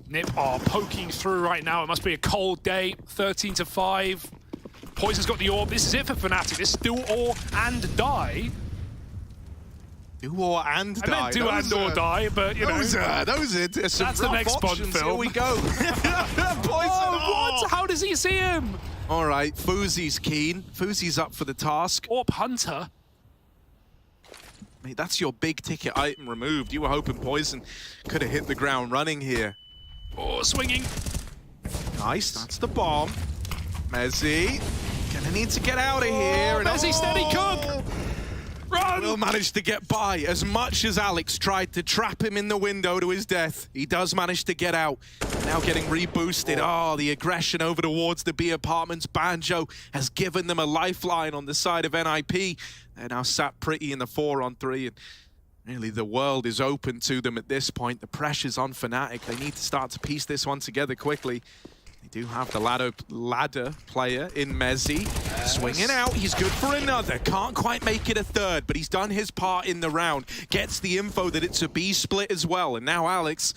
Nip are poking through right now. It must be a cold day. 13-5. Poison's got the orb. This is it for Fnatic. This is do or and die. Do or and die. I meant do and or die, but you know. Those are some that's the next Bond options. film. Here we go. Poison. What? How does he see him? All right, Fuzi's keen. Fuzi's up for the task. Orb Hunter. Mate, that's your big ticket item removed. You were hoping Poison could have hit the ground running here. Oh, swinging. Nice, that's the bomb. Mezzy, gonna need to get out of here. Mezzy, steady cook. Run! Will manage to get by. As much as Alex tried to trap him in the window to his death, he does manage to get out. Now getting reboosted. Oh, the aggression over towards the B apartments. Banjo has given them a lifeline on the side of NIP. They're now sat pretty in the 4-on-3, and really the world is open to them at this point. The pressure's on Fnatic. They need to start to piece this one together quickly. They do have the ladder player in Mezzy. Yes. Swinging out, he's good for another. Can't quite make it a third, but he's done his part in the round. Gets the info that it's a B split as well. And now Alex,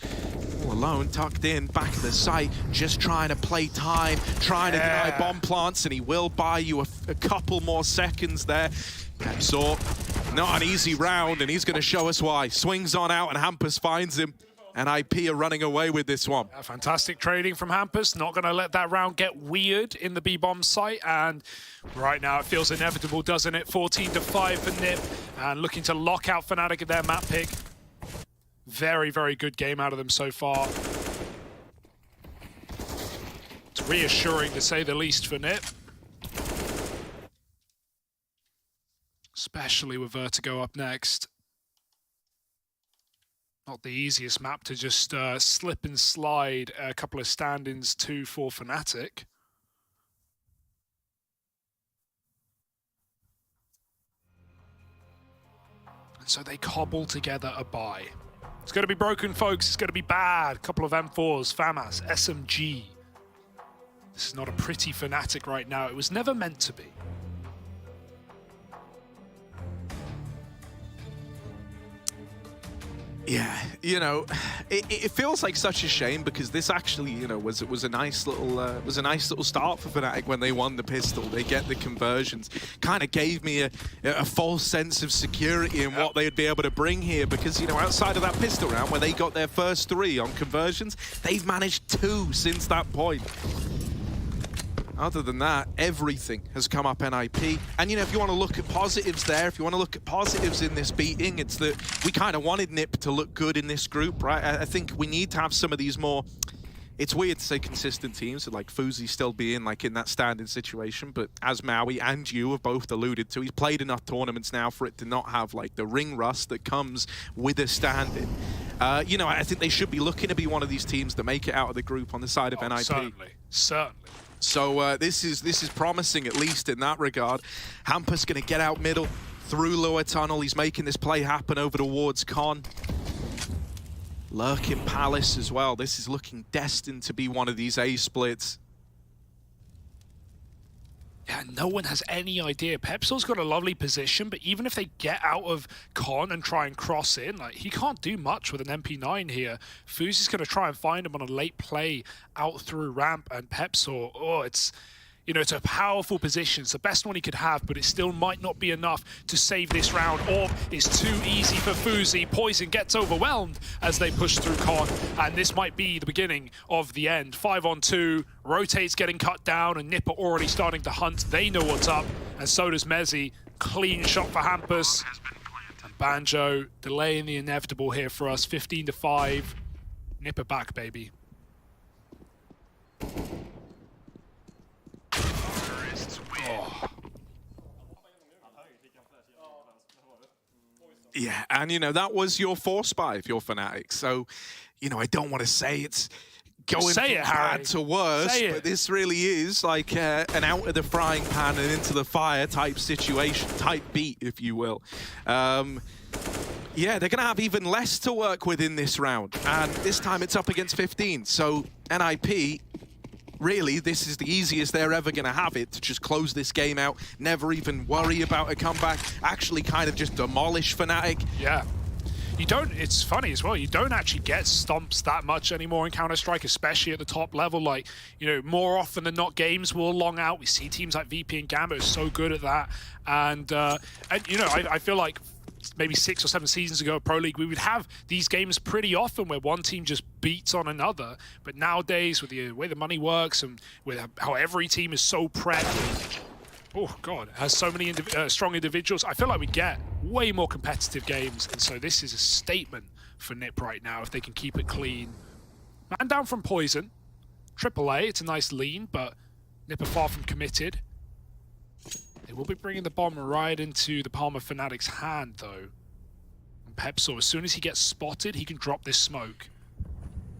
all alone, tucked in, back of the site, just trying to play time, trying to deny bomb plants, and he will buy you a couple more seconds there. Pepsor, not an easy round, and he's going to show us why. Swings on out, and Hampus finds him. And IP are running away with this one. Fantastic trading from Hampus. Not going to let that round get weird in the B-bomb site. And right now it feels inevitable, doesn't it? 14-5 for Nip. And looking to lock out Fnatic at their map pick. Very, very good game out of them so far. It's reassuring to say the least for Nip. Especially with Vertigo up next. Not the easiest map to just slip and slide a couple of stand-ins to for Fnatic. And so they cobble together a buy. It's going to be broken, folks. It's going to be bad. Couple of M4s, FAMAS, SMG. This is not a pretty Fnatic right now. It was never meant to be. Yeah, you know, it feels like such a shame because this actually, you know, was a nice little start for Fnatic when they won the pistol. They get the conversions, kind of gave me a false sense of security in what they'd be able to bring here because, you know, outside of that pistol round where they got their first 3 on conversions, they've managed 2 since that point. Other than that, everything has come up NIP. And, you know, if you want to look at positives there, if you want to look at positives in this beating, it's that we kind of wanted NIP to look good in this group, right? I think we need to have some of these more... It's weird to say consistent teams, so like Fuzi still being like in that standing situation, but as Maui and you have both alluded to, he's played enough tournaments now for it to not have like the ring rust that comes with a standing. You know, I think they should be looking to be one of these teams that make it out of the group on the side of NIP. Certainly. So this is promising, at least in that regard. Hampus going to get out middle through lower tunnel. He's making this play happen over towards Con. Lurking Palace as well. This is looking destined to be one of these A splits. Yeah, no one has any idea. Pepsol's got a lovely position, but even if they get out of Con and try and cross in, like he can't do much with an MP9 here. Fuzi's going to try and find him on a late play out through ramp, and Pepsol, oh, it's, you know, it's a powerful position. It's the best one he could have, but it still might not be enough to save this round. Orb is too easy for Fuzi. Poison gets overwhelmed as they push through Con, and this might be the beginning of the end. 5-on-2, Rotate's getting cut down, and Nip are already starting to hunt. They know what's up, and so does Mezzi. Clean shot for Hampus. And Banjo delaying the inevitable here for us. 15-5. Nip are back, baby. Yeah, and you know, that was your force buy if you're Fnatic. So, you know, I don't want to say it's going from bad to worse, but this really is like an out of the frying pan and into the fire type situation, type beat, if you will. Yeah, they're going to have even less to work with in this round, and this time it's up against 15. So NIP, really, this is the easiest they're ever going to have it, to just close this game out, never even worry about a comeback, actually kind of just demolish Fnatic. Yeah. You don't, it's funny as well, you don't actually get stomps that much anymore in Counter-Strike, especially at the top level. Like, you know, more often than not, games will long out. We see teams like VP and Gambit are so good at that. And you know, I feel like maybe 6 or 7 seasons ago at Pro League, we would have these games pretty often where one team just beats on another. But nowadays, with the way the money works and with how every team is so prepped, oh god, has so many strong individuals, I feel like we get way more competitive games. And so this is a statement for NIP right now if they can keep it clean. Man down from Poison. AAA, it's a nice lean, but NIP are far from committed. They will be bringing the bomb right into the palm of Fnatic's hand, though. And Pepsol, as soon as he gets spotted, he can drop this smoke.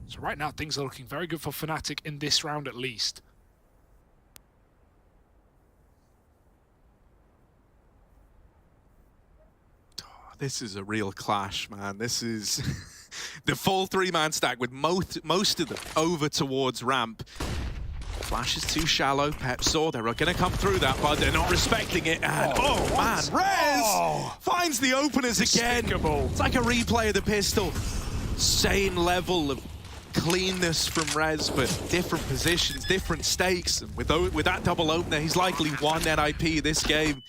So right now, things are looking very good for Fnatic in this round, at least. This is a real clash, man. This is the full 3-man stack with most of them over towards ramp. Flash is too shallow. Pepsol, they're going to come through that, but they're not respecting it. And oh man, Rez finds the openers again. It's like a replay of the pistol. Same level of cleanness from Rez, but different positions, different stakes. And with that double opener, he's likely won NIP this game.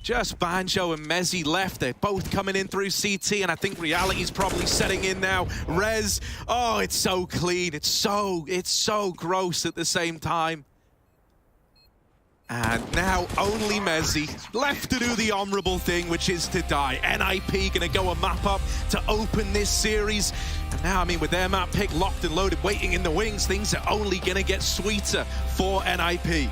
Just Banjo and Mezzi left. They're both coming in through CT, and I think reality's probably setting in now. Rez, oh, it's so clean. It's so gross at the same time. And now only Mezzi left to do the honorable thing, which is to die. NIP gonna go a map up to open this series. And now, I mean, with their map pick locked and loaded, waiting in the wings, things are only gonna get sweeter for NIP.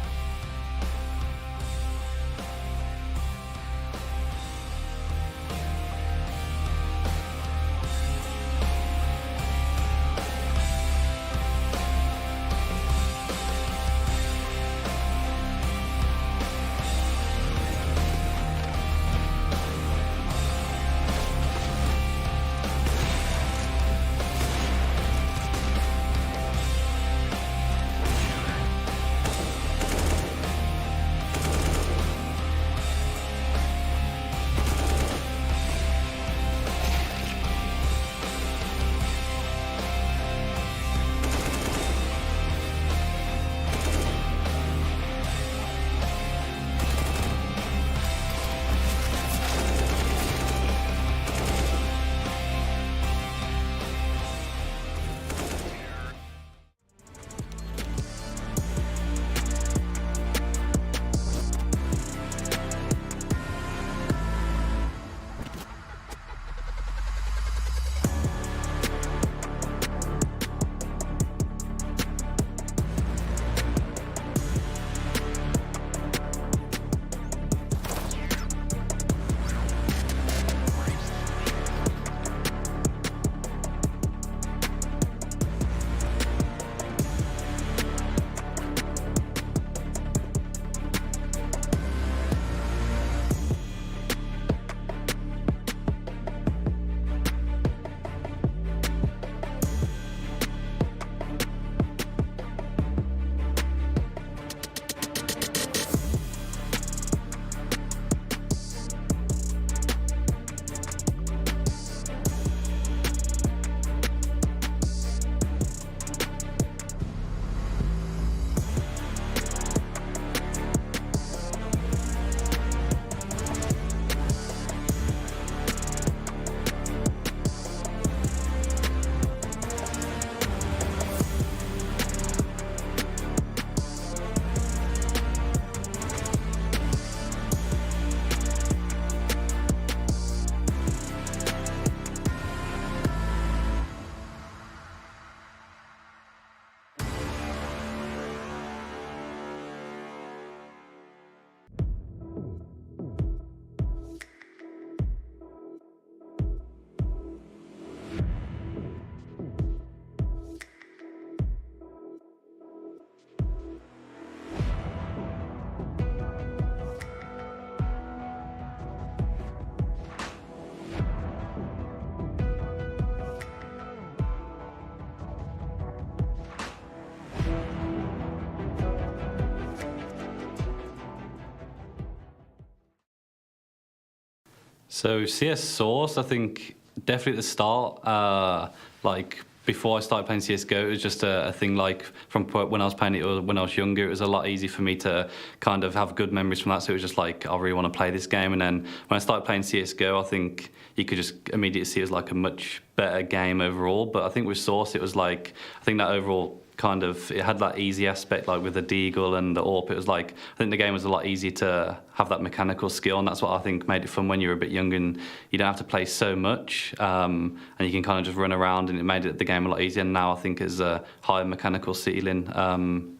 So CS Source, I think definitely at the start, like before I started playing CSGO, it was just a thing like from when I was playing it or when I was younger, it was a lot easier for me to kind of have good memories from that. So it was just like, I really want to play this game. And then when I started playing CSGO, I think you could just immediately see it as like a much better game overall. But I think with Source, it was like, I think that overall kind of, it had that easy aspect, like with the Deagle and the AWP. It was like, I think the game was a lot easier to have that mechanical skill, and that's what I think made it fun when you were a bit younger and you don't have to play so much, and you can kind of just run around, and it made the game a lot easier. And now I think it's a higher mechanical ceiling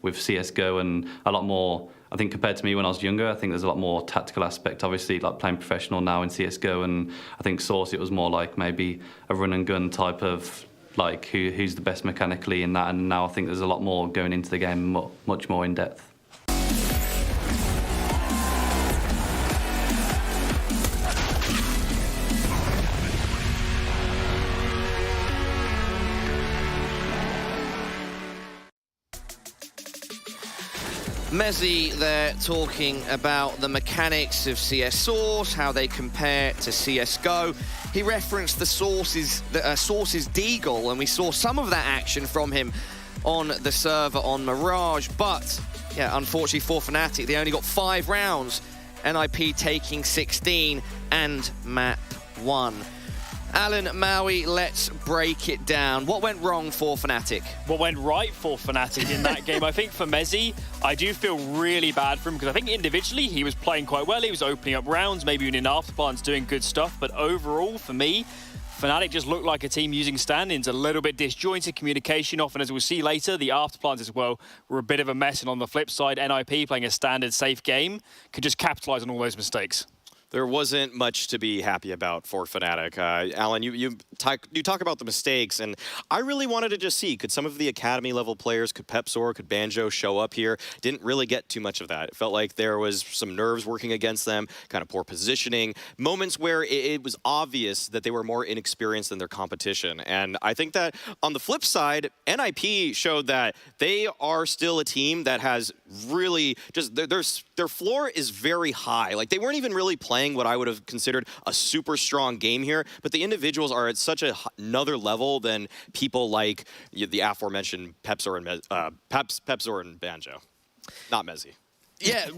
with CSGO and a lot more, I think compared to me when I was younger, I think there's a lot more tactical aspect, obviously, like playing professional now in CSGO, and I think Source, it was more like maybe a run and gun type of like who's the best mechanically in that, and now I think there's a lot more going into the game, much more in depth. Mezzi there talking about the mechanics of CS Source, how they compare to CSGO. He referenced the Source's Deagle, and we saw some of that action from him on the server on Mirage. But, yeah, unfortunately for Fnatic, they only got 5 rounds. NIP taking 16 and map 1. Alan, Maui, let's break it down. What went wrong for Fnatic? What went right for Fnatic in that game? I think for Mezzi, I do feel really bad for him because I think individually he was playing quite well. He was opening up rounds, maybe even in afterplans doing good stuff. But overall, for me, Fnatic just looked like a team using stand-ins, a little bit disjointed communication often, as we'll see later. The afterplans as well were a bit of a mess. And on the flip side, NIP playing a standard safe game could just capitalize on all those mistakes. There wasn't much to be happy about for Fnatic. Alan, you talk about the mistakes, and I really wanted to just see, could some of the academy level players, could Pepsor, could Banjo show up here? Didn't really get too much of that. It felt like there was some nerves working against them, kind of poor positioning, moments where it was obvious that they were more inexperienced than their competition. And I think that on the flip side, NIP showed that they are still a team that has really just, their floor is very high. Like, they weren't even really playing what I would have considered a super strong game here, but the individuals are at such another level than people like the aforementioned Pepsor and Banjo, not Mezzi. Yeah,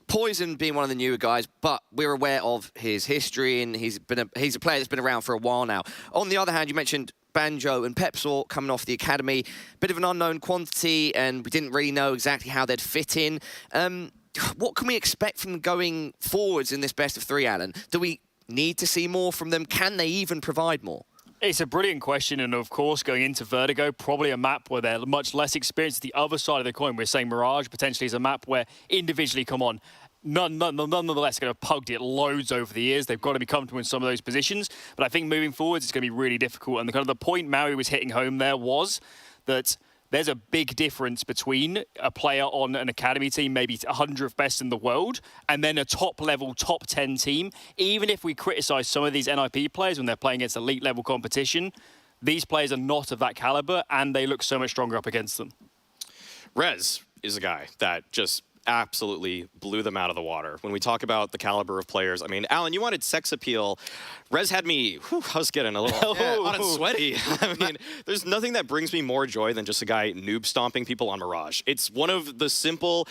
Poison being one of the newer guys, but we're aware of his history, and he's a player that's been around for a while now. On the other hand, you mentioned Banjo and Pepsor coming off the academy, bit of an unknown quantity, and we didn't really know exactly how they'd fit in. What can we expect from going forwards in this best of 3, Alan? Do we need to see more from them? Can they even provide more? It's a brilliant question, and of course, going into Vertigo, probably a map where they're much less experienced. The other side of the coin, we're saying Mirage potentially is a map where individually, come on, nonetheless, going to have pugged it loads over the years. They've got to be comfortable in some of those positions. But I think moving forwards, it's going to be really difficult. And the point Maui was hitting home there was that there's a big difference between a player on an academy team, maybe 100th best in the world, and then a top-level, top 10 team. Even if we criticize some of these NIP players when they're playing against elite-level competition, these players are not of that caliber, and they look so much stronger up against them. Rez is a guy that just absolutely blew them out of the water. When we talk about the caliber of players, I mean, Alan, you wanted sex appeal. Rez had me, I was getting a little hot and sweaty. I mean, there's nothing that brings me more joy than just a guy noob stomping people on Mirage. It's one of the simple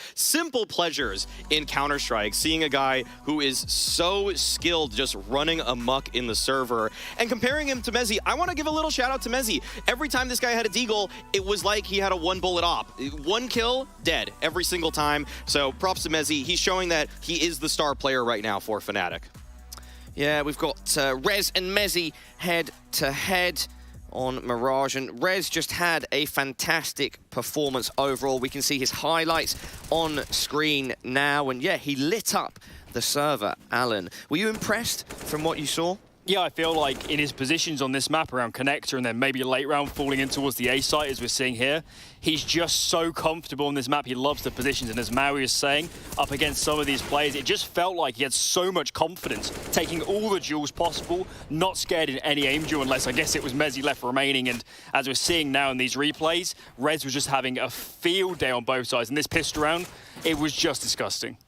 pleasures in Counter-Strike, seeing a guy who is so skilled just running amok in the server. And comparing him to Mezzi, I want to give a little shout out to Mezzi. Every time this guy had a Deagle, it was like he had a 1-bullet op. 1 kill, dead, every single time. So props to Mezzi. He's showing that he is the star player right now for Fnatic. Yeah, we've got Rez and Mezzi head-to-head on Mirage, and Rez just had a fantastic performance overall. We can see his highlights on screen now, and yeah, he lit up the server. Alan, were you impressed from what you saw? Yeah, I feel like in his positions on this map around Connector and then maybe late round falling in towards the A site as we're seeing here, he's just so comfortable on this map. He loves the positions, and as Maui is saying, up against some of these players, it just felt like he had so much confidence, taking all the duels possible, not scared in any aim duel unless I guess it was Mezzi left remaining. And as we're seeing now in these replays, Rez was just having a field day on both sides. And this pistol round, it was just disgusting.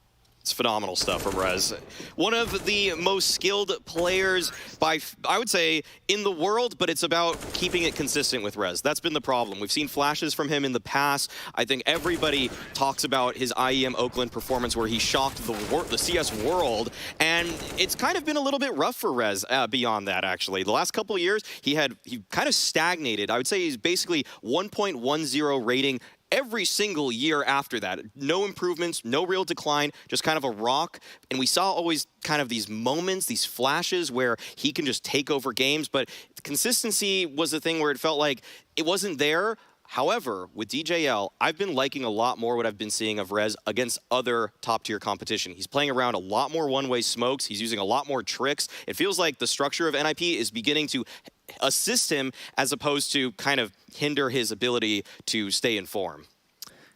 It's phenomenal stuff from Rez. One of the most skilled players I would say, in the world, but it's about keeping it consistent with Rez. That's been the problem. We've seen flashes from him in the past. I think everybody talks about his IEM Oakland performance where he shocked the CS world, and it's kind of been a little bit rough for Rez beyond that, actually. The last couple of years, he kind of stagnated. I would say he's basically 1.10 rating every single year after that. No improvements, no real decline, just kind of a rock. And we saw always kind of these moments, these flashes where he can just take over games, but consistency was the thing where it felt like it wasn't there. However, with DJL, I've been liking a lot more what I've been seeing of Rez against other top-tier competition. He's playing around a lot more one-way smokes. He's using a lot more tricks. It feels like the structure of NIP is beginning to assist him as opposed to kind of hinder his ability to stay in form.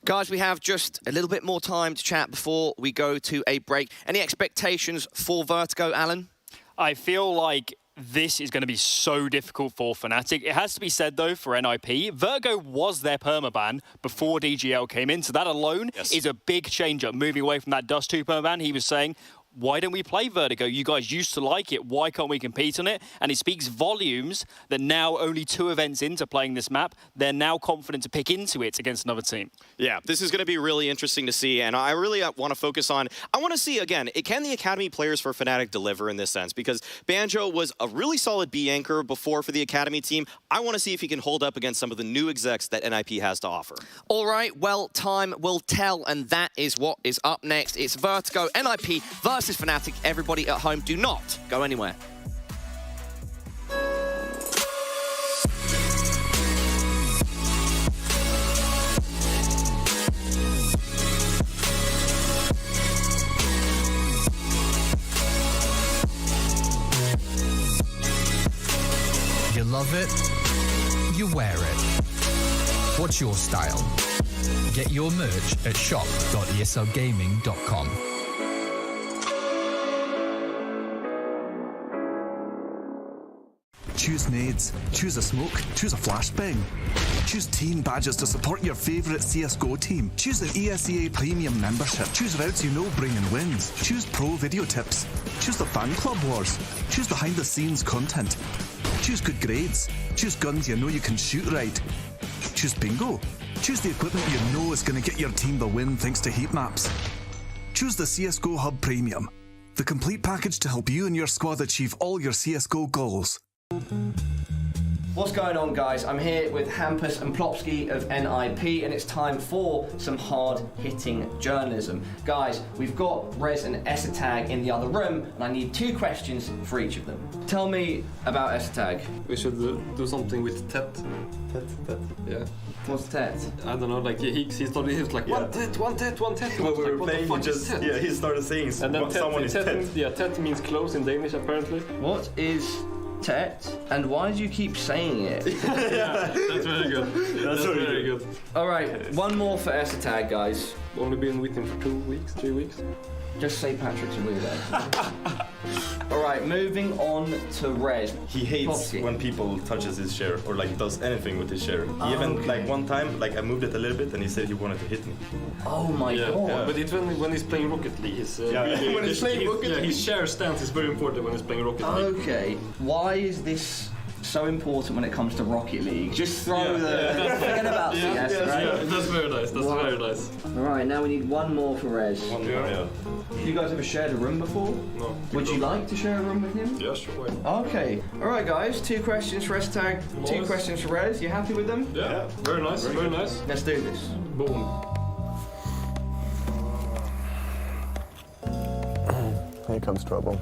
Guys, we have just a little bit more time to chat before we go to a break. Any expectations for Vertigo, Alan? I feel like this is going to be so difficult for Fnatic. It has to be said, though, for NIP, Virgo was their permaban before DGL came in, so that alone is a big change-up, moving away from that Dust 2 permaban. He was saying, why don't we play Vertigo? You guys used to like it. Why can't we compete on it? And it speaks volumes that now, only 2 events into playing this map, they're now confident to pick into it against another team. Yeah, this is going to be really interesting to see, and I really want to focus on, I want to see, again, can the Academy players for Fnatic deliver in this sense? Because Banjo was a really solid B anchor before for the Academy team. I want to see if he can hold up against some of the new execs that NIP has to offer. All right, well, time will tell, and that is what is up next. It's Vertigo, NIP versus Fnatic. Everybody at home, do not go anywhere. You love it, you wear it. What's your style? Get your merch at shop.eslgaming.com. Choose nades, choose a smoke, choose a flashbang. Choose team badges to support your favourite CSGO team. Choose an ESEA Premium membership. Choose routes you know bring in wins. Choose pro video tips. Choose the fan club wars. Choose behind the scenes content. Choose good grades. Choose guns you know you can shoot right. Choose bingo. Choose the equipment you know is going to get your team the win thanks to heat maps. Choose the CSGO Hub Premium. The complete package to help you and your squad achieve all your CSGO goals. What's going on, guys? I'm here with Hampus and Plopsky of NIP, and it's time for some hard-hitting journalism. Guys, we've got Rez and Esatag in the other room, and I need 2 questions for each of them. Tell me about Esatag. We should do something with Tet. Tet, yeah. What's Tet? I don't know, like he started, he was like, one Tet. When we were playing, he started saying, and then someone is Tet. Yeah, Tet means close in Danish, apparently. What is Tet, and why do you keep saying it? Yeah, that's very good. That's very good. All right, one more for Esatag, guys. Only been with him for 2 weeks, 3 weeks. Just say Patrick's a weirdo. All right, moving on to Rez. He hates when people touches his share or like does anything with his share. He even like one time, like I moved it a little bit and he said he wanted to hit me. Oh my god! Yeah. But it's when he's playing Rocket League. When he's playing Rocket League, his share stance is very important when he's playing Rocket League. Okay, why is this so important when it comes to Rocket League? Just throw forget about CS, right? Yeah, that's very nice. That's very nice. All right, now we need one more for Rez. One more, yeah. You guys ever shared a room before? No. Would you like to share a room with him? Yeah, sure. Okay. All right, guys. 2 questions for Esatag, 2 questions for Rez. You happy with them? Yeah. Very nice. Very nice. Let's do this. Boom. Here comes trouble.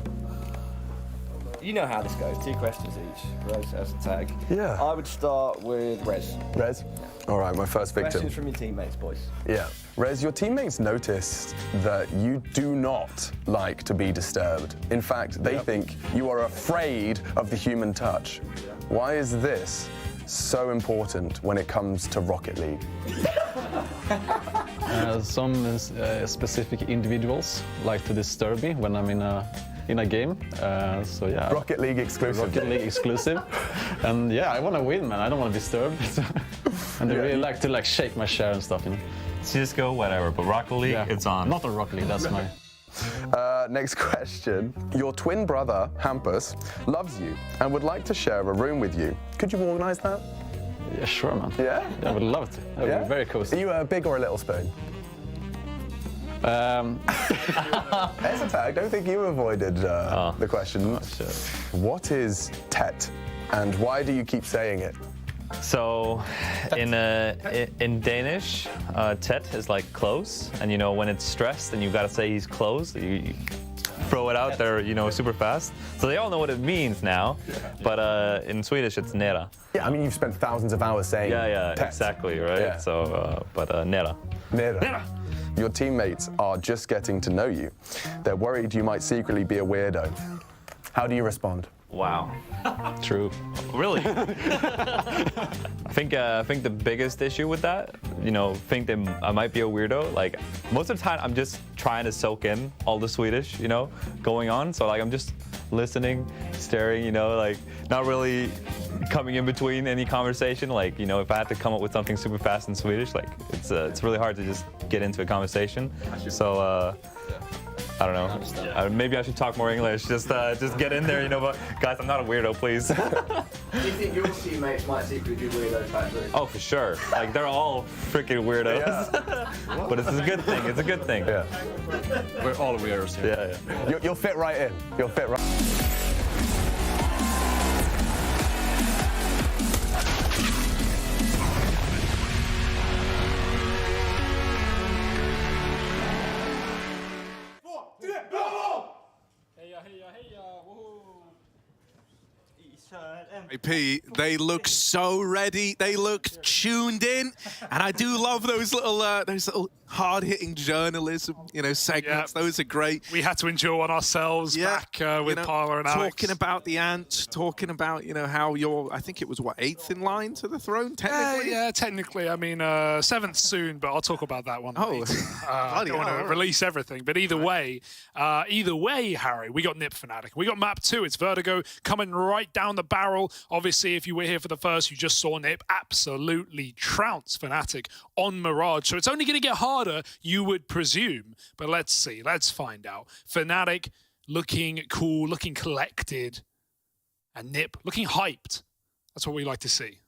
You know how this goes. 2 questions each. Rez, Esatag. Yeah. I would start with Rez. Rez? All right, my first victim. Questions from your teammates, boys. Yeah. Rez, your teammates noticed that you do not like to be disturbed. In fact, they think you are afraid of the human touch. Why is this so important when it comes to Rocket League? Some specific individuals like to disturb me when I'm in a game. So yeah. Rocket League exclusive. Rocket League exclusive. And yeah, I want to win, man. I don't want to disturb. And they really like to shake my share and stuff, you know. CSGO, whatever, but Rocket League, it's on. Not a Rocket League, that's my Next question. Your twin brother, Hampus, loves you and would like to share a room with you. Could you organise that? Yeah, sure, man. Yeah? I would love to. That would be very cool. Are you a big or a little spoon? There's a tag. Don't think you avoided the question. Sure. What is tet, and why do you keep saying it? So, in Danish, tet is like close, and you know when it's stressed, and you gotta say he's close. You throw it out there, you know, super fast. So they all know what it means now, but in Swedish it's nera. Yeah, I mean you've spent thousands of hours saying. Yeah, tet. exactly, right. Yeah. So, but nera. Nera. Your teammates are just getting to know you. They're worried you might secretly be a weirdo. How do you respond? Wow. True. Really? I think the biggest issue with that, you know, think that I might be a weirdo. Like most of the time, I'm just trying to soak in all the Swedish, you know, going on. So like I'm just listening, staring, you know, like not really coming in between any conversation. Like, you know, if I had to come up with something super fast in Swedish, like it's really hard to just get into a conversation. So. I don't know. Maybe I should talk more English. Just get in there, you know. But guys, I'm not a weirdo, please. Do you think your teammates might secretly be weirdos, Patrick? Oh, for sure. Like they're all freaking weirdos. Yeah. But it's a good thing. It's a good thing. Yeah. We're all weirdos here. Yeah. You'll fit right in. You'll fit right. They look so ready. They look tuned in, and I do love those little hard-hitting journalism, you know, segments. Yep. Those are great. We had to endure one ourselves back with Parla and Alex. Talking about the Ant, talking about, you know, how you're, I think it was, what, 8th in line to the throne, technically? Yeah, technically. I mean, 7th soon, but I'll talk about that one later. I don't want to release everything. But either way, Harry, we got Nip Fnatic. We got map 2. It's Vertigo coming right down the barrel. Obviously, if you were here for the first, you just saw Nip absolutely trounce Fnatic on Mirage. So it's only going to get harder, you would presume. But let's see. Let's find out. Fnatic looking cool, looking collected. And Nip looking hyped. That's what we like to see.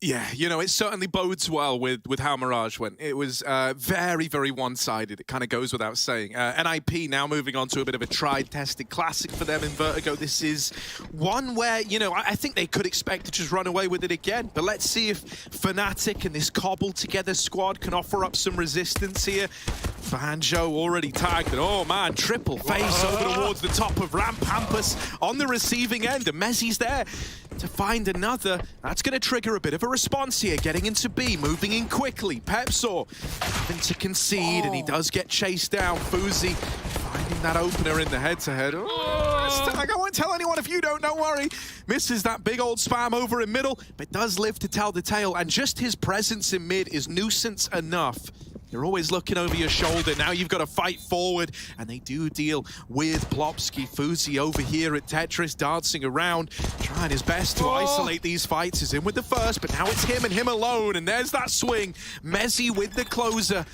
Yeah, you know, it certainly bodes well with how Mirage went. It was very, very one-sided. It kind of goes without saying. NIP now moving on to a bit of a tried-tested classic for them in Vertigo. This is one where, you know, I think they could expect to just run away with it again. But let's see if Fnatic and this cobbled-together squad can offer up some resistance here. Banjo already tagged, and oh man, triple face over towards the top of ramp. Hampus on the receiving end, and Messi's there to find another. That's going to trigger a bit of a response here, getting into B, moving in quickly. Pepsaw having to concede, and he does get chased down. Fuzi finding that opener in the head-to-head. Oh, tag. I won't tell anyone if you don't worry. Misses that big old spam over in middle, but does live to tell the tale, and just his presence in mid is nuisance enough. You're always looking over your shoulder. Now you've got to fight forward, and they do deal with Plopsky. Fuzi over here at Tetris, dancing around, trying his best to isolate these fights. He's in with the first, but now it's him and him alone, and there's that swing. Messi with the closer.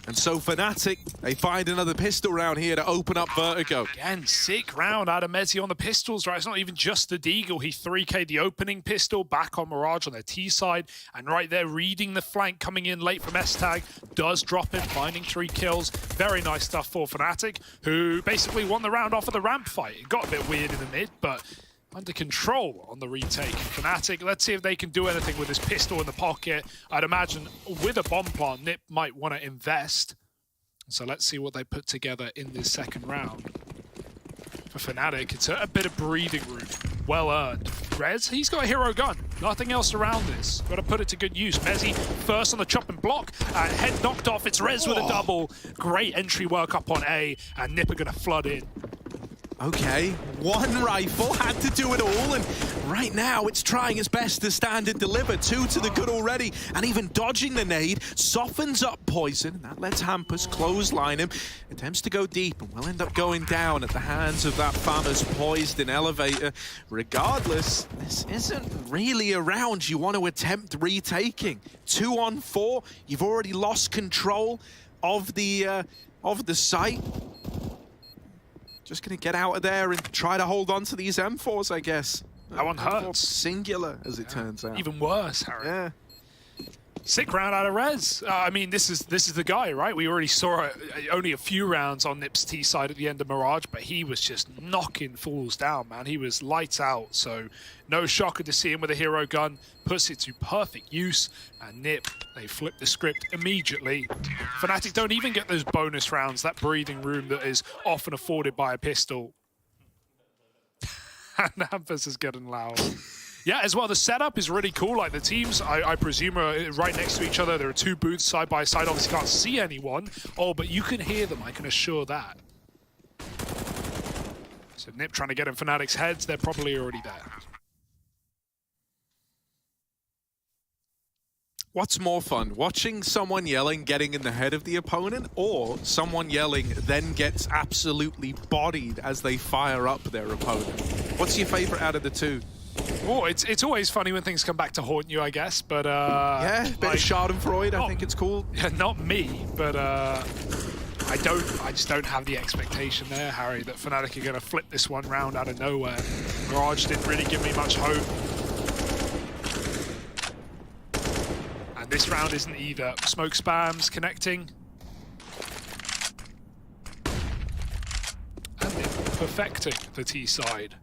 And so Fnatic, they find another pistol round here to open up Vertigo. Again, sick round out of Messi on the pistols, right? It's not even just the Deagle. He 3K'd the opening pistol back on Mirage on their T side. And right there, reading the flank, coming in late from S-Tag, does drop him, finding 3 kills. Very nice stuff for Fnatic, who basically won the round off of the ramp fight. It got a bit weird in the mid, but under control on the retake. Fnatic, let's see if they can do anything with this pistol in the pocket. I'd imagine with a bomb plant, Nip might want to invest. So let's see what they put together in this second round. For Fnatic, it's a bit of breathing room. Well earned. Rez, he's got a hero gun. Nothing else around this. Got to put it to good use. Mezzi first on the chop and block. And head knocked off. It's Rez with a double. Great entry work up on A. And Nip are going to flood in. Okay, one rifle had to do it all, and right now it's trying its best to stand and deliver. 2 to the good already, and even dodging the nade softens up Poison, and that lets Hampus clothesline him. Attempts to go deep, and will end up going down at the hands of that famous poised in elevator. Regardless, this isn't really a round you want to attempt retaking. 2 on 4, you've already lost control. of the site. Just going to get out of there and try to hold on to these M4s, I guess. That one hurts. Singular, as it turns out. Even worse, Harry. Yeah. Sick round out of Rez. I mean, this is the guy, right? We already saw only a few rounds on Nip's T side at the end of Mirage, but he was just knocking fools down, man. He was lights out, so no shocker to see him with a hero gun. Puts it to perfect use, and Nip, they flip the script immediately. Fnatic don't even get those bonus rounds, that breathing room that is often afforded by a pistol. And Ampus is getting loud. Yeah, as well, the setup is really cool. Like, the teams, I presume, are right next to each other. There are two booths side by side. Obviously, can't see anyone. Oh, but you can hear them, I can assure that. So Nip trying to get in Fnatic's heads. They're probably already there. What's more fun, watching someone yelling, getting in the head of the opponent, or someone yelling, then gets absolutely bodied as they fire up their opponent? What's your favorite out of the two? Oh, it's always funny when things come back to haunt you, I guess, but yeah, a bit of Schadenfreude, I think it's cool. Yeah, not me, but I just don't have the expectation there, Harry, that Fnatic are gonna flip this one round out of nowhere. Mirage didn't really give me much hope. And this round isn't either. Smoke spams connecting. And they're perfecting the T side.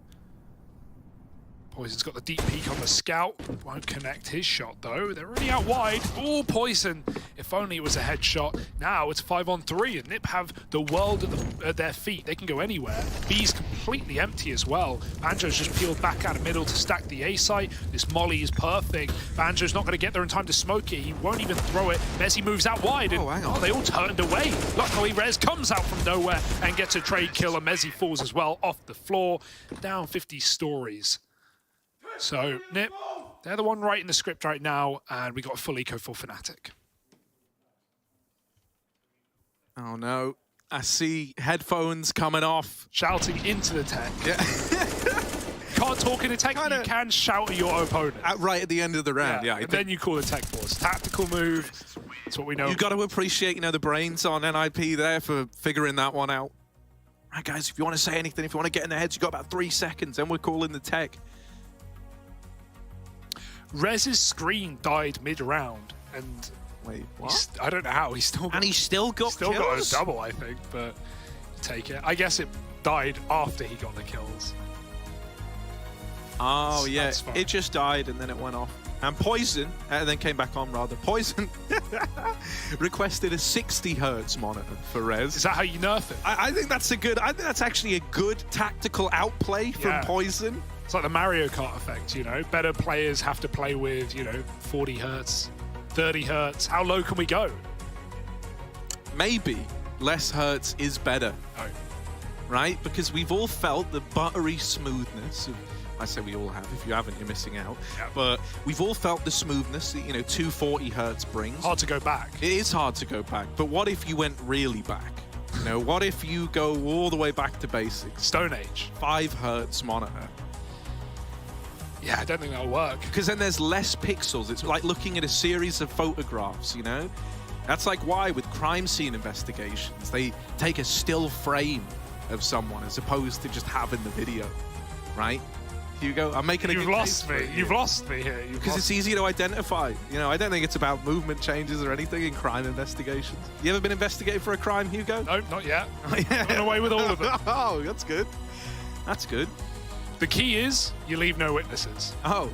Poison's got the deep peek on the scout. Won't connect his shot, though. They're already out wide. Oh, Poison. If only it was a headshot. Now it's 5-on-3, and Nip have the world at their feet. They can go anywhere. B's completely empty as well. Banjo's just peeled back out of middle to stack the A site. This molly is perfect. Banjo's not going to get there in time to smoke it. He won't even throw it. Messi moves out wide, and they all turned away. Luckily, Rez comes out from nowhere and gets a trade kill, and Messi falls as well off the floor. Down 50 stories. So, Nip, they're the one writing the script right now, and we got a full eco for Fnatic. Oh no, I see headphones coming off. Shouting into the tech. Yeah. Can't talk in a tech, you can shout at your opponent. Right at the end of the round, yeah. And then you call the tech force. Tactical move, that's what we know. You've got to appreciate, the brains on NIP there for figuring that one out. Right, guys, if you want to say anything, if you want to get in their heads, you've got about 3 seconds, then we're calling the tech. Rez's screen died mid-round, and wait, what? I don't know how he's still got, he still got a double, I think, but take it. I guess it died after he got the kills. Oh yeah, it just died and then it went off. And Poison, and then came back on rather. Poison requested a 60 hertz monitor for Rez. Is that how you nerf it? I think that's that's actually a good tactical outplay from Poison. It's like the Mario Kart effect, Better players have to play with, 40 hertz, 30 hertz. How low can we go? Maybe less hertz is better. Oh. Right? Because we've all felt the buttery smoothness of, I say we all have. If you haven't, you're missing out. Yeah. But we've all felt the smoothness that, 240 hertz brings. Hard to go back. It is hard to go back. But what if you went really back? What if you go all the way back to basics? Stone Age. 5 hertz monitor. Yeah, I don't think that'll work. Because then there's less pixels. It's like looking at a series of photographs, That's like why with crime scene investigations, they take a still frame of someone as opposed to just having the video, right? Hugo, I'm making a good case for you. You've lost me here. Because it's easy to identify. I don't think it's about movement changes or anything in crime investigations. You ever been investigated for a crime, Hugo? No, not yet. Got away with all of them. Oh, that's good. That's good. The key is you leave no witnesses. Oh.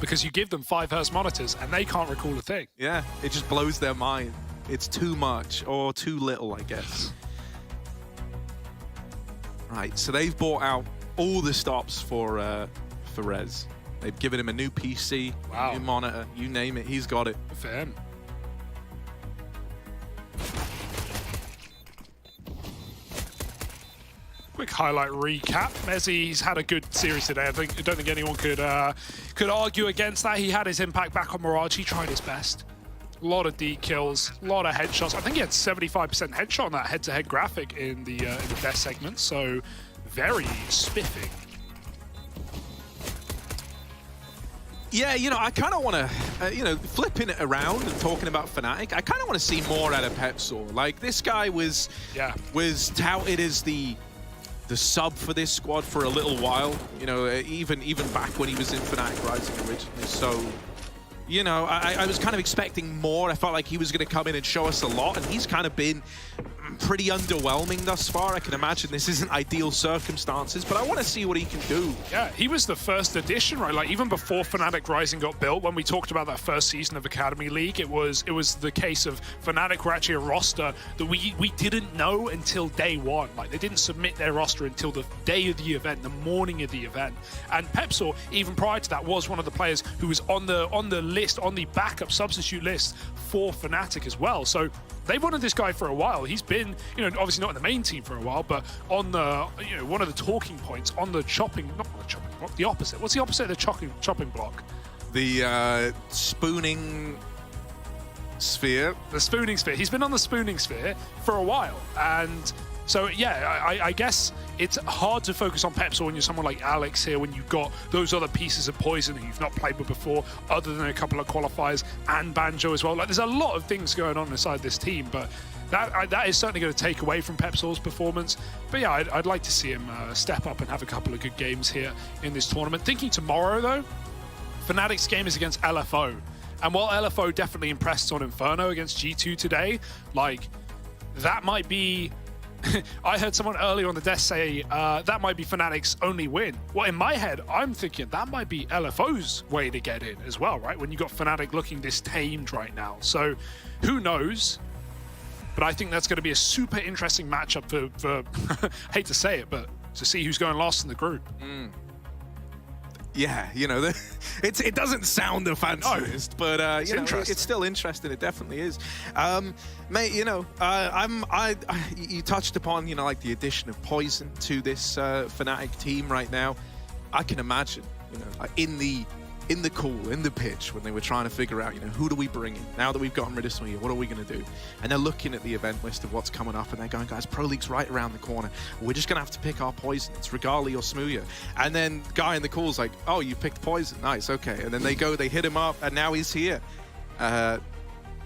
Because you give them 5 hertz monitors and they can't recall a thing. Yeah, it just blows their mind. It's too much or too little, I guess. Right, so they've bought out all the stops for Rez. They've given him a new PC, new monitor, you name it, he's got it. For him. Quick highlight recap. Mezzi's had a good series today. I don't think anyone could argue against that. He had his impact back on Mirage. He tried his best. A lot of D kills, a lot of headshots. I think he had 75% headshot on that head-to-head graphic in the best segment. So very spiffing. Yeah, you know, I kind of want to, you know, flipping it around and talking about Fnatic, I kind of want to see more out of Pepsor. Like, this guy was touted as the sub for this squad for a little while, you know, even back when he was in Fnatic Rising originally. So, you know, I was kind of expecting more. I felt like he was going to come in and show us a lot, and he's kind of been pretty underwhelming thus far. I can imagine this isn't ideal circumstances, but I want to see what he can do. Yeah, he was the first addition, right? Like, even before Fnatic Rising got built, when we talked about that first season of Academy League, it was the case of Fnatic were actually a roster that we didn't know until day one. Like, they didn't submit their roster until the day of the event, the morning of the event. And Pepsor, even prior to that, was one of the players who was on the list, on the backup substitute list for Fnatic as well. So they've wanted this guy for a while. He's been, you know, obviously not in the main team for a while, but on the, you know, one of the talking points on the chopping, not the chopping block, the opposite. What's the opposite of the chopping block? The spooning sphere. The spooning sphere. He's been on the spooning sphere for a while, and so yeah, I guess it's hard to focus on Pepsor when you're someone like Alex here, when you've got those other pieces of Poison who you've not played with before, other than a couple of qualifiers, and Banjo as well. Like, there's a lot of things going on inside this team, but that is certainly going to take away from Pepsor's performance. But yeah, I'd like to see him step up and have a couple of good games here in this tournament. Thinking tomorrow, though, Fnatic's game is against LFO. And while LFO definitely impressed on Inferno against G2 today, like, that might be... I heard someone earlier on the desk say that might be Fnatic's only win. Well, in my head, I'm thinking that might be LFO's way to get in as well, right? When you got Fnatic looking this tamed right now. So who knows? But I think that's going to be a super interesting matchup for hate to say it, but to see who's going last in the group. Yeah, you know, it doesn't sound the fanciest, but you know, it's still interesting. It definitely is. Mate, you know, you touched upon, you know, like the addition of Poison to this Fnatic team right now. I can imagine, you know, like in the pitch when they were trying to figure out, you know, who do we bring in now that we've gotten rid of Smee? What are we going to do? And they're looking at the event list of what's coming up, and they're going, guys, Pro League's right around the corner. We're just going to have to pick our Poison. It's Regali or Smooya. And then guy in the call's like, oh, you picked Poison. Nice, okay. And then they go, they hit him up, and now he's here.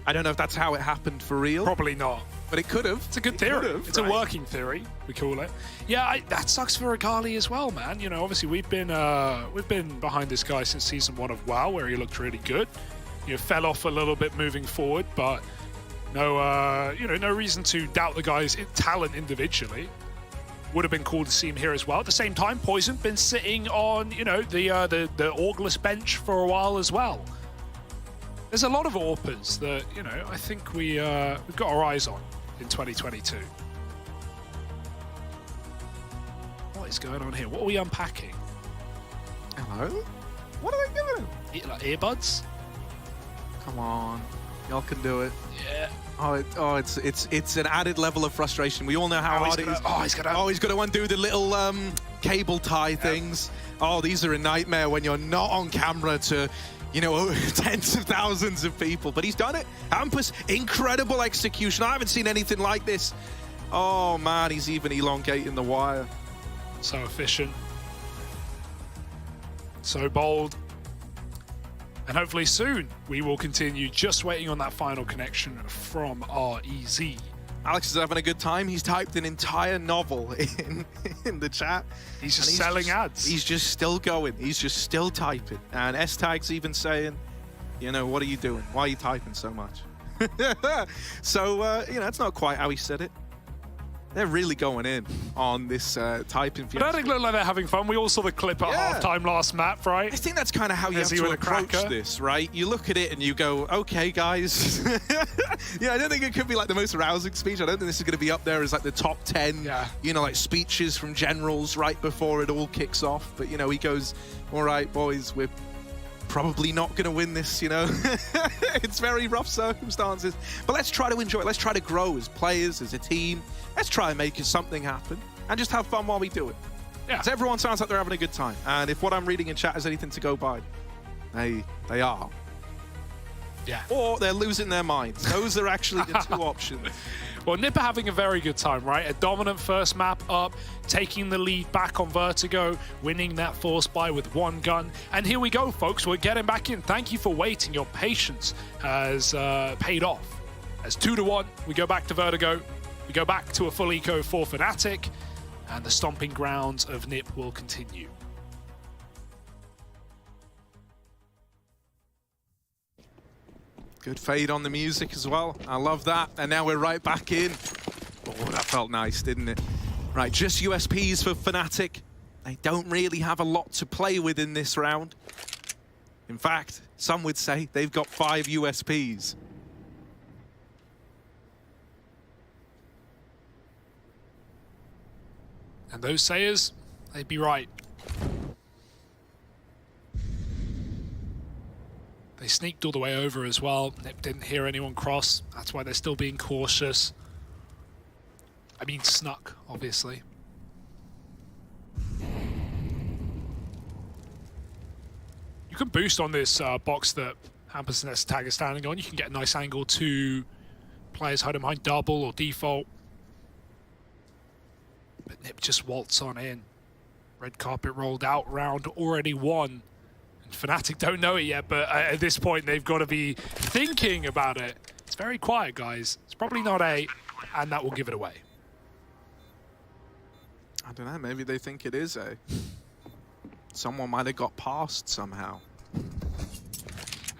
I don't know if that's how it happened for real. Probably not. But it could have. It's a good theory. It's right? A working theory, we call it. Yeah, that sucks for Regali as well, man. You know, obviously we've been behind this guy since season 1 of WoW, where he looked really good. You know, fell off a little bit moving forward, but no, you know, no reason to doubt the guy's talent individually. Would have been cool to see him here as well. At the same time, Poison been sitting on, you know, the August bench for a while as well. There's a lot of AWPers that, you know, I think we've got our eyes on in 2022. What is going on here? What are we unpacking? Hello? What are they doing? Like earbuds? Come on, y'all can do it. Yeah. Oh, it's an added level of frustration. We all know how hard it is. He's got to undo the little cable tie things. Oh, these are a nightmare when you're not on camera to, you know, tens of thousands of people. But he's done it. Hampus, incredible execution. I haven't seen anything like this. Oh, man, he's even elongating the wire. So efficient. So bold. And hopefully soon we will continue just waiting on that final connection from REZ. Alex is having a good time. He's typed an entire novel in the chat. He's just selling ads. He's just still going. He's just still typing. And S-Tag's even saying, you know, what are you doing? Why are you typing so much? So, you know, that's not quite how he said it. They're really going in on this typing. But I think look like they're having fun. We all saw the clip at halftime last map, right? I think that's kind of how you have to approach this, right? You look at it and you go, okay, guys. Yeah, I don't think it could be like the most rousing speech. I don't think this is going to be up there as like the top 10, you know, like speeches from generals right before it all kicks off. But, you know, he goes, all right, boys, we're probably not going to win this, you know. It's very rough circumstances. But let's try to enjoy it. Let's try to grow as players, as a team. Let's try and make something happen and just have fun while we do it. Yeah. Because everyone sounds like they're having a good time. And if what I'm reading in chat is anything to go by, they are. Yeah. Or they're losing their minds. Those are actually the two options. Well, Nip are having a very good time, right? A dominant first map up, taking the lead back on Vertigo, winning that force buy with one gun. And here we go, folks. We're getting back in. Thank you for waiting. Your patience has paid off. As 2-1, we go back to Vertigo. We go back to a full eco for Fnatic. And the stomping grounds of Nip will continue. Good fade on the music as well. I love that. And now we're right back in. Oh, that felt nice, didn't it? Right, just USPs for Fnatic. They don't really have a lot to play with in this round. In fact, some would say they've got 5 USPs. And those sayers, they'd be right. They sneaked all the way over as well. Nip didn't hear anyone cross. That's why they're still being cautious. I mean, snuck, obviously. You can boost on this box that Hampus and Tag is standing on. You can get a nice angle to players hiding behind double or default. But Nip just waltz on in. Red carpet rolled out, round already won. And Fnatic don't know it yet, but at this point they've got to be thinking about it. It's very quiet, guys. It's probably not A, and that will give it away. I don't know, maybe they think it is A. Someone might have got past somehow.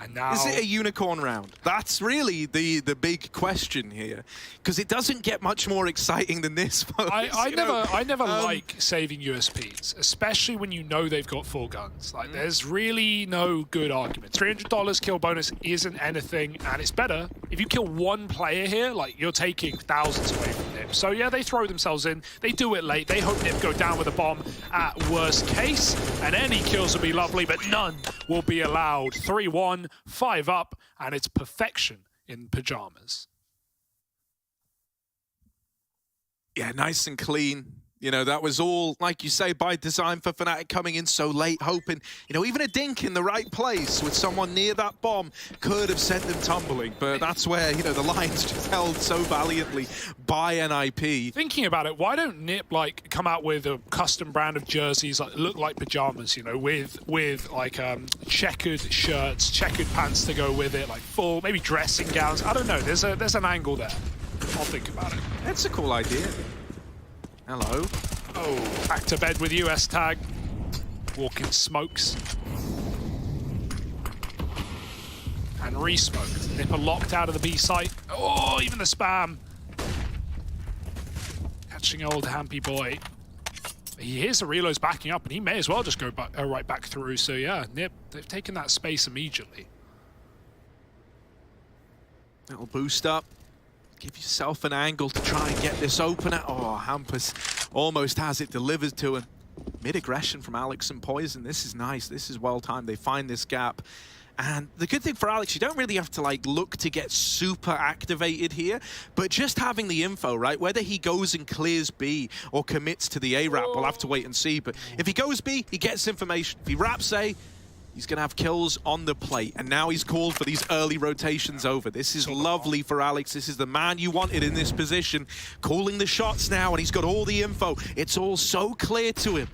And now... Is it a unicorn round? That's really the big question here, because it doesn't get much more exciting than this, folks. I never like saving USPs, especially when you know they've got 4 guns. Like, there's really no good argument. $300 kill bonus isn't anything, and it's better if you kill 1 player here. Like, you're taking thousands away from Nip. So yeah, they throw themselves in. They do it late. They hope Nip go down with a bomb at worst case, and any kills will be lovely, but none will be allowed. 3-1. 5 up, and it's perfection in Pyjamas. Yeah, nice and clean. You know, that was all, like you say, by design for Fnatic, coming in so late, hoping, you know, even a dink in the right place with someone near that bomb could have sent them tumbling. But that's where, you know, the Lions just held so valiantly by NIP. Thinking about it, why don't Nip, like, come out with a custom brand of jerseys that look like Pyjamas, you know, with like checkered shirts, checkered pants to go with it, like full, maybe dressing gowns. I don't know, there's an angle there. I'll think about it. That's a cool idea. Hello. Oh, back to bed with US tag. Walking smokes. And re-smoked. Nipper locked out of the B site. Oh, even the spam. Catching old Hampy boy. He hears the reloads backing up, and he may as well just go back, right back through. So yeah, Nip, they've taken that space immediately. Little boost up. Give yourself an angle to try and get this opener. Oh, Hampus almost has it delivered to him. Mid-aggression from Alex and Poison. This is nice. This is well-timed. They find this gap. And the good thing for Alex, you don't really have to like look to get super activated here, but just having the info, right? Whether he goes and clears B or commits to the A wrap, we'll have to wait and see. But if he goes B, he gets information. If he wraps A, he's going to have kills on the plate, and now he's called for these early rotations over. This is lovely for Alex. This is the man you wanted in this position, calling the shots now, and he's got all the info. It's all so clear to him.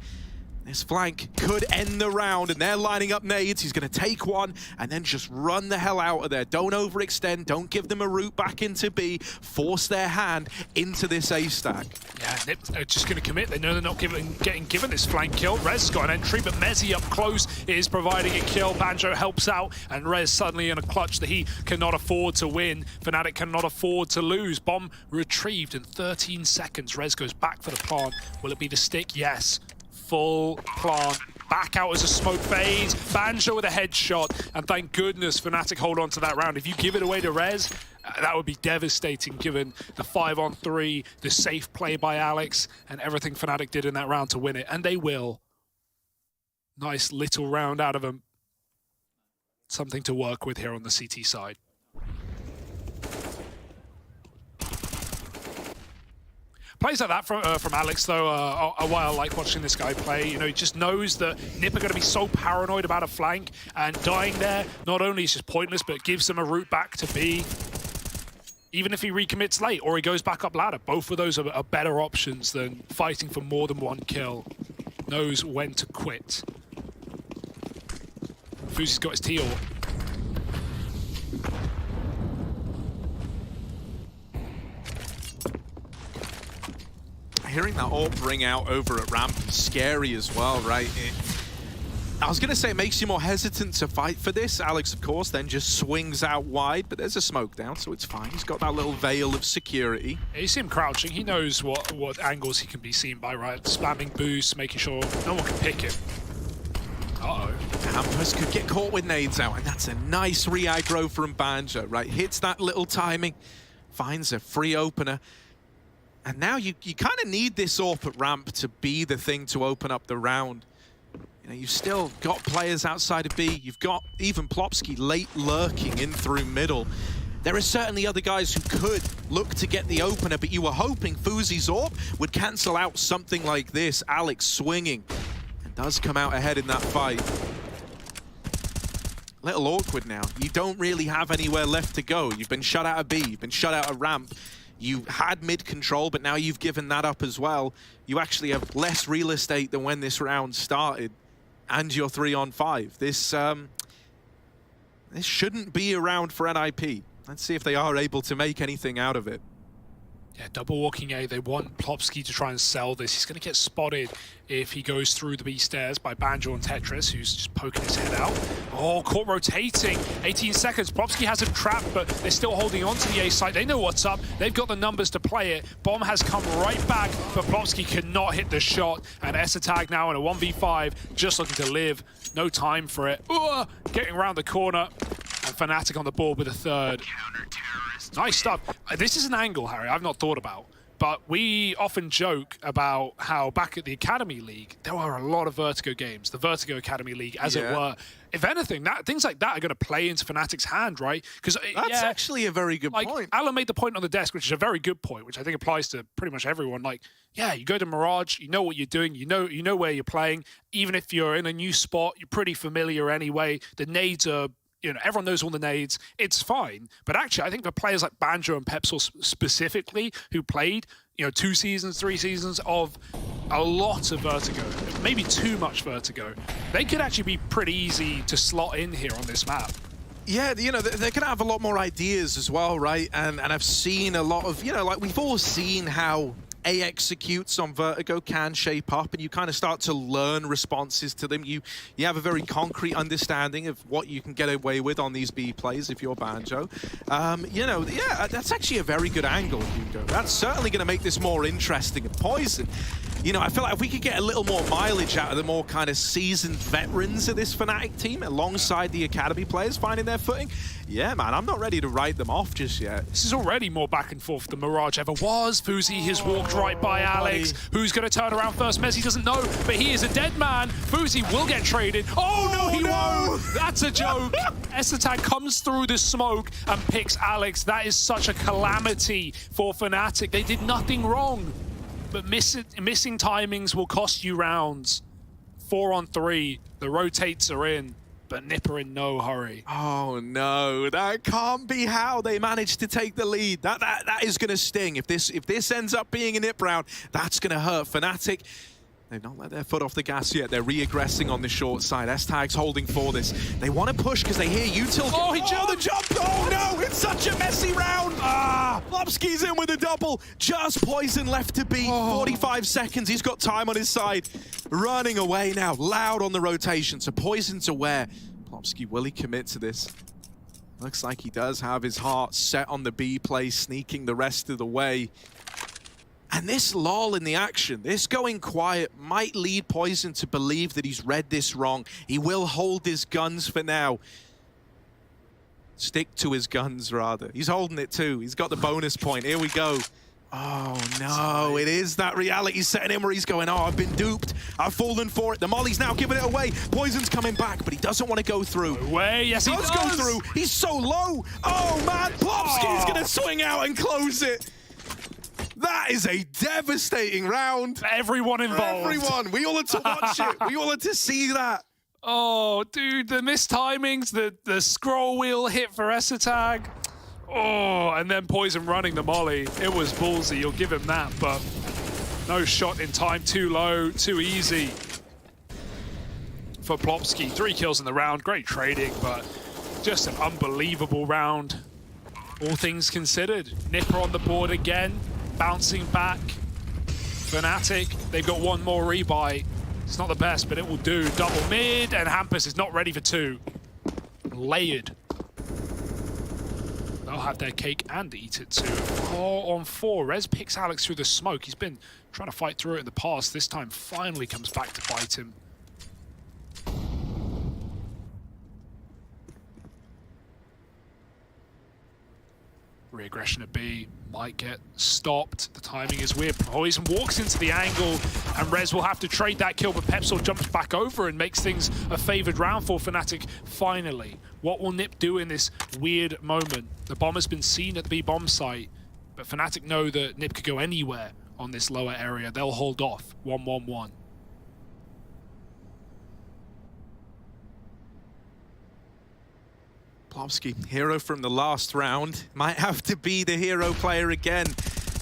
This flank could end the round, and they're lining up nades. He's going to take one and then just run the hell out of there. Don't overextend. Don't give them a route back into B. Force their hand into this A stack. Yeah, Nip are just going to commit. They know they're not getting given this flank kill. Rez got an entry, but Mezzy up close is providing a kill. Banjo helps out, and Rez suddenly in a clutch that he cannot afford to win. Fnatic cannot afford to lose. Bomb retrieved in 13 seconds. Rez goes back for the plant. Will it be the stick? Yes. Full plant, back out as a smoke fades. Banjo with a headshot, and thank goodness Fnatic hold on to that round. If you give it away to Rez, that would be devastating given the 5-on-3, the safe play by Alex, and everything Fnatic did in that round to win it, and they will. Nice little round out of them. Something to work with here on the CT side. Plays like that from Alex, though, a while I like watching this guy play. You know, he just knows that Nip are going to be so paranoid about a flank, and dying there not only is just pointless, but it gives them a route back to B. even if he recommits late or he goes back up ladder. Both of those are better options than fighting for more than one kill. Knows when to quit. Fuzi's got his T-Or. Hearing that AWP ring out over at ramp is scary as well, right? I was going to say it makes you more hesitant to fight for this. Alex, of course, then just swings out wide, but there's a smoke down, so it's fine. He's got that little veil of security. Yeah, you see him crouching. He knows what angles he can be seen by, right? Spamming boosts, making sure no one can pick him. Uh-oh. Campus could get caught with nades out, and that's a nice re-aggro from Banjo, right? Hits that little timing, finds a free opener. And now you kind of need this AWP at ramp to be the thing to open up the round. You know, you've still got players outside of B. You've got even Plopsky late lurking in through middle. There are certainly other guys who could look to get the opener, but you were hoping Fuzi's AWP would cancel out something like this. Alex swinging and does come out ahead in that fight. Little awkward now. You don't really have anywhere left to go. You've been shut out of B. You've been shut out of ramp. You had mid control, but now you've given that up as well. You actually have less real estate than when this round started, and you're 3-on-5. This shouldn't be a round for NIP. Let's see if they are able to make anything out of it. Yeah, double walking A. They want Plopsky to try and sell this. He's going to get spotted if he goes through the B stairs by Banjo and Tetris, who's just poking his head out. Oh, caught rotating. 18 seconds. Plopsky has him trapped, but they're still holding on to the A site. They know what's up. They've got the numbers to play it. Bomb has come right back, but Plopsky cannot hit the shot. And ESL now in a 1v5, just looking to live. No time for it. Getting around the corner. And Fnatic on the board with a third. Nice stuff. This is an angle, Harry, I've not thought about. But we often joke about how back at the Academy League, there were a lot of Vertigo games, the Vertigo Academy League, as it were. If anything, things like that are going to play into Fnatic's hand, right? Because that's actually a very good point. Alan made the point on the desk, which is a very good point, which I think applies to pretty much everyone. Like, yeah, you go to Mirage, you know what you're doing, you know where you're playing. Even if you're in a new spot, you're pretty familiar anyway. The nades are, you know, everyone knows all the nades. It's fine. But actually, I think for players like Banjo and Pepsol specifically, who played, you know, 2 seasons, 3 seasons of a lot of Vertigo, maybe too much Vertigo, they could actually be pretty easy to slot in here on this map. Yeah, you know, they're going to have a lot more ideas as well, right? And I've seen a lot of, you know, like we've all seen how A executes on Vertigo can shape up, and you kind of start to learn responses to them. You have a very concrete understanding of what you can get away with on these B plays if you're Banjo. You know, yeah, that's actually a very good angle, Hugo. That's certainly going to make this more interesting. And Poison, you know, I feel like if we could get a little more mileage out of the more kind of seasoned veterans of this Fnatic team alongside the Academy players finding their footing, yeah, man, I'm not ready to write them off just yet. This is already more back and forth than Mirage ever was. Fuzi has walked right by Alex. Who's going to turn around first? Messi doesn't know, but he is a dead man. Fuzi will get traded. Oh, no, he won't. That's a joke. ESL comes through the smoke and picks Alex. That is such a calamity for Fnatic. They did nothing wrong, but missing timings will cost you rounds. 4-on-3. The rotates are in. But Nipper in no hurry. Oh no, that can't be how they managed to take the lead. That is going to sting. If this ends up being a nip round, that's going to hurt Fnatic. They've not let their foot off the gas yet. They're re-aggressing on the short side. S-Tag's holding for this. They want to push because they hear Util. Oh, he jumped! The jump! Oh no, it's such a messy round. Plopsky's in with a double. Just Poison left to beat. 45 seconds. He's got time on his side. Running away now, loud on the rotation. So Poison's aware. Plopsky, will he commit to this? Looks like he does have his heart set on the B play, sneaking the rest of the way. And this lull in the action, this going quiet, might lead Poison to believe that he's read this wrong. He will hold his guns for now. Stick to his guns, rather. He's holding it too. He's got the bonus point. Here we go. Oh, no. It is that reality setting in where he's going, oh, I've been duped. I've fallen for it. The Molly's now giving it away. Poison's coming back, but he doesn't want to go through. No way. Yes, he does. Go through. He's so low. Oh, man. Plopsky's going to swing out and close it. That is a devastating round. For everyone involved. For everyone. We all had to watch it. We all had to see that. Oh, dude, the missed timings, the scroll wheel hit for ESL. Oh, and then Poison running the molly. It was ballsy, you'll give him that, but no shot in time, too low, too easy for Plopsky. 3 kills in the round, great trading, but just an unbelievable round. All things considered. Nipper on the board again, bouncing back. Fnatic, they've got one more rebuy. It's not the best, but it will do. Double mid, and Hampus is not ready for 2. Layered. They'll have their cake and eat it too. 4 on 4. Rez picks Alex through the smoke. He's been trying to fight through it in the past. This time finally comes back to bite him. Reaggression at B might get stopped. The timing is weird. Poison walks into the angle, and Rez will have to trade that kill, but Pepsol jumps back over and makes things a favored round for Fnatic finally. What will Nip do in this weird moment? The bomb has been seen at the B bomb site, but Fnatic know that Nip could go anywhere on this lower area. They'll hold off. 1-1-1. Plopsky, hero from the last round, might have to be the hero player again.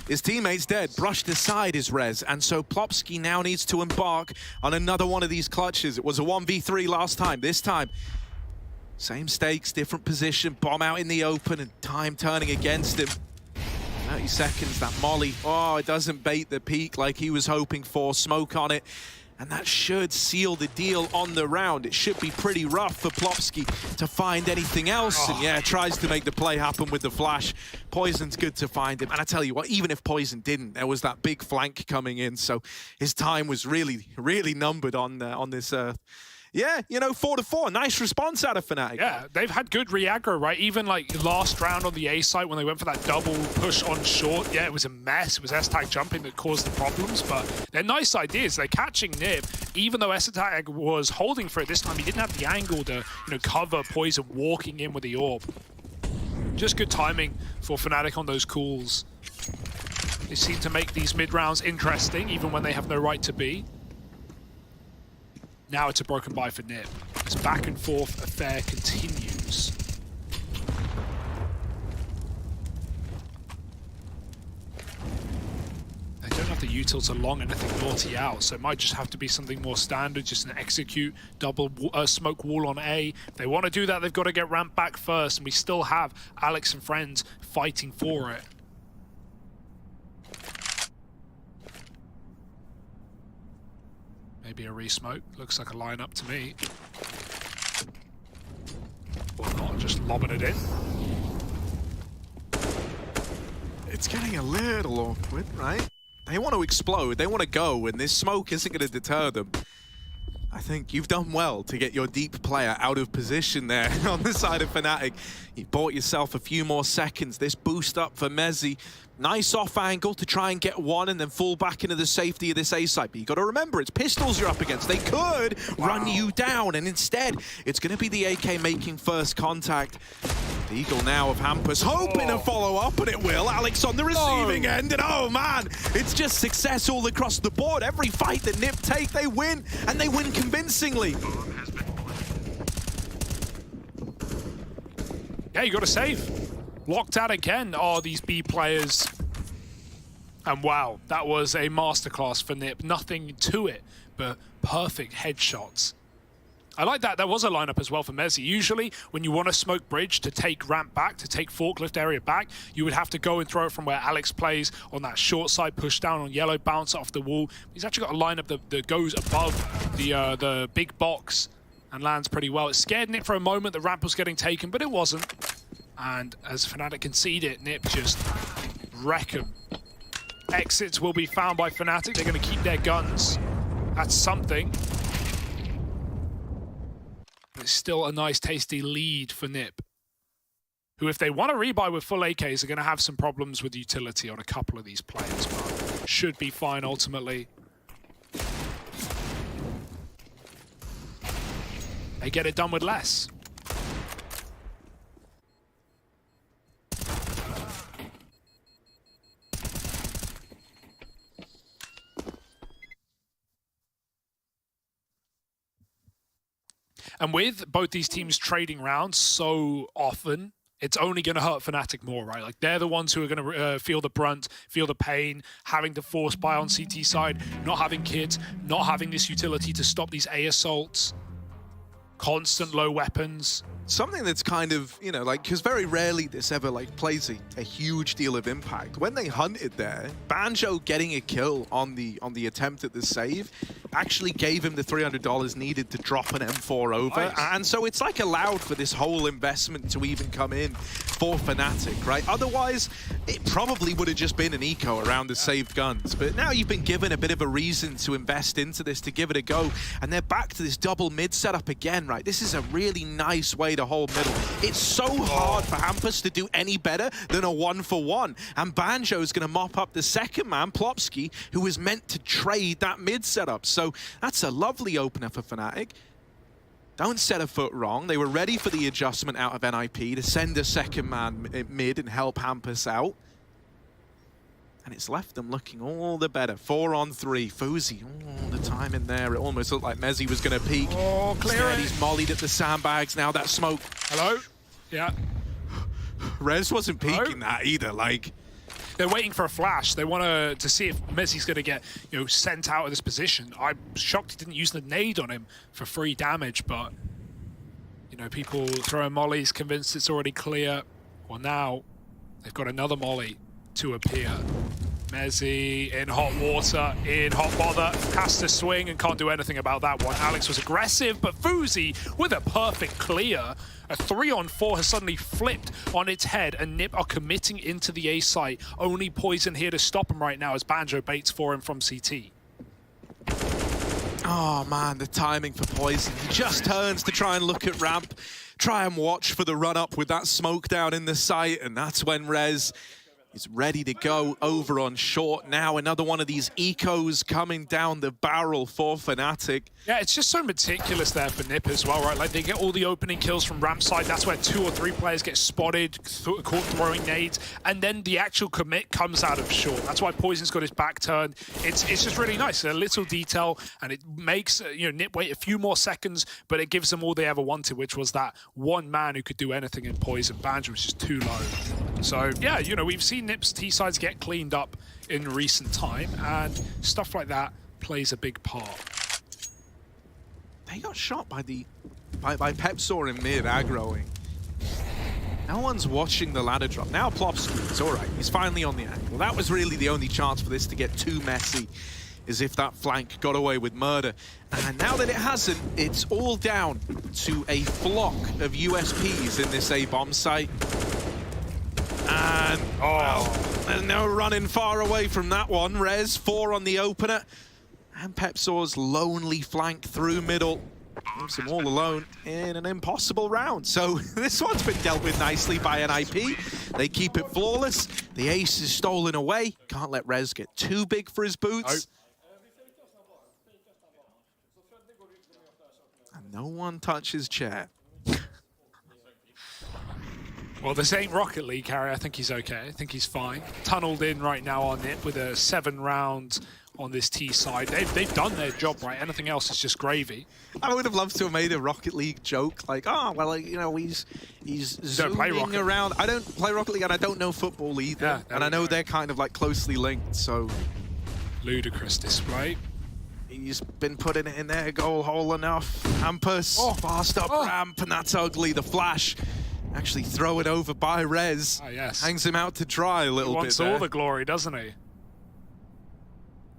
His teammate's dead, brushed aside his res, and so Plopsky now needs to embark on another one of these clutches. It was a 1v3 last time. This time, same stakes, different position, bomb out in the open, and time turning against him. 30 seconds, that molly. Oh, it doesn't bait the peak like he was hoping for. Smoke on it. And that should seal the deal on the round. It should be pretty rough for Plopsky to find anything else. And yeah, tries to make the play happen with the flash. Poison's good to find him. And I tell you what, even if Poison didn't, there was that big flank coming in. So his time was really, really numbered on this yeah, you know, 4-4. Nice response out of Fnatic. Yeah, they've had good re-aggro, right? Even like last round on the A site when they went for that double push on short, yeah, it was a mess. It was S-Tag jumping that caused the problems, but they're nice ideas. They're catching Nip, even though S-Tag was holding for it this time. He didn't have the angle to, cover Poison walking in with the orb. Just good timing for Fnatic on those calls. They seem to make these mid-rounds interesting, even when they have no right to be. Now it's a broken buy for Nip. This back and forth affair continues. They don't have the util to long anything naughty out, so it might just have to be something more standard, just an execute, double smoke wall on A. If they want to do that, they've got to get ramped back first, and we still have Alex and friends fighting for it. Maybe a re-smoke. Looks like a lineup to me. Or not, just lobbing it in. It's getting a little awkward, right? They want to explode, they want to go, and this smoke isn't going to deter them. I think you've done well to get your deep player out of position there on the side of Fnatic. You bought yourself a few more seconds. This boost up for Mezzi. Nice off angle to try and get one and then fall back into the safety of this A site. But you got to remember, it's pistols you're up against. They could run you down, and instead, it's going to be the AK making first contact. The Eagle now of Hampus, hoping to follow up, and it will. Alex on the receiving end, and oh man, it's just success all across the board. Every fight that Nip take, they win, and they win convincingly. Yeah, you got to save. Locked out again are these B players. And wow, that was a masterclass for Nip. Nothing to it, but perfect headshots. I like that. There was a lineup as well for Mezzi. Usually, when you want to smoke bridge to take ramp back, to take forklift area back, you would have to go and throw it from where Alex plays on that short side, push down on yellow, bounce off the wall. He's actually got a lineup that goes above the big box and lands pretty well. It scared Nip for a moment. The ramp was getting taken, but it wasn't. And as Fnatic concede it, Nip just wreck them. Exits will be found by Fnatic. They're going to keep their guns. That's something. But it's still a nice, tasty lead for Nip, who, if they want to rebuy with full AKs, are going to have some problems with utility on a couple of these players, but should be fine ultimately. They get it done with less. And with both these teams trading rounds so often, it's only going to hurt Fnatic more, right? Like, they're the ones who are going to feel the brunt, feel the pain, having to force buy on CT side, not having kits, not having this utility to stop these A assaults, constant low weapons. Something that's kind of, you know, like, because very rarely this ever, like, plays a huge deal of impact. When they hunted there, Banjo getting a kill on the attempt at the save actually gave him the $300 needed to drop an M4 over. Nice. And so it's, like, allowed for this whole investment to even come in for Fnatic, right? Otherwise, it probably would have just been an eco around the saved guns. But now you've been given a bit of a reason to invest into this, to give it a go. And they're back to this double mid setup again, right? This is a really nice way to hold middle. It's so hard for Hampus to do any better than a 1-for-1. And Banjo's going to mop up the second man, Plopsky, who was meant to trade that mid setup. So that's a lovely opener for Fnatic. Don't set a foot wrong. They were ready for the adjustment out of NIP to send a second man mid and help Hampus out. And it's left them looking all the better. 4-on-3. Fuzi, the time in there. It almost looked like Mezzi was going to peek. Oh, clear Instead, it. he's mollied at the sandbags. Now that smoke. Hello? Yeah. Rez wasn't peeking that either. Like, they're waiting for a flash. They want to see if Mezzi's going to get, you know, sent out of this position. I'm shocked he didn't use the nade on him for free damage, but, you know, people throwing mollies, convinced it's already clear. Well, now they've got another molly to appear. Mezzi in hot water, in hot bother, has to swing and can't do anything about that one. Alex was aggressive, but Fuzi with a perfect clear. A 3-on-4 has suddenly flipped on its head, and Nip are committing into the A site. Only Poison here to stop him right now as Banjo baits for him from CT. oh man, the timing for Poison. He just turns to try and look at ramp, try and watch for the run-up with that smoke down in the site, and that's when Rez is ready to go over on short now. Another one of these ecos coming down the barrel for Fnatic. Yeah, it's just so meticulous there for Nip as well, right? Like, they get all the opening kills from ramp side. That's where 2 or 3 players get spotted, caught throwing nades, and then the actual commit comes out of short. That's why Poison's got his back turned. It's just really nice. A little detail, and it makes Nip wait a few more seconds, but it gives them all they ever wanted, which was that one man who could do anything in Poison. Banjo was just too low. So, yeah, we've seen Nip's T-sides get cleaned up in recent time, and stuff like that plays a big part. They got shot by Pepsor in mid aggroing. No one's watching the ladder drop. Now Plopsky, it's all right. He's finally on the angle. That was really the only chance for this to get too messy, is if that flank got away with murder. And now that it hasn't, it's all down to a flock of USPs in this A-bomb site. And, well, there's no running far away from that one. Rez, 4 on the opener. And Pepsor's lonely flank through middle leaves him all alone in an impossible round. So this one's been dealt with nicely by NIP. They keep it flawless. The ace is stolen away. Can't let Rez get too big for his boots. And no one touches chair. Well, this ain't Rocket League, Harry. I think he's okay. I think he's fine. Tunneled in right now on it with a 7 rounds on this T side. They've done their job, right? Anything else is just gravy. I would have loved to have made a Rocket League joke, like, oh, well, he's zooming around. I don't play Rocket League, and I don't know football either. Yeah, and I know they're kind of like closely linked, so. Ludicrous display. He's been putting it in there, goal hole enough. Hampus, fast up ramp, and that's ugly. The flash. Actually throw it over by Rez. Oh, yes. Hangs him out to dry a little bit. He wants all the glory, doesn't he?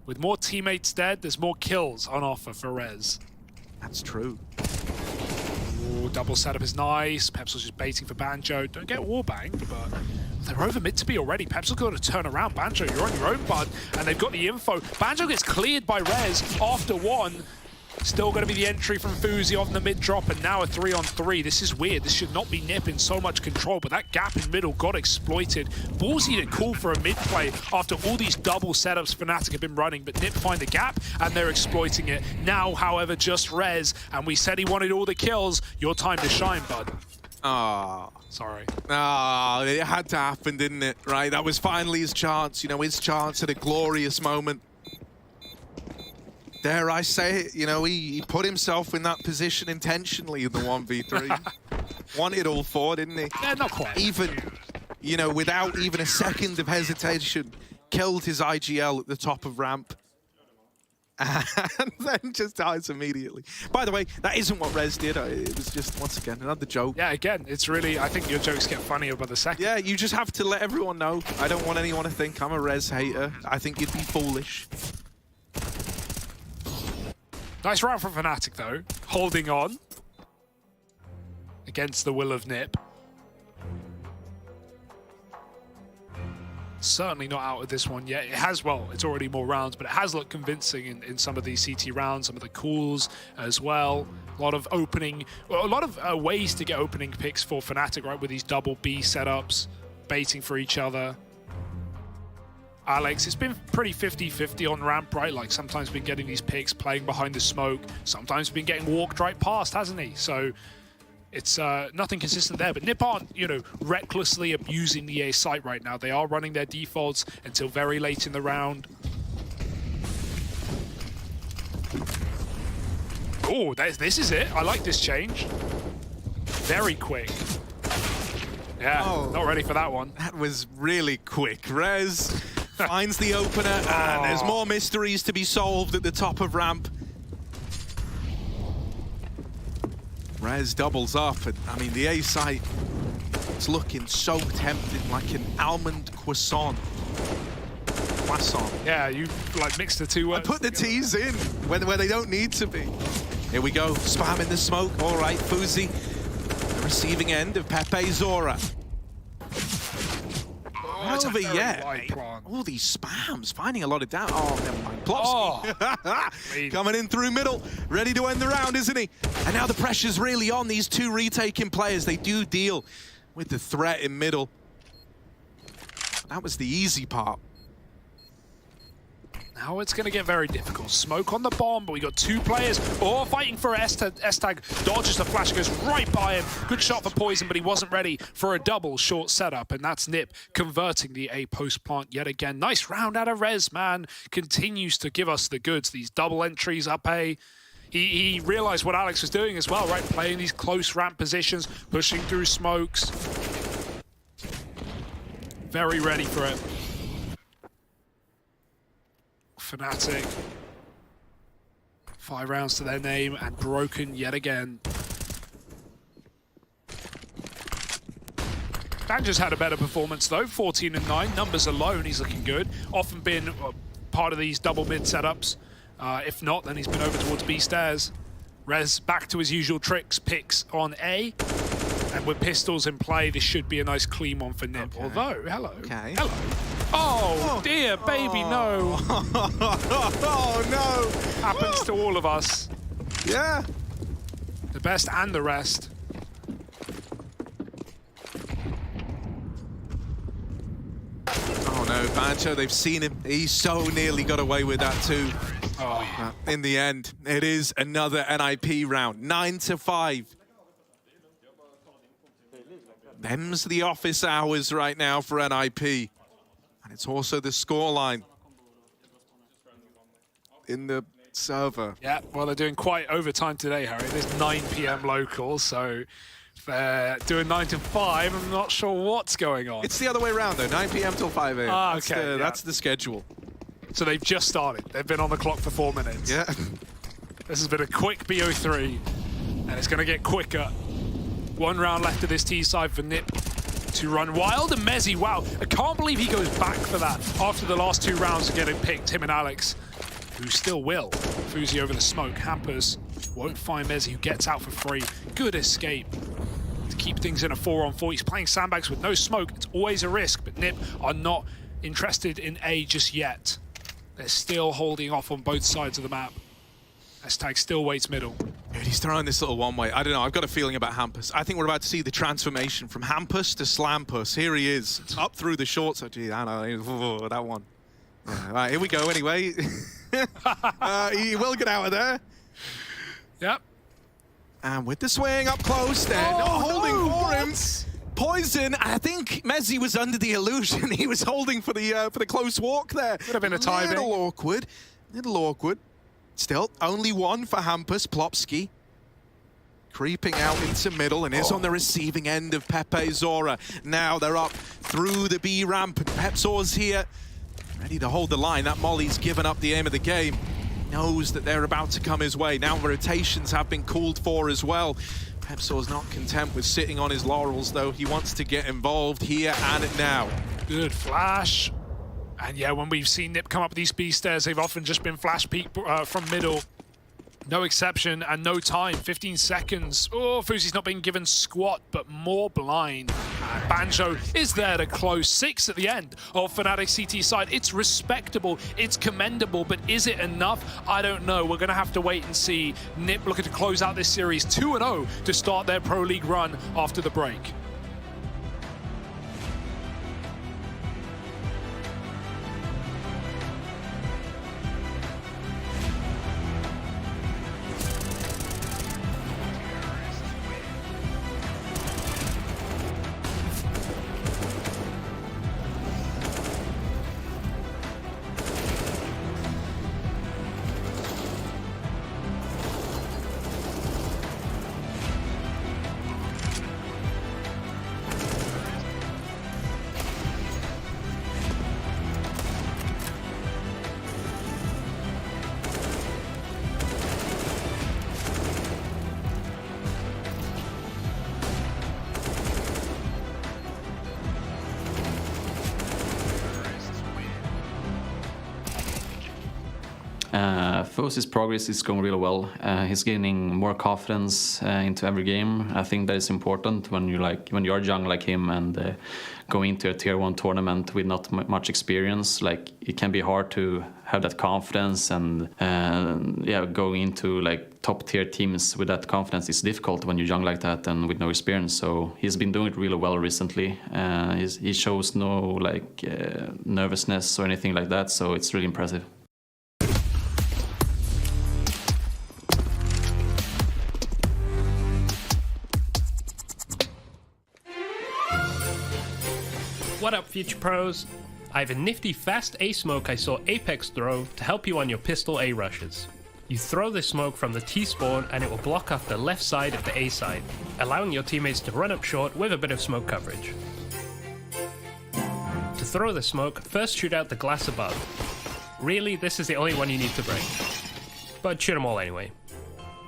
With more teammates dead, there's more kills on offer for Rez. That's true. Ooh, double setup is nice. Pepsil's just baiting for Banjo. Don't get warbanged, but they're over mid to be already. Pepsil's got to turn around. Banjo, you're on your own, bud. And they've got the info. Banjo gets cleared by Rez after 1. Still going to be the entry from Fuzi on the mid drop, and now a 3-on-3. This is weird. This should not be Nip in so much control, but that gap in middle got exploited. Ballsy to call for a mid play after all these double setups Fnatic have been running, but Nip find the gap, and they're exploiting it. Now, however, just Rez, and we said he wanted all the kills. Your time to shine, bud. Oh. Sorry. Oh, it had to happen, didn't it? Right, that was finally his chance. His chance at a glorious moment. Dare I say it, he put himself in that position intentionally in the 1v3. wanted all four, didn't he? Yeah, not quite. Even, you know, without even a second of hesitation, killed his IGL at the top of ramp. And then just dies immediately. By the way, that isn't what Rez did. It was just, once again, another joke. Yeah, again, it's really, I think your jokes get funnier by the second. Yeah, you just have to let everyone know. I don't want anyone to think I'm a Rez hater. I think you'd be foolish. Nice round from Fnatic, though. Holding on. Against the will of Nip. Certainly not out of this one yet. It has, well, it's already more rounds, but it has looked convincing in some of these CT rounds, some of the calls as well. A lot of opening, a lot of ways to get opening picks for Fnatic, right, with these double B setups, baiting for each other. Alex, it's been pretty 50-50 on ramp, right? Like, sometimes been getting these picks, playing behind the smoke, sometimes been getting walked right past, hasn't he? So it's nothing consistent there, but Nip aren't, you know, recklessly abusing the A site right now. They are running their defaults until very late in the round. Oh, this is it. I like this change. Very quick. Yeah, not ready for that one. That was really quick. Rez finds the opener, and there's more mysteries to be solved at the top of ramp. Rez doubles up, and I mean, the A site is looking so tempting, like an almond croissant. Croissant. Yeah, you like mixed the two words. I put the T's in where they don't need to be. Here we go, spam in the smoke. All right, Fuzi, the receiving end of Pepe Zora. Not over yet. All these spams, finding a lot of down. Oh, never mind. Plopsky. Coming in through middle, ready to end the round, isn't he? And now the pressure's really on these two retaking players. They do deal with the threat in middle. That was the easy part. Now it's going to get very difficult. Smoke on the bomb, but we got two players fighting for S-Tag. Dodges the flash, goes right by him. Good shot for Poison, but he wasn't ready for a double short setup, and that's Nip converting the A post plant yet again. Nice round out of Rez, man. Continues to give us the goods. These double entries up A. He realized what Alex was doing as well, right? Playing these close ramp positions, pushing through smokes. Very ready for it. Fnatic. 5 rounds to their name and broken yet again. Danger's had a better performance though, 14 and 9. Numbers alone, he's looking good. Often been part of these double mid setups. If not, then he's been over towards B stairs. Rez back to his usual tricks, picks on A. And with pistols in play, this should be a nice clean one for Nip. Okay. Although, hello. Okay. Hello. Oh, dear, baby, no. Oh, no. Happens to all of us. Yeah. The best and the rest. Oh, no, Bancho, they've seen him. He so nearly got away with that, too. Oh. In the end, it is another NIP round. 9-5. Them's the office hours right now for NIP. And it's also the scoreline in the server. Yeah, well, they're doing quite overtime today, Harry. There's 9 PM local, so if they're doing 9 to 5, I'm not sure what's going on. It's the other way around, though. 9 PM till 5 AM. Ah, okay. That's the schedule. So they've just started. They've been on the clock for 4 minutes. Yeah. This has been a quick BO3, and it's going to get quicker. 1 round left of this T side for Nip to run wild. And Mezzi, wow, I can't believe he goes back for that after the last 2 rounds of getting picked, him and Alex, who still will. Fuzi over the smoke, hampers, won't find Mezzi, who gets out for free. Good escape to keep things in a 4-on-4. He's playing sandbags with no smoke. It's always a risk, but Nip are not interested in A just yet. They're still holding off on both sides of the map. S-Tag still waits middle. Dude, he's throwing this little one-way. I don't know, I've got a feeling about Hampus. I think we're about to see the transformation from Hampus to Slampus. Here he is, up through the shorts. Oh, gee, I know, that one. Yeah, all right, here we go anyway. He will get out of there. Yep. And with the swing up close, they're not holding for him. Poison, I think Mezzi was under the illusion he was holding for the close walk there. Could have been a timing. Little awkward. Still, only 1 for Hampus, Plopsky. creeping out into middle and is on the receiving end of Pepe Zora. Now they're up through the B ramp, and Pepzor's here, ready to hold the line. That Molly's given up the aim of the game. Knows that they're about to come his way. Now rotations have been called for as well. Pepzor's not content with sitting on his laurels, though. He wants to get involved here and now. Good flash. And yeah, when we've seen Nip come up these B stairs, they've often just been flash peek from middle. No exception and no time, 15 seconds. Oh, Fuzi's not being given squat, but more blind. And Banjo is there to close 6 at the end of Fnatic CT side. It's respectable, it's commendable, but is it enough? I don't know. We're gonna have to wait and see. Nip looking to close out this series 2-0 to start their Pro League run after the break. Fuzi's progress is going really well. He's gaining more confidence into every game. I think that is important when you're young like him and go into a tier 1 tournament with not much experience. Like, it can be hard to have that confidence, and yeah, going into like top tier teams with that confidence is difficult when you're young like that and with no experience. So he's been doing it really well recently. He shows no nervousness or anything like that. So it's really impressive. What up, future pros? I have a nifty fast A smoke I saw Apex throw to help you on your pistol A rushes. You throw the smoke from the T spawn and it will block off the left side of the A side, allowing your teammates to run up short with a bit of smoke coverage. To throw the smoke, first shoot out the glass above. Really, this is the only one you need to break, but shoot them all anyway.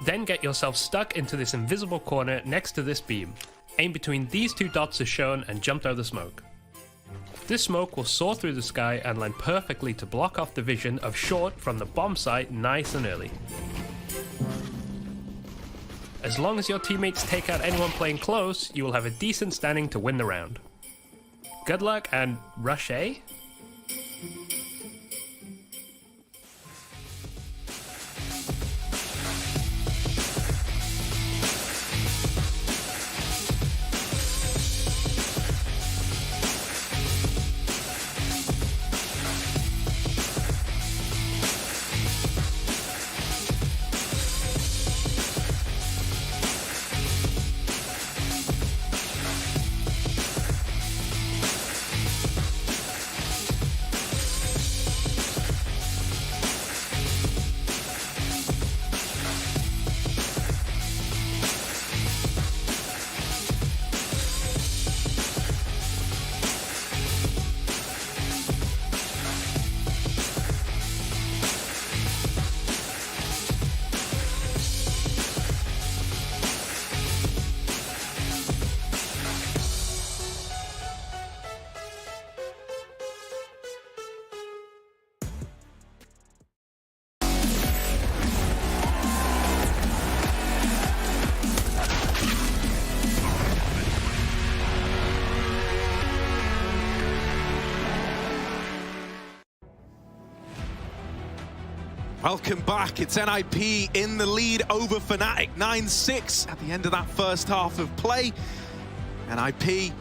Then get yourself stuck into this invisible corner next to this beam. Aim between these 2 dots as shown and jump out the smoke. This smoke will soar through the sky and land perfectly to block off the vision of short from the bomb site nice and early. As long as your teammates take out anyone playing close, you will have a decent standing to win the round. Good luck and rush A? Welcome back. It's NIP in the lead over Fnatic, 9-6 at the end of that first half of play. NIP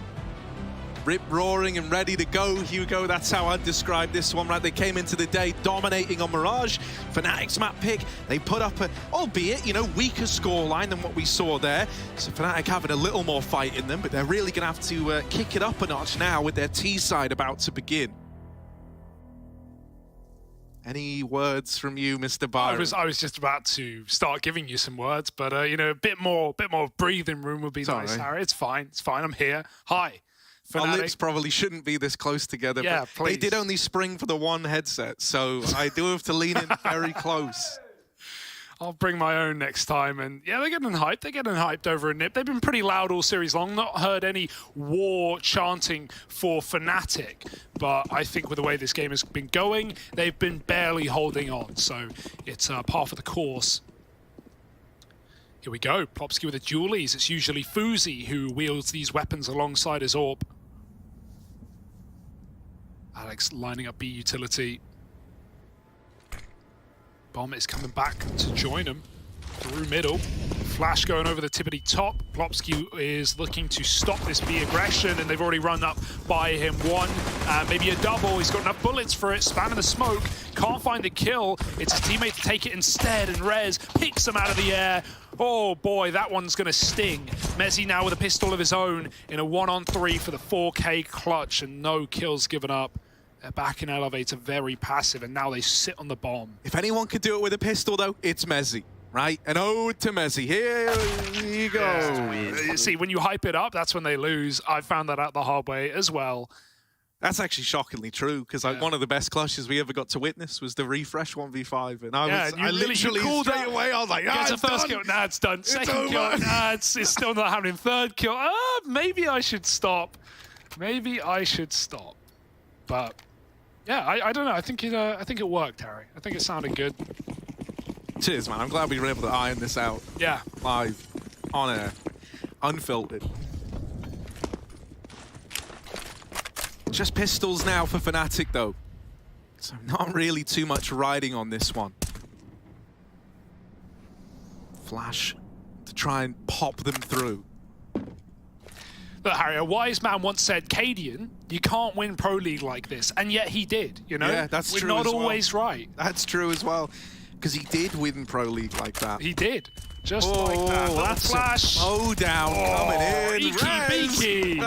rip-roaring and ready to go, Hugo. That's how I'd describe this one, right? They came into the day dominating on Mirage. Fnatic's map pick, they put up a, albeit, you know, weaker scoreline than what we saw there. So Fnatic having a little more fight in them, but they're really going to have to kick it up a notch now with their T side about to begin. Any words from you, Mr. Byron? I was just about to start giving you some words, but you know, a bit more breathing room would be nice, Harry. It's fine. I'm here. Hi. Fnatic. Our lips probably shouldn't be this close together. Yeah, but please. They did only spring for the one headset, so I do have to lean in very close. I'll bring my own next time. And yeah, they're getting hyped. They're getting hyped over a Nip. They've been pretty loud all series long. Not heard any war chanting for Fnatic. But I think with the way this game has been going, they've been barely holding on. So it's par for the course. Here we go. Plopsky with the dualies. It's usually Fuzi who wields these weapons alongside his AWP. Alex lining up B utility. Bomb is coming back to join him through middle. Flash going over the tippity top. Plopsky is looking to stop this B aggression, and they've already run up by him one. Maybe a double. He's got enough bullets for it. Spamming the smoke. Can't find the kill. It's his teammate to take it instead, and Rez picks him out of the air. Oh boy, that one's going to sting. Mezzi now with a pistol of his own in a 1-on-3 for the 4K clutch, and no kills given up. They're back in elevator, very passive, and now they sit on the bomb. If anyone could do it with a pistol, though, it's Mezzi, right? An ode to Mezzi. Here you go. Yeah. See, when you hype it up, that's when they lose. I found that out the hard way as well. That's actually shockingly true, because one of the best clutches we ever got to witness was the refresh 1v5, and I literally straight away, I was like, it's a first kill, nah, it's done. Second kill, nah, it's still not happening. Third kill, maybe I should stop. Maybe I should stop. But yeah, I don't know. I think it worked, Harry. I think it sounded good. Cheers, man. I'm glad we were able to iron this out. Yeah. Live, on air, unfiltered. Just pistols now for Fnatic, though. So not really too much riding on this one. Flash to try and pop them through. Look, Harry, a wise man once said, Cadian, you can't win Pro League like this. And yet he did, you know? Yeah, that's true. We're not always right. That's true as well. Because he did win Pro League like that. He did. Just like that. That's flash. Oh, down coming in. Beaky.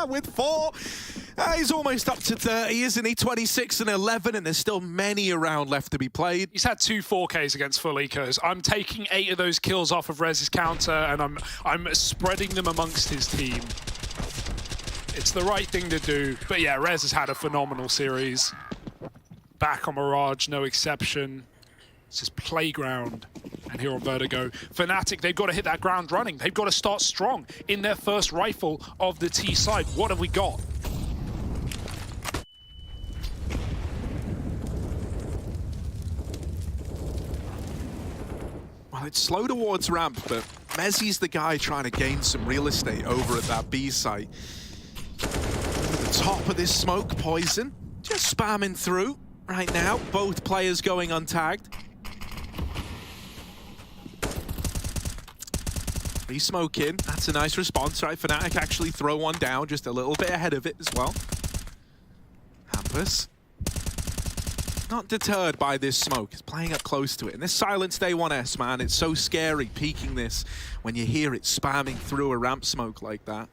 With 4. He's almost up to 30, isn't he? 26 and 11, and there's still many around left to be played. He's had 2 4Ks against full ecos. I'm taking 8 of those kills off of Rez's counter, and I'm spreading them amongst his team. It's the right thing to do. But yeah, Rez has had a phenomenal series. Back on Mirage, no exception. It's his playground. And here on Vertigo, Fnatic, they've got to hit that ground running. They've got to start strong in their first rifle of the T side. What have we got? Well, it's slow towards ramp, but Mezzi's the guy trying to gain some real estate over at that B site. At the top of this smoke, Poison just spamming through right now. Both players going untagged. Re-smoke in, that's a nice response, right? Fnatic actually throw one down, just a little bit ahead of it as well. Hampus. Not deterred by this smoke, he's playing up close to it. And this silenced A1S, man, it's so scary peeking this when you hear it spamming through a ramp smoke like that.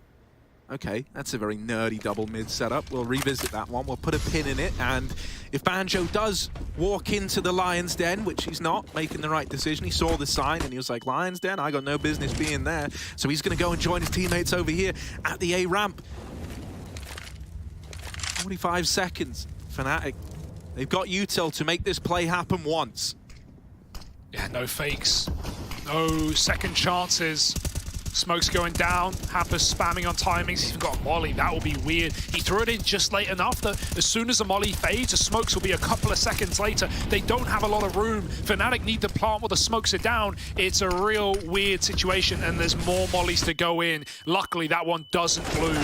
Okay, that's a very nerdy double mid setup. We'll revisit that one, we'll put a pin in it, and if Banjo does walk into the Lion's Den, which he's not, making the right decision, he saw the sign and he was like, Lion's Den, I got no business being there. So he's gonna go and join his teammates over here at the A ramp. 45 seconds, Fnatic. They've got util to make this play happen once. Yeah, no fakes, no second chances. Smoke's going down, Hampus spamming on timings, he's even got a molly, that will be weird. He threw it in just late enough that as soon as the molly fades, the smokes will be a couple of seconds later. They don't have a lot of room. Fnatic need to plant while the smokes are down. It's a real weird situation, and there's more mollies to go in. Luckily, that one doesn't bloom.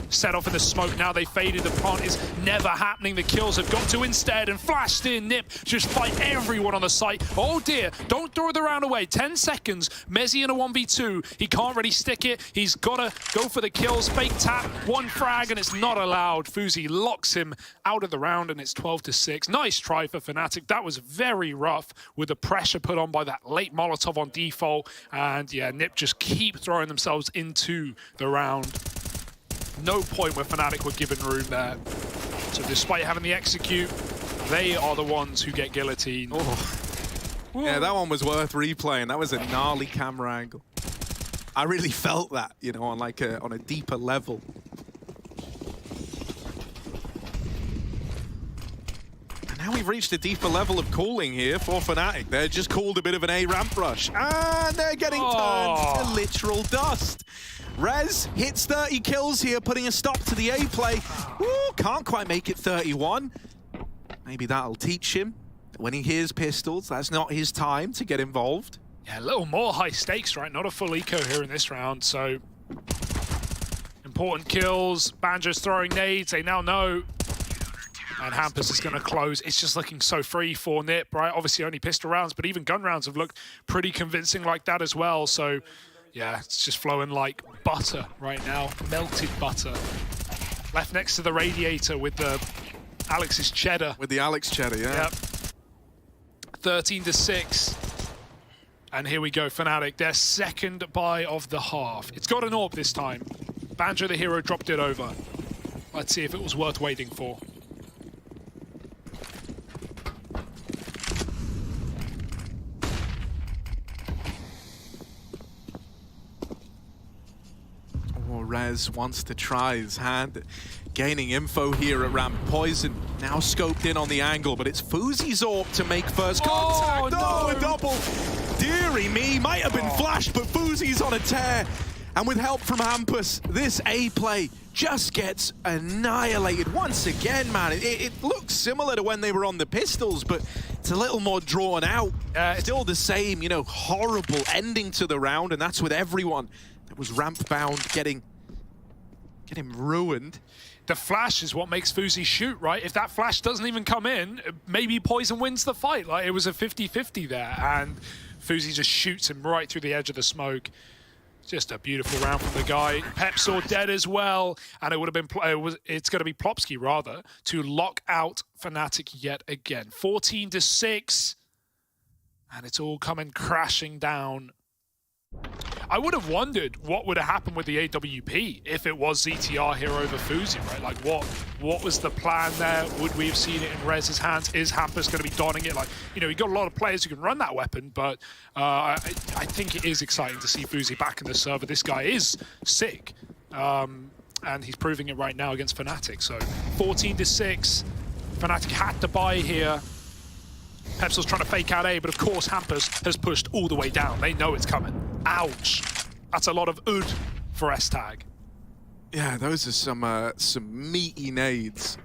Set off in the smoke, now they faded, the plant is never happening, the kills have got to instead, and flashed in, Nip just fight everyone on the site. Oh dear, don't throw the round away, 10 seconds, Mezzi in a 1v2, he can't really stick it, he's gotta go for the kills, fake tap, 1 frag, and it's not allowed. Fuzi locks him out of the round, and it's 12-6. Nice try for Fnatic, that was very rough, with the pressure put on by that late Molotov on default, and yeah, Nip just keep throwing themselves into the round. No point where Fnatic were given room there. So despite having the execute, they are the ones who get guillotined. Oh. Yeah, that one was worth replaying. That was a gnarly camera angle. I really felt that, you know, on like on a deeper level. And now we've reached a deeper level of cooling here for Fnatic. They're just called a bit of an A ramp rush, and they're getting turned to literal dust. Rez hits 30 kills here, putting a stop to the A play. Ooh, can't quite make it 31. Maybe that'll teach him. When he hears pistols, that's not his time to get involved. Yeah, a little more high stakes, right? Not a full eco here in this round, so important kills. Banjo's throwing nades, they now know. And Hampus is going to close. It's just looking so free for Nip, right? Obviously only pistol rounds, but even gun rounds have looked pretty convincing like that as well. So yeah, it's just flowing like butter right now. Melted butter. Left next to the radiator with the Alex's cheddar. With the Alex cheddar, yeah. Yep. 13-6. And here we go, Fnatic, their second buy of the half. It's got an AWP this time. Banjo the hero dropped it over. Let's see if it was worth waiting for. Oh, Rez wants to try his hand. Gaining info here at ramp. Poison now scoped in on the angle, but it's Fuzi's AWP to make first contact. Oh, a double. Deary me, might have been flashed, but Fuzi's on a tear. And with help from Hampus, this A play just gets annihilated once again, man. It looks similar to when they were on the pistols, but it's a little more drawn out. Still the same, you know, horrible ending to the round, and that's with everyone that was ramp bound getting ruined. The flash is what makes Fuzi shoot, right? If that flash doesn't even come in, maybe Poison wins the fight. Like, it was a 50-50 there, and Fuzi just shoots him right through the edge of the smoke. Just a beautiful round from the guy. Pepsaw dead as well, and it would have been, it's going to be Plopsky, rather, to lock out Fnatic yet again. 14-6, and it's all coming crashing down. I would have wondered what would have happened with the AWP if it was ZTR here over Fuzi, right? Like, what was the plan there? Would we have seen it in Rez's hands? Is Hampus going to be donning it? Like, you know, you got a lot of players who can run that weapon, but I think it is exciting to see Fuzi back in the server. This guy is sick, and he's proving it right now against Fnatic. So 14-6, Fnatic had to buy here. Pepsil's trying to fake out A, but of course Hampus has pushed all the way down. They know it's coming. Ouch. That's a lot of ood for S-Tag. Yeah, those are some meaty nades.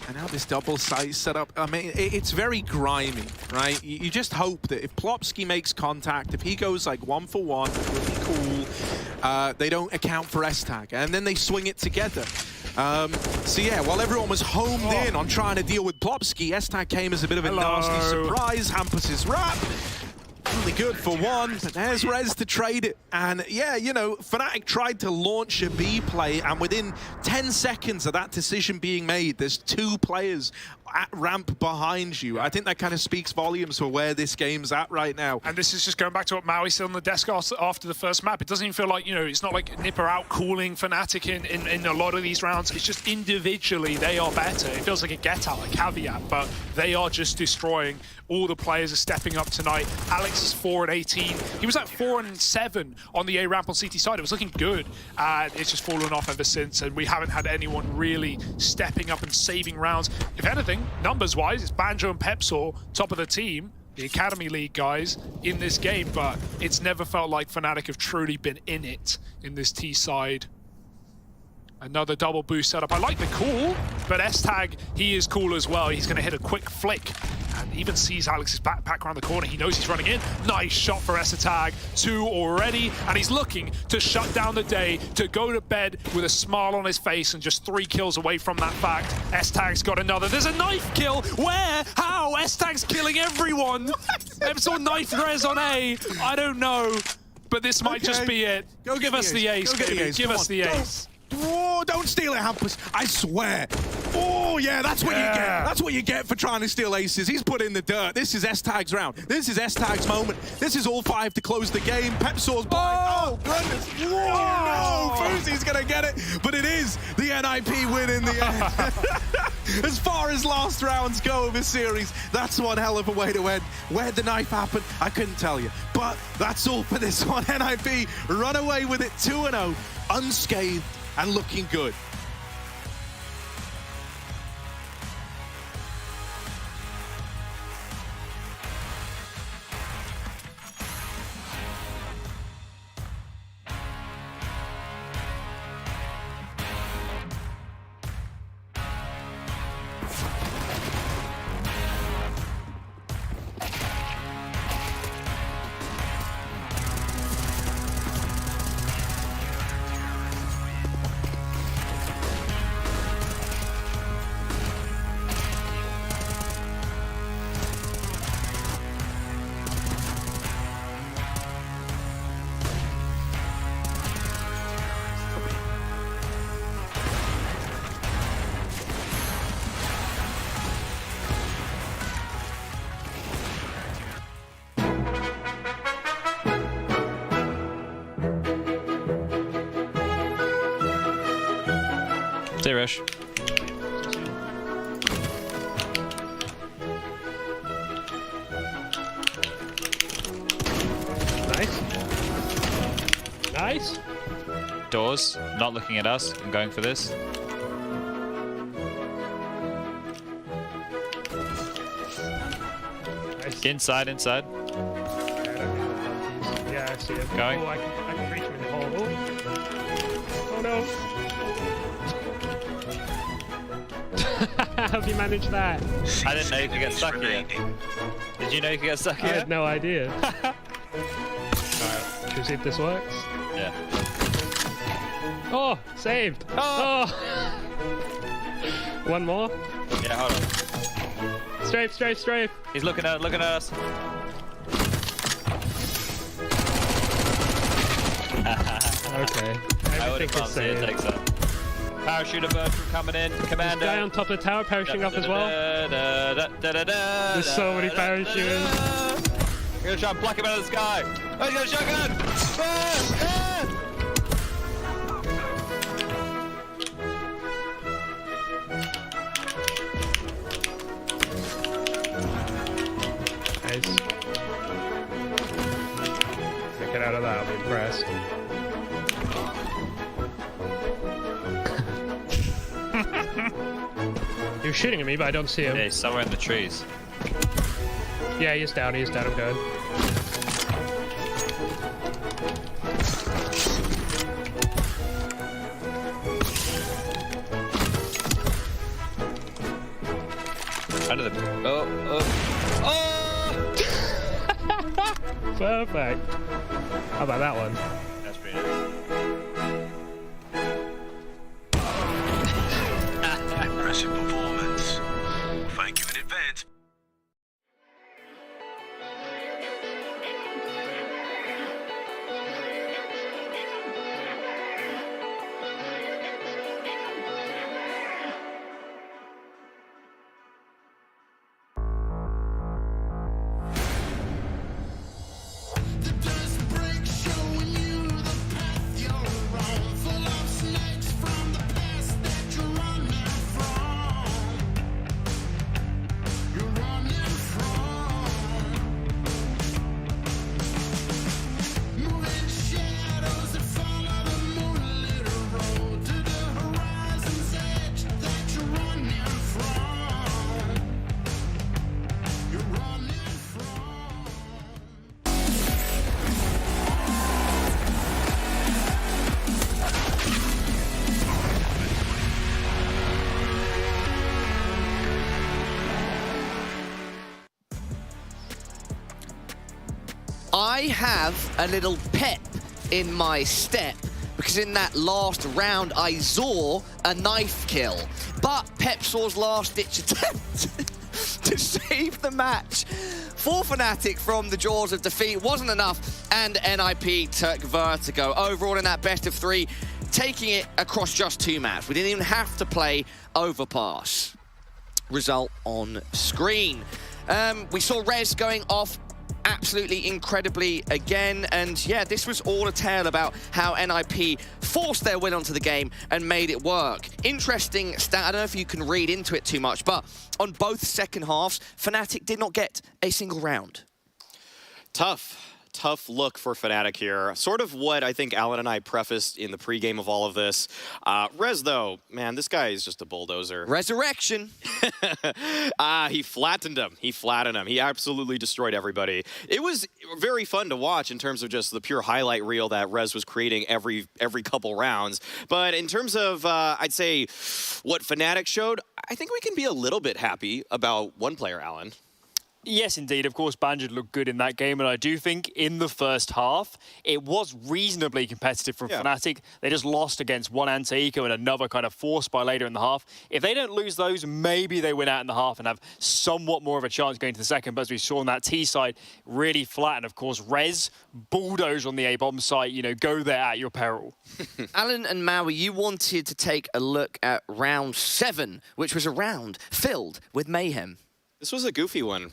And now this double site setup, I mean, it's very grimy, right? You just hope that if Plopsky makes contact, if he goes like 1-for-1, it would be cool. They don't account for S-Tag, and then they swing it together. So yeah, while everyone was homed in on trying to deal with Plopsky, S-Tag came as a bit of a nasty surprise. Hampus's wrap. Only good for one, but there's Rez to trade it. And yeah, you know, Fnatic tried to launch a B play, and within 10 seconds of that decision being made, there's two players at ramp behind you. I think that kind of speaks volumes for where this game's at right now. And this is just going back to what Maui said on the desk after the first map. It doesn't even feel like, you know, it's not like Nipper out cooling Fnatic in a lot of these rounds. It's just individually they are better. It feels like a get out, a caveat, but they are just destroying. All the players are stepping up tonight. Alex is 4-18. He was at 4-7 on the A ramp on CT side. It was looking good. It's just fallen off ever since, and we haven't had anyone really stepping up and saving rounds. If anything, numbers-wise, it's Banjo and Pepsaw, top of the team, the Academy League guys, in this game, but it's never felt like Fnatic have truly been in it in this T side. Another double boost setup. I like the cool, but S-Tag, he is cool as well. He's going to hit a quick flick and even sees Alex's backpack around the corner. He knows he's running in. Nice shot for S-Tag. 2 already, and he's looking to shut down the day, to go to bed with a smile on his face, and just 3 kills away from that fact. S-Tag's got another. There's a knife kill. Where? How? S-Tag's killing everyone. Episode knife Rez on A. I don't know, but this might just be it. Go give us the ace, baby. Give us the ace. Oh, don't steal it, Hampus. I swear. Oh, yeah, that's what you get. That's what you get for trying to steal aces. He's put in the dirt. This is S-Tag's round. This is S-Tag's moment. This is all 5 to close the game. Pepsor's blind. Oh, goodness. Whoa, no. Fuzi's going to get it. But it is the NIP win in the end. As far as last rounds go of a series, that's one hell of a way to end. Where'd the knife happen? I couldn't tell you. But that's all for this one. NIP run away with it 2-0, unscathed and looking good. Stay rush. Nice. Nice. Doors, not looking at us. I'm going for this. Nice. Inside, inside. Yeah, I see it. Going. Oh, I can reach him in the hole. Oh no. How have you managed that? I didn't know you could get stuck here. Did you know you could get stuck I here? had no idea. Alright, should we see if this works? Yeah. Oh, saved. Oh. One more. Yeah, hold on. Strafe, strafe, strafe. He's looking at us. Okay. I would have thought it takes that. Parachuter bird from coming in. Commander. Guy on top of the tower parachuting up as well. There's so many parachuters. We're gonna try and pluck him out of the sky. Oh, he's got a shotgun! Nice. Get out of that, I'll be impressed. He was shooting at me, but I don't see him. Yeah, he's somewhere in the trees. Yeah, he's down, I'm going. Under the... Oh! Perfect. How about that one? That's pretty nice. Impressive performance. Thank you in advance. I have a little pep in my step because in that last round I saw a knife kill. But Pepsor's last-ditch attempt to save the match for Fnatic from the jaws of defeat wasn't enough, and NIP took Vertigo. Overall in that best of 3, taking it across just 2 maps. We didn't even have to play Overpass. Result on screen. We saw Rez going off absolutely incredibly again, and yeah, this was all a tale about how NIP forced their win onto the game and made it work. Interesting stat, I don't know if you can read into it too much, but on both second halves, Fnatic did not get a single round. Tough look for Fnatic here. Sort of what I think Alan and I prefaced in the pregame of all of this. Rez, though, man, this guy is just a bulldozer. Resurrection. He flattened him. He absolutely destroyed everybody. It was very fun to watch in terms of just the pure highlight reel that Rez was creating every couple rounds. But in terms of, I'd say, what Fnatic showed, I think we can be a little bit happy about one player, Alan. Yes, indeed. Of course, Banjo looked good in that game, and I do think in the first half, it was reasonably competitive from Fnatic. They just lost against one Antaiko and another kind of force by later in the half. If they don't lose those, maybe they win out in the half and have somewhat more of a chance going to the second. But as we saw on that T side, really flat. And of course, Rez, bulldoze on the A-bomb site, you know, go there at your peril. Alan and Maui, you wanted to take a look at round 7, which was a round filled with mayhem. This was a goofy one.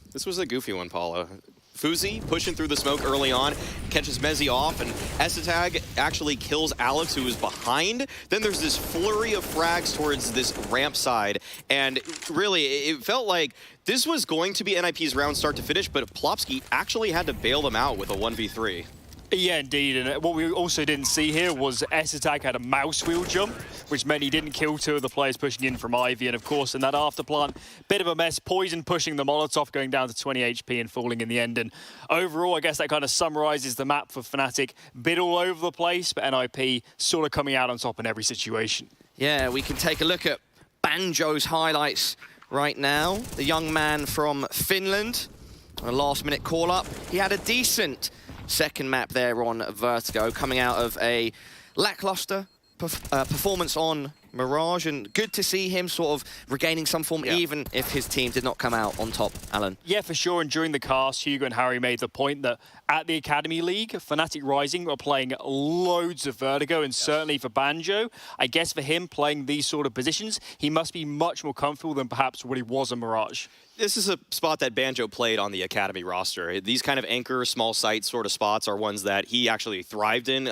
Paula. Fuzi pushing through the smoke early on, catches Mezzi off, and Esatag actually kills Alex, who is behind. Then there's this flurry of frags towards this ramp side, and really, it felt like this was going to be NIP's round start to finish, but Plopsky actually had to bail them out with a 1v3. Yeah, indeed. And what we also didn't see here was Esatag had a mouse wheel jump, which meant he didn't kill 2 of the players pushing in from Ivy. And of course, in that afterplant, bit of a mess. Poison pushing the Molotov, going down to 20 HP and falling in the end. And overall, I guess that kind of summarizes the map for Fnatic. Bit all over the place, but NIP sort of coming out on top in every situation. Yeah, we can take a look at Banjo's highlights right now. The young man from Finland, a last-minute call-up. He had a decent second map there on Vertigo, coming out of a lackluster performance on Mirage, and good to see him sort of regaining some form, even if his team did not come out on top, Alan. Yeah, for sure, and during the cast, Hugo and Harry made the point that at the Academy League, Fnatic Rising are playing loads of Vertigo, and certainly for Banjo, I guess for him playing these sort of positions, he must be much more comfortable than perhaps what he was in Mirage. This is a spot that Banjo played on the Academy roster. These kind of anchor, small site sort of spots are ones that he actually thrived in.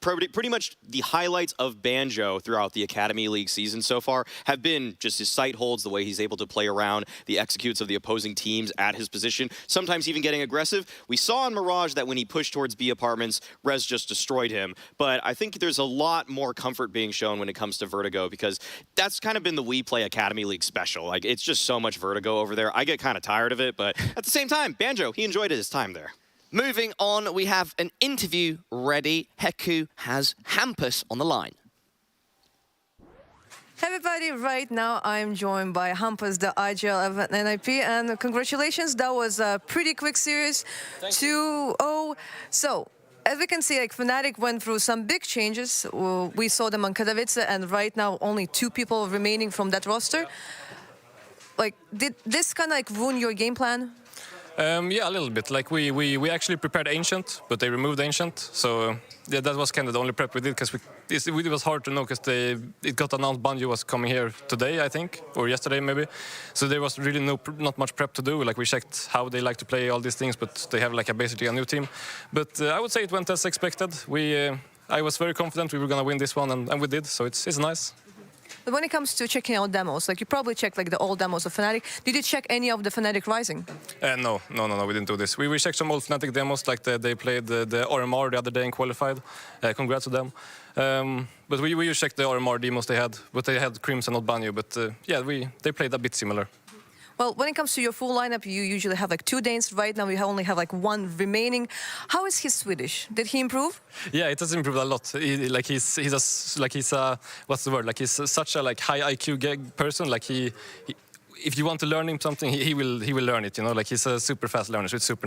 Pretty much the highlights of Banjo throughout the Academy League season so far have been just his sight holds, the way he's able to play around the executes of the opposing teams at his position, sometimes even getting aggressive. We saw in Mirage that when he pushed towards B apartments, Rez just destroyed him. But I think there's a lot more comfort being shown when it comes to Vertigo, because that's kind of been the We Play Academy League special. Like, it's just so much Vertigo over there. I get kind of tired of it, but at the same time, Banjo, he enjoyed his time there. Moving on, we have an interview ready. Heku has Hampus on the line. Hey everybody, right now I'm joined by Hampus, the IGL of NIP, and congratulations, that was a pretty quick series, 2-0. So, as we can see, like, Fnatic went through some big changes. We saw them on Katowice, and right now only 2 people remaining from that roster. Like, did this kind of like ruin your game plan? Yeah, a little bit. Like we actually prepared Ancient, but they removed Ancient. So yeah, that was kind of the only prep we did, because it was hard to know, because it got announced Banjo was coming here today, I think, or yesterday maybe. So there was really not much prep to do. Like, we checked how they like to play all these things, but they have like basically a new team. But I would say it went as expected. I was very confident we were gonna win this one, and we did. So it's nice. But when it comes to checking out demos, like, you probably checked like the old demos of Fnatic. Did you check any of the Fnatic Rising? No, we didn't do this. We checked some old Fnatic demos, like they played the RMR the other day and qualified. Congrats to them. But we checked the RMR demos they had, but they had Crimson, not Banjo. But yeah, they played a bit similar. Well, when it comes to your full lineup, you usually have like 2 Danes. Right now, we only have like 1 remaining. How is his Swedish? Did he improve? Yeah, it has improved a lot. He's what's the word? Like, he's such a like high IQ person. Like if you want to learn him something, he will learn it. You know, like, he's a super fast learner. So it's super nice.